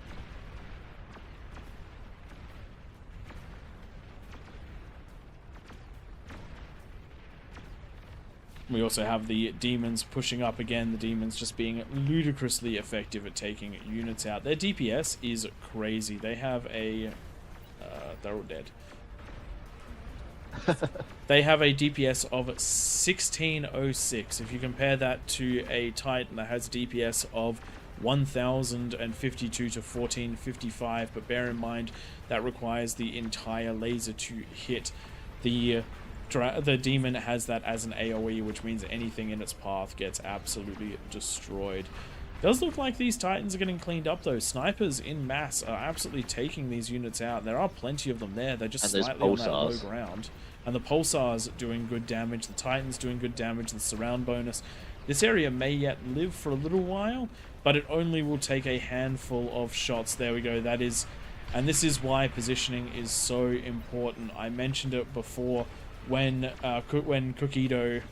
[SPEAKER 1] We also have the demons pushing up again, the demons just being ludicrously effective at taking units out. Their DPS is crazy. They have a... they're all dead. They have a DPS of 1606. If you compare that to a Titan that has DPS of 1052 to 1455, but bear in mind that requires the entire laser to hit. The demon has that as an AoE, which means anything in its path gets absolutely destroyed. Does look like these Titans are getting cleaned up though. Snipers in mass are absolutely taking these units out. There are plenty of them there. They're just slightly on that low ground. And the Pulsars doing good damage. The Titans doing good damage. The surround bonus. This area may yet live for a little while, but it only will take a handful of shots. There we go. That is, and this is why positioning is so important. I mentioned it before when Cookido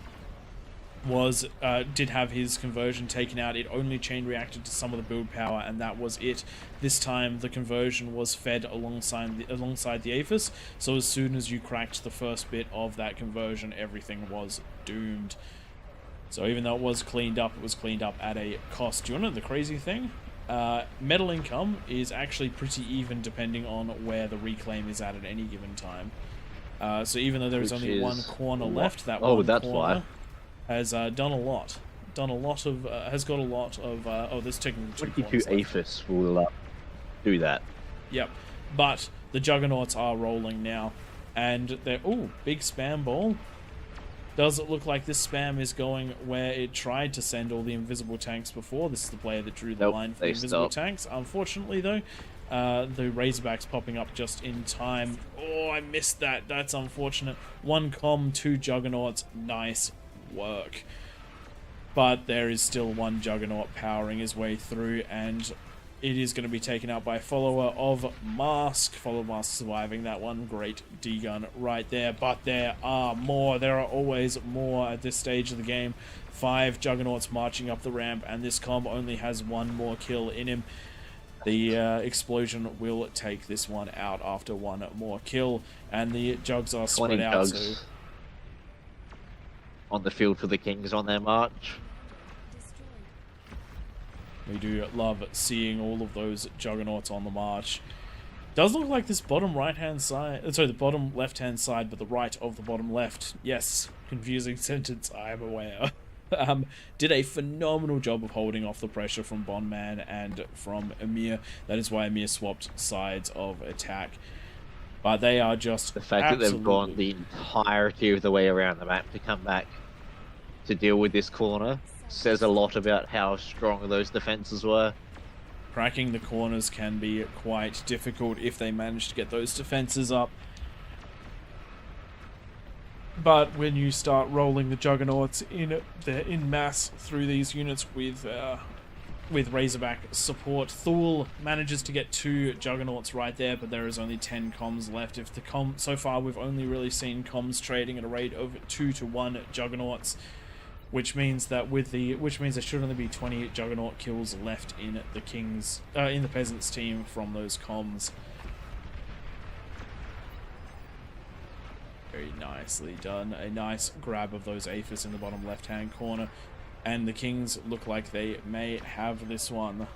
[SPEAKER 1] did have his conversion taken out. It only chain reacted to some of the build power, and that was it. This time the conversion was fed alongside the Aphis, so as soon as you cracked the first bit of that conversion, everything was doomed. So even though it was cleaned up at a cost. Do you want to know the crazy thing? Metal income is actually pretty even depending on where the reclaim is at any given time. So even though there is only one corner left, that one corner has done a lot. Has got a lot of. Oh, there's technically
[SPEAKER 2] 22 Aphis will do that.
[SPEAKER 1] Yep, but the Juggernauts are rolling now, and they're big spam ball. Does it look like this spam is going where it tried to send all the invisible tanks before? This is the player that drew the line for the invisible tanks. Unfortunately, though, the Razorbacks popping up just in time. Oh, I missed that. That's unfortunate. 1 comm, 2 Juggernauts. Nice work. But there is still 1 Juggernaut powering his way through, and it is going to be taken out by a follower of Mask. Follower of Mask surviving that one. Great D-gun right there. But there are more. There are always more at this stage of the game. 5 Juggernauts marching up the ramp, and this comm only has 1 more kill in him. The explosion will take this one out after 1 more kill, and the Jugs are spread out. So
[SPEAKER 2] on the field for the Kings on their march.
[SPEAKER 1] we do love seeing all of those Juggernauts on the march. Does look like this bottom right-hand side, sorry, the bottom left-hand side, but the right of the bottom left. Yes, confusing sentence, I am aware. Did a phenomenal job of holding off the pressure from Bondman and from Emir. That is why Emir swapped sides of attack. But they are just
[SPEAKER 2] the fact that they've gone the entirety of the way around the map to come back to deal with this corner says a lot about how strong those defenses were.
[SPEAKER 1] Cracking the corners can be quite difficult if they manage to get those defenses up. But when you start rolling the Juggernauts in mass through these units with Razorback support, Thule manages to get 2 Juggernauts right there, but there is only 10 comms left. If the so far we've only really seen comms trading at a rate of 2 to 1 Juggernauts, which means there should only be 20 Juggernaut kills left in the Kings, in the Peasants team from those comms. Very nicely done. A nice grab of those Aphis in the bottom left-hand corner, and the Kings look like they may have this one.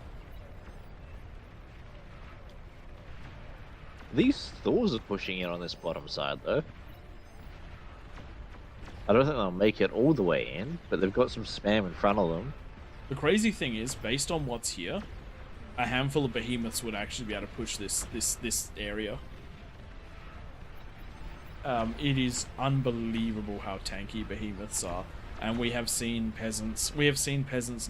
[SPEAKER 2] These Thors are pushing in on this bottom side, though. I don't think they'll make it all the way in, but they've got some spam in front of them.
[SPEAKER 1] The crazy thing is, based on what's here, a handful of behemoths would actually be able to push this area. It is unbelievable how tanky behemoths are, and we have seen peasants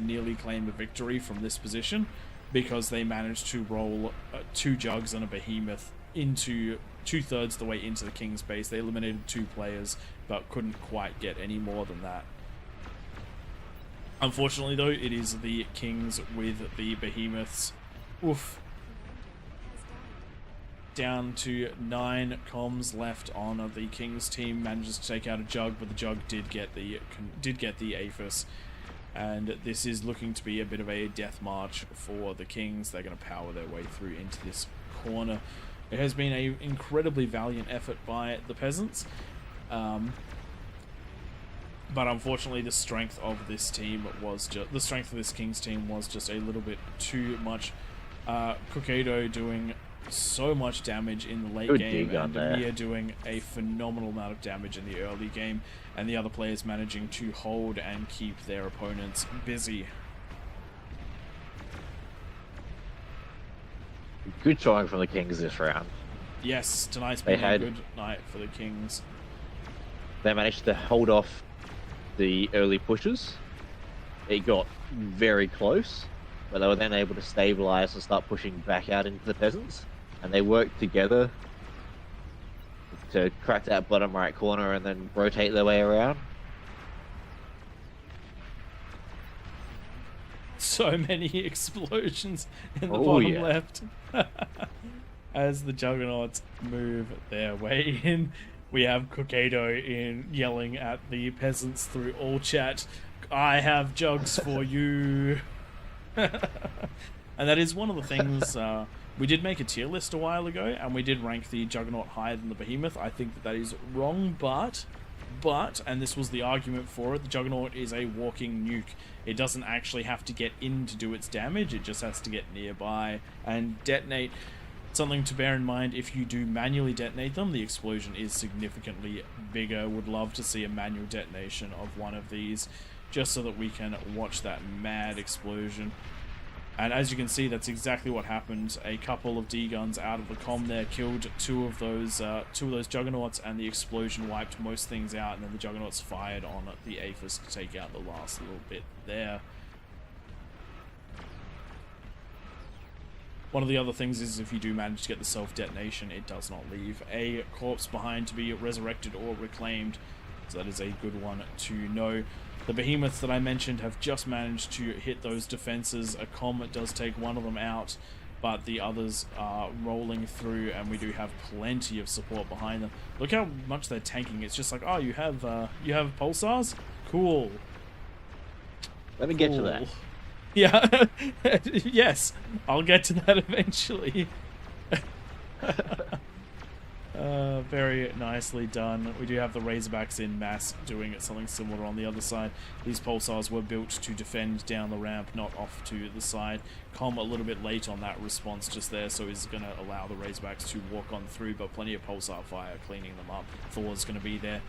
[SPEAKER 1] nearly claim a victory from this position because they managed to roll 2 Jugs and a behemoth into 2/3 the way into the King's base. They eliminated 2 players, but couldn't quite get any more than that. Unfortunately, though, it is the Kings with the Behemoths. Oof. Down to 9 comms left on the Kings team. Manages to take out a Jug, but the Jug did get the Aphis. And this is looking to be a bit of a death march for the Kings. They're going to power their way through into this corner. It has been an incredibly valiant effort by the Peasants. But unfortunately, the strength of this team was just the strength of this Kings team was just a little bit too much. Kokaido doing so much damage in the late
[SPEAKER 2] Good
[SPEAKER 1] game,
[SPEAKER 2] dig on
[SPEAKER 1] and
[SPEAKER 2] there.
[SPEAKER 1] Mia doing a phenomenal amount of damage in the early game, and the other players managing to hold and keep their opponents busy.
[SPEAKER 2] Good showing from the Kings this round.
[SPEAKER 1] Yes, tonight's
[SPEAKER 2] They
[SPEAKER 1] been a
[SPEAKER 2] had-
[SPEAKER 1] good night for the Kings.
[SPEAKER 2] They managed to hold off the early pushes. It got very close, but they were then able to stabilize and start pushing back out into the Peasants. And they worked together to crack that bottom right corner and then rotate their way around.
[SPEAKER 1] So many explosions in the
[SPEAKER 2] Oh,
[SPEAKER 1] bottom
[SPEAKER 2] yeah.
[SPEAKER 1] left. As the Juggernauts move their way in, we have Kokaido in yelling at the Peasants through all chat, "I have jugs for you." And that is one of the things, we did make a tier list a while ago, and we did rank the Juggernaut higher than the Behemoth. I think that is wrong, but, and this was the argument for it, the Juggernaut is a walking nuke. It doesn't actually have to get in to do its damage, it just has to get nearby and detonate. Something to bear in mind, if you do manually detonate them, the explosion is significantly bigger. Would love to see a manual detonation of one of these, just so that we can watch that mad explosion. And as you can see, that's exactly what happened. A couple of D-guns out of the comm there killed two of those Juggernauts, and the explosion wiped most things out, and then the Juggernauts fired on the Aphis to take out the last little bit there. One of the other things is if you do manage to get the self-detonation, it does not leave a corpse behind to be resurrected or reclaimed. So that is a good one to know. The Behemoths that I mentioned have just managed to hit those defenses. A comet does take one of them out, but the others are rolling through, and we do have plenty of support behind them. Look how much they're tanking. It's just like, oh, you have pulsars? Cool.
[SPEAKER 2] Let me get to that.
[SPEAKER 1] Cool. Yeah, yes, I'll get to that eventually. Very nicely done. We do have the Razorbacks in mass doing something similar on the other side. These pulsars were built to defend down the ramp, not off to the side. Com a little bit late on that response just there, so he's going to allow the Razorbacks to walk on through, but plenty of pulsar fire cleaning them up. Thor's going to be there.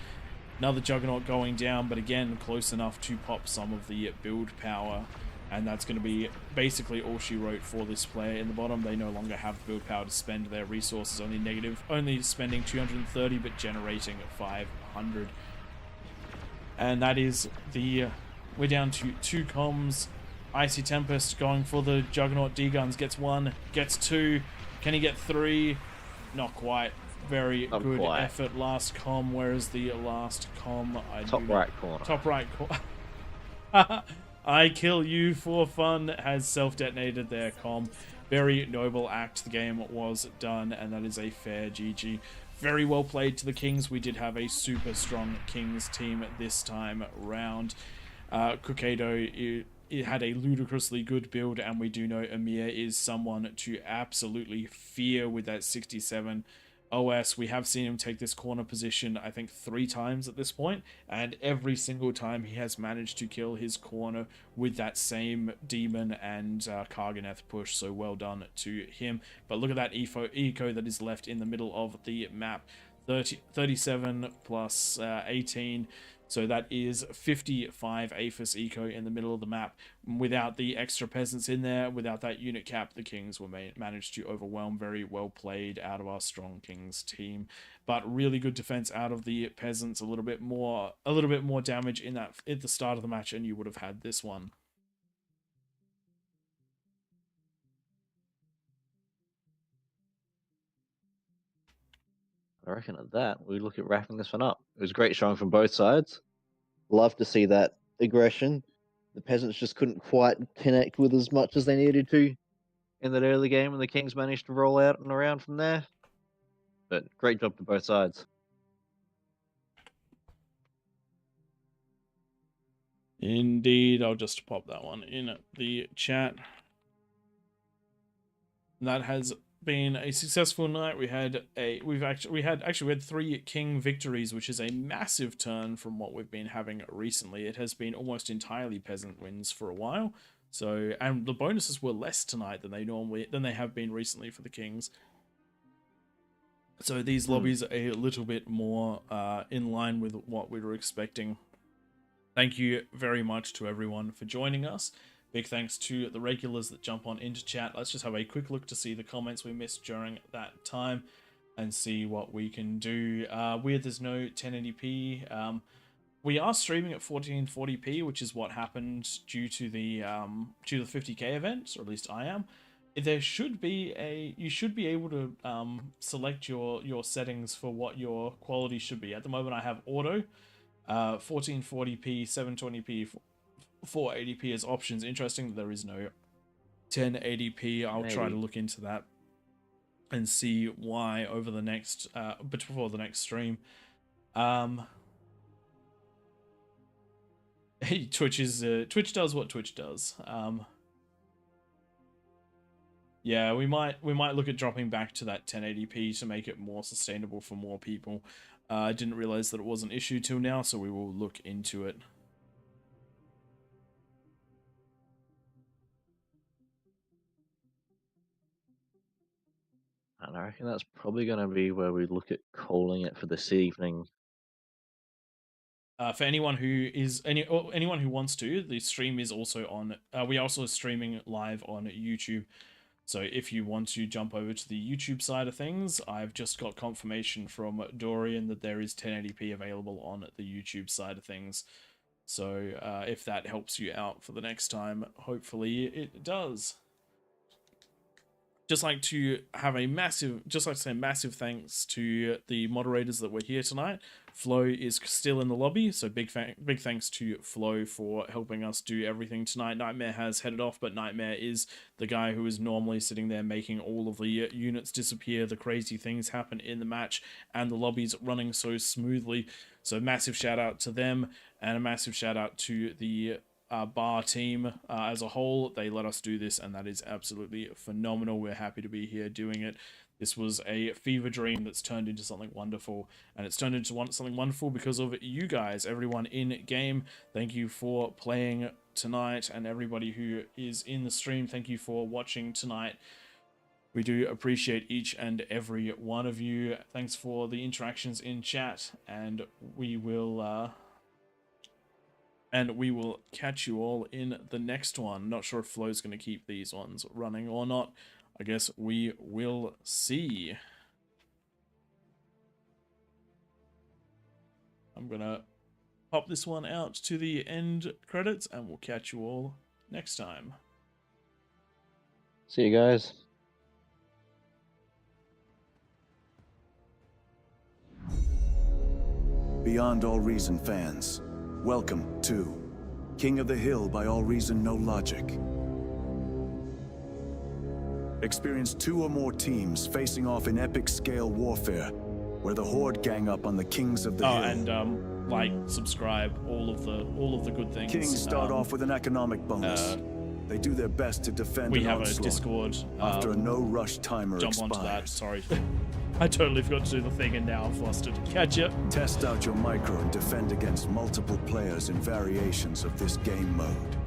[SPEAKER 1] Another Juggernaut going down, but again, close enough to pop some of the build power. And that's going to be basically all she wrote for this player in the bottom. They no longer have the build power to spend their resources, only spending 230, but generating 500. And that is we're down to 2 comms. Icy Tempest going for the Juggernaut D-Guns, gets 1, gets 2. Can he get 3? Not quite. Very
[SPEAKER 2] Not
[SPEAKER 1] good
[SPEAKER 2] quite.
[SPEAKER 1] effort. Last comm, where is the last comm?
[SPEAKER 2] Top right corner.
[SPEAKER 1] Top right corner. I kill you for fun has self-detonated their comm. Very noble act. The game was done, and that is a fair GG. Very well played to the Kings. We did have a super strong Kings team this time round. Kokaido it had a ludicrously good build, and we do know Amir is someone to absolutely fear with that 67 OS. We have seen him take this corner position, I think 3 times at this point, and every single time he has managed to kill his corner with that same Demon and Karganeth push, so well done to him. But look at that eco that is left in the middle of the map. 37 plus 18, so that is 55 Aphis eco in the middle of the map. Without the extra peasants in there, without that unit cap, the Kings were managed to overwhelm. Very well played out of our strong Kings team, but really good defense out of the peasants. A little bit more damage in that at the start of the match, and you would have had this one.
[SPEAKER 2] I reckon at that, we look at wrapping this one up. It was great showing from both sides. Love to see that aggression. the peasants just couldn't quite connect with as much as they needed to in that early game, and the Kings managed to roll out and around from there. But great job to both sides.
[SPEAKER 1] Indeed, I'll just pop that one in the chat. That has been a successful night. We had 3 king victories, which is a massive turn from what we've been having recently. It has been almost entirely peasant wins for a while. So, and the bonuses were less tonight than they have been recently for the Kings. So these lobbies are a little bit more in line with what we were expecting. Thank you very much to everyone for joining us. Big thanks to the regulars that jump on into chat. Let's just have a quick look to see the comments we missed during that time and see what we can do. Weird there's no 1080p. We are streaming at 1440p, which is what happened due to the 50k event, or at least I am. There should be you should be able to select your settings for what your quality should be. At the moment I have auto, 1440p, 720p, 480p as options. Interesting that there is no 1080p. I'll try to look into that and see why over the next before the next stream. Hey, Twitch does what Twitch does. Yeah, we might look at dropping back to that 1080p to make it more sustainable for more people. I didn't realize that it was an issue till now, so we will look into it.
[SPEAKER 2] And I reckon that's probably going to be where we look at calling it for this evening.
[SPEAKER 1] For anyone who wants to, the stream is also on. We are also streaming live on YouTube. So if you want to jump over to the YouTube side of things, I've just got confirmation from Dorian that there is 1080p available on the YouTube side of things. So if that helps you out for the next time, hopefully it does. Just like to say massive thanks to the moderators that were here tonight. Flo is still in the lobby, so big thanks to Flo for helping us do everything tonight. Nightmare has headed off, but Nightmare is the guy who is normally sitting there making all of the units disappear, the crazy things happen in the match, and the lobby's running so smoothly. So massive shout out to them, and a massive shout out to the bar team as a whole. They let us do this, and that is absolutely phenomenal. We're happy to be here doing it. This was a fever dream that's turned into something wonderful, and it's turned into something wonderful because of you guys, everyone in game. Thank you for playing tonight, and everybody who is in the stream, thank you for watching tonight. We do appreciate each and every one of you. Thanks for the interactions in chat, and we will catch you all in the next one. Not sure if Flo's going to keep these ones running or not. I guess we will see. I'm going to pop this one out to the end credits, and we'll catch you all next time.
[SPEAKER 2] See you guys.
[SPEAKER 6] Beyond All Reason fans, welcome to King of the Hill by All Reason No Logic. Experience 2 or more teams facing off in epic scale warfare, where the Horde gang up on the Kings of the Hill.
[SPEAKER 1] And like, subscribe, all of the good things.
[SPEAKER 6] Kings start off with an economic bonus. They do their best to defend.
[SPEAKER 1] We
[SPEAKER 6] an
[SPEAKER 1] have
[SPEAKER 6] onslaught
[SPEAKER 1] a Discord.
[SPEAKER 6] after a no-rush timer
[SPEAKER 1] jump
[SPEAKER 6] expires.
[SPEAKER 1] onto that. Sorry, I totally forgot to do the thing, and now I'm flustered. Catch ya.
[SPEAKER 6] Test out your micro and defend against multiple players in variations of this game mode.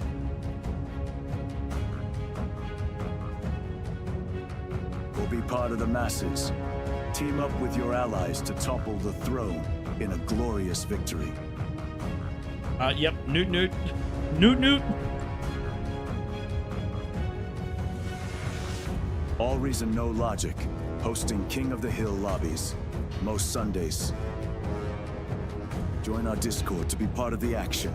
[SPEAKER 6] Or be part of the masses. Team up with your allies to topple the throne in a glorious victory.
[SPEAKER 1] Yep. Newt.
[SPEAKER 6] All Reason No Logic, hosting King of the Hill lobbies, most Sundays. Join our Discord to be part of the action.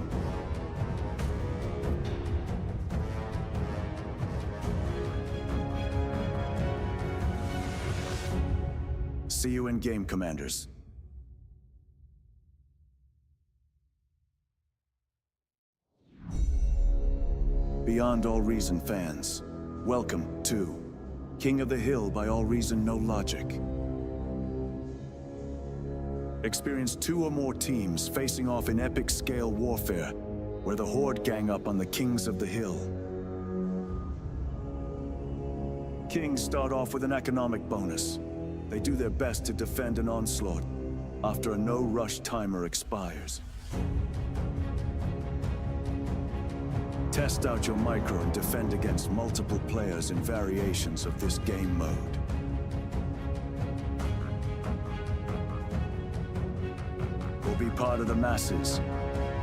[SPEAKER 6] See you in game, Commanders. Beyond All Reason fans, welcome to King of the Hill by All Reason No Logic. Experience 2 or more teams facing off in epic scale warfare, where the Horde gang up on the Kings of the Hill. Kings start off with an economic bonus. They do their best to defend an onslaught after a no-rush timer expires. Test out your micro and defend against multiple players in variations of this game mode. Or be part of the masses.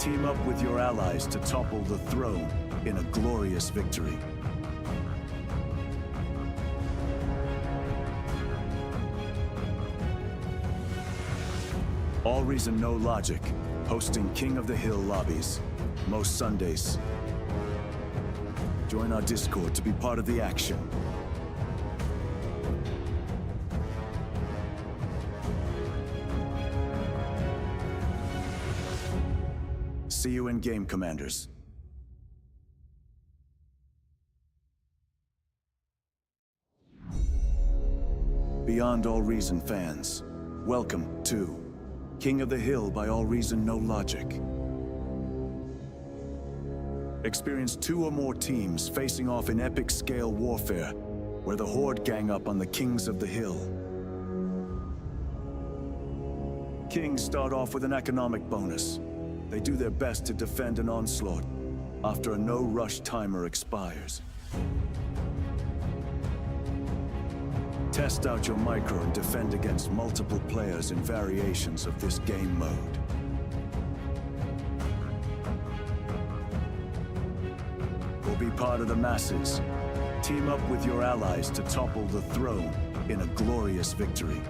[SPEAKER 6] Team up with your allies to topple the throne in a glorious victory. All Reason No Logic, hosting King of the Hill lobbies, most Sundays. Join our Discord to be part of the action. See you in game, Commanders. Beyond All Reason fans, welcome to King of the Hill by All Reason No Logic. Experience 2 or more teams facing off in epic scale warfare, where the Horde gang up on the Kings of the Hill. Kings start off with an economic bonus. They do their best to defend an onslaught after a no-rush timer expires. Test out your micro and defend against multiple players in variations of this game mode. Or be part of the masses. Team up with your allies to topple the throne in a glorious victory.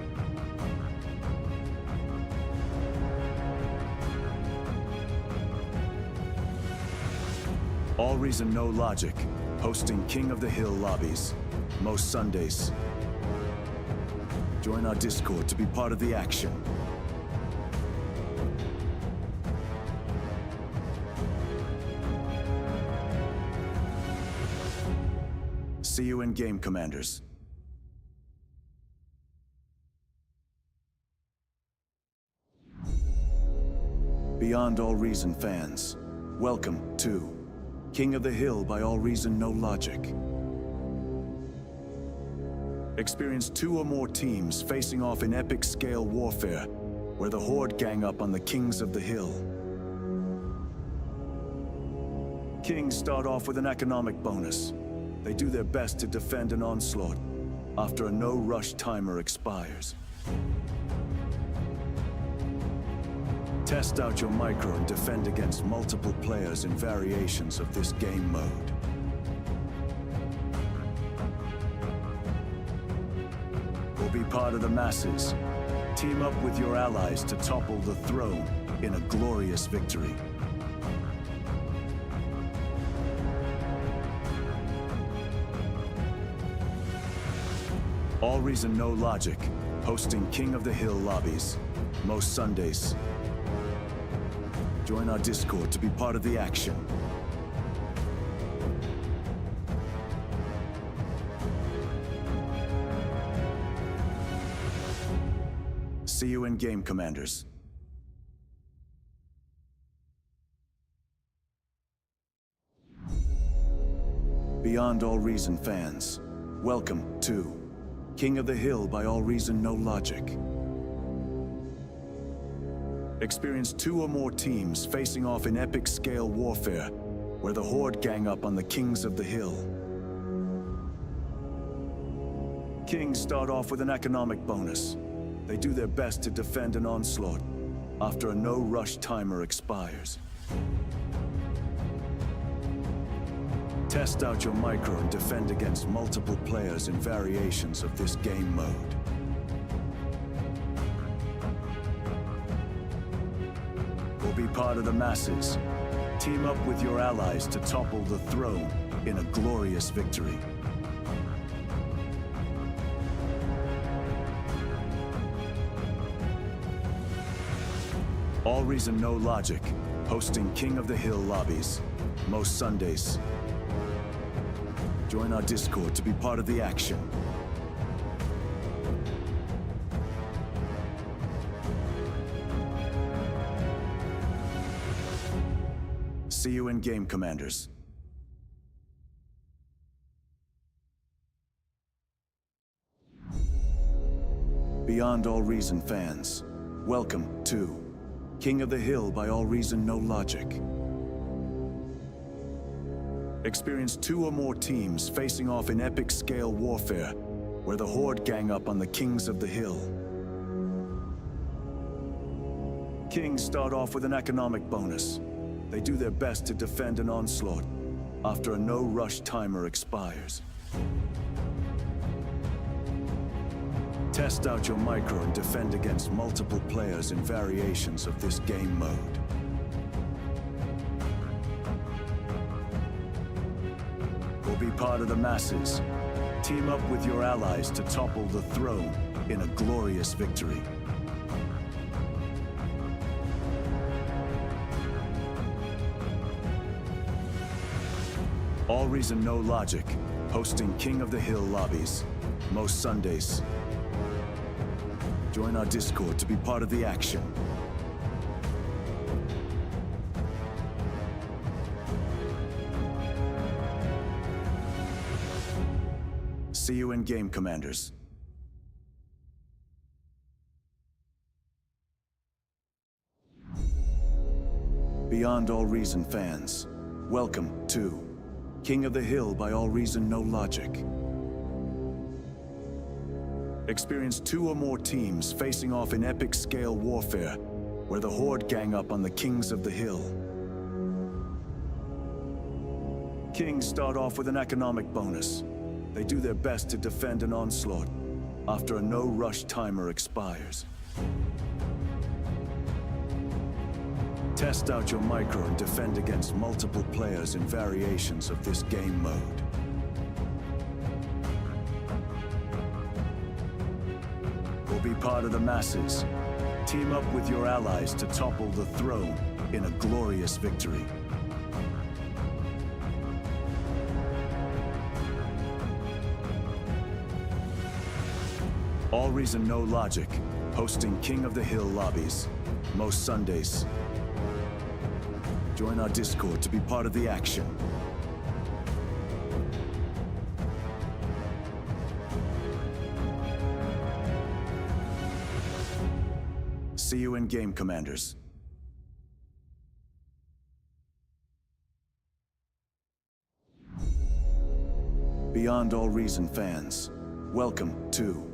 [SPEAKER 6] All Reason No Logic, hosting King of the Hill lobbies, most Sundays. Join our Discord to be part of the action. See you in game, Commanders. Beyond All Reason fans, welcome to King of the Hill by All Reason No Logic. Experience 2 or more teams facing off in epic scale warfare, where the Horde gang up on the Kings of the Hill. Kings start off with an economic bonus. They do their best to defend an onslaught after a no-rush timer expires. Test out your micro and defend against multiple players in variations of this game mode. Or be part of the masses. Team up with your allies to topple the throne in a glorious victory. All Reason No Logic, hosting King of the Hill lobbies, most Sundays. Join our Discord to be part of the action. See you in game, Commanders. Beyond All Reason fans, welcome to King of the Hill by All Reason No Logic. Experience 2 or more teams facing off in epic scale warfare, where the Horde gang up on the Kings of the Hill. Kings start off with an economic bonus. They do their best to defend an onslaught after a no-rush timer expires. Test out your micro and defend against multiple players in variations of this game mode. Or be part of the masses. Team up with your allies to topple the throne in a glorious victory. All Reason No Logic, hosting King of the Hill lobbies, most Sundays. Join our Discord to be part of the action. See you in game, Commanders. Beyond All Reason fans, welcome to King of the Hill by All Reason No Logic. Experience 2 or more teams facing off in epic scale warfare, where the Horde gang up on the Kings of the Hill. Kings start off with an economic bonus. They do their best to defend an onslaught after a no-rush timer expires. Test out your micro and defend against multiple players in variations of this game mode. Or be part of the masses. Team up with your allies to topple the throne in a glorious victory. All Reason No Logic, hosting King of the Hill lobbies, most Sundays. Join our Discord to be part of the action. See you in game, Commanders. Beyond All Reason fans, welcome to King of the Hill by All Reason No Logic. Experience 2 or more teams facing off in epic scale warfare, where the Horde gang up on the Kings of the Hill. Kings start off with an economic bonus. They do their best to defend an onslaught after a no-rush timer expires. Test out your micro and defend against multiple players in variations of this game mode. Or be part of the masses. Team up with your allies to topple the throne in a glorious victory. All Reason No Logic, hosting King of the Hill lobbies, most Sundays. Join our Discord to be part of the action. See you in game, Commanders. Beyond All Reason fans, welcome to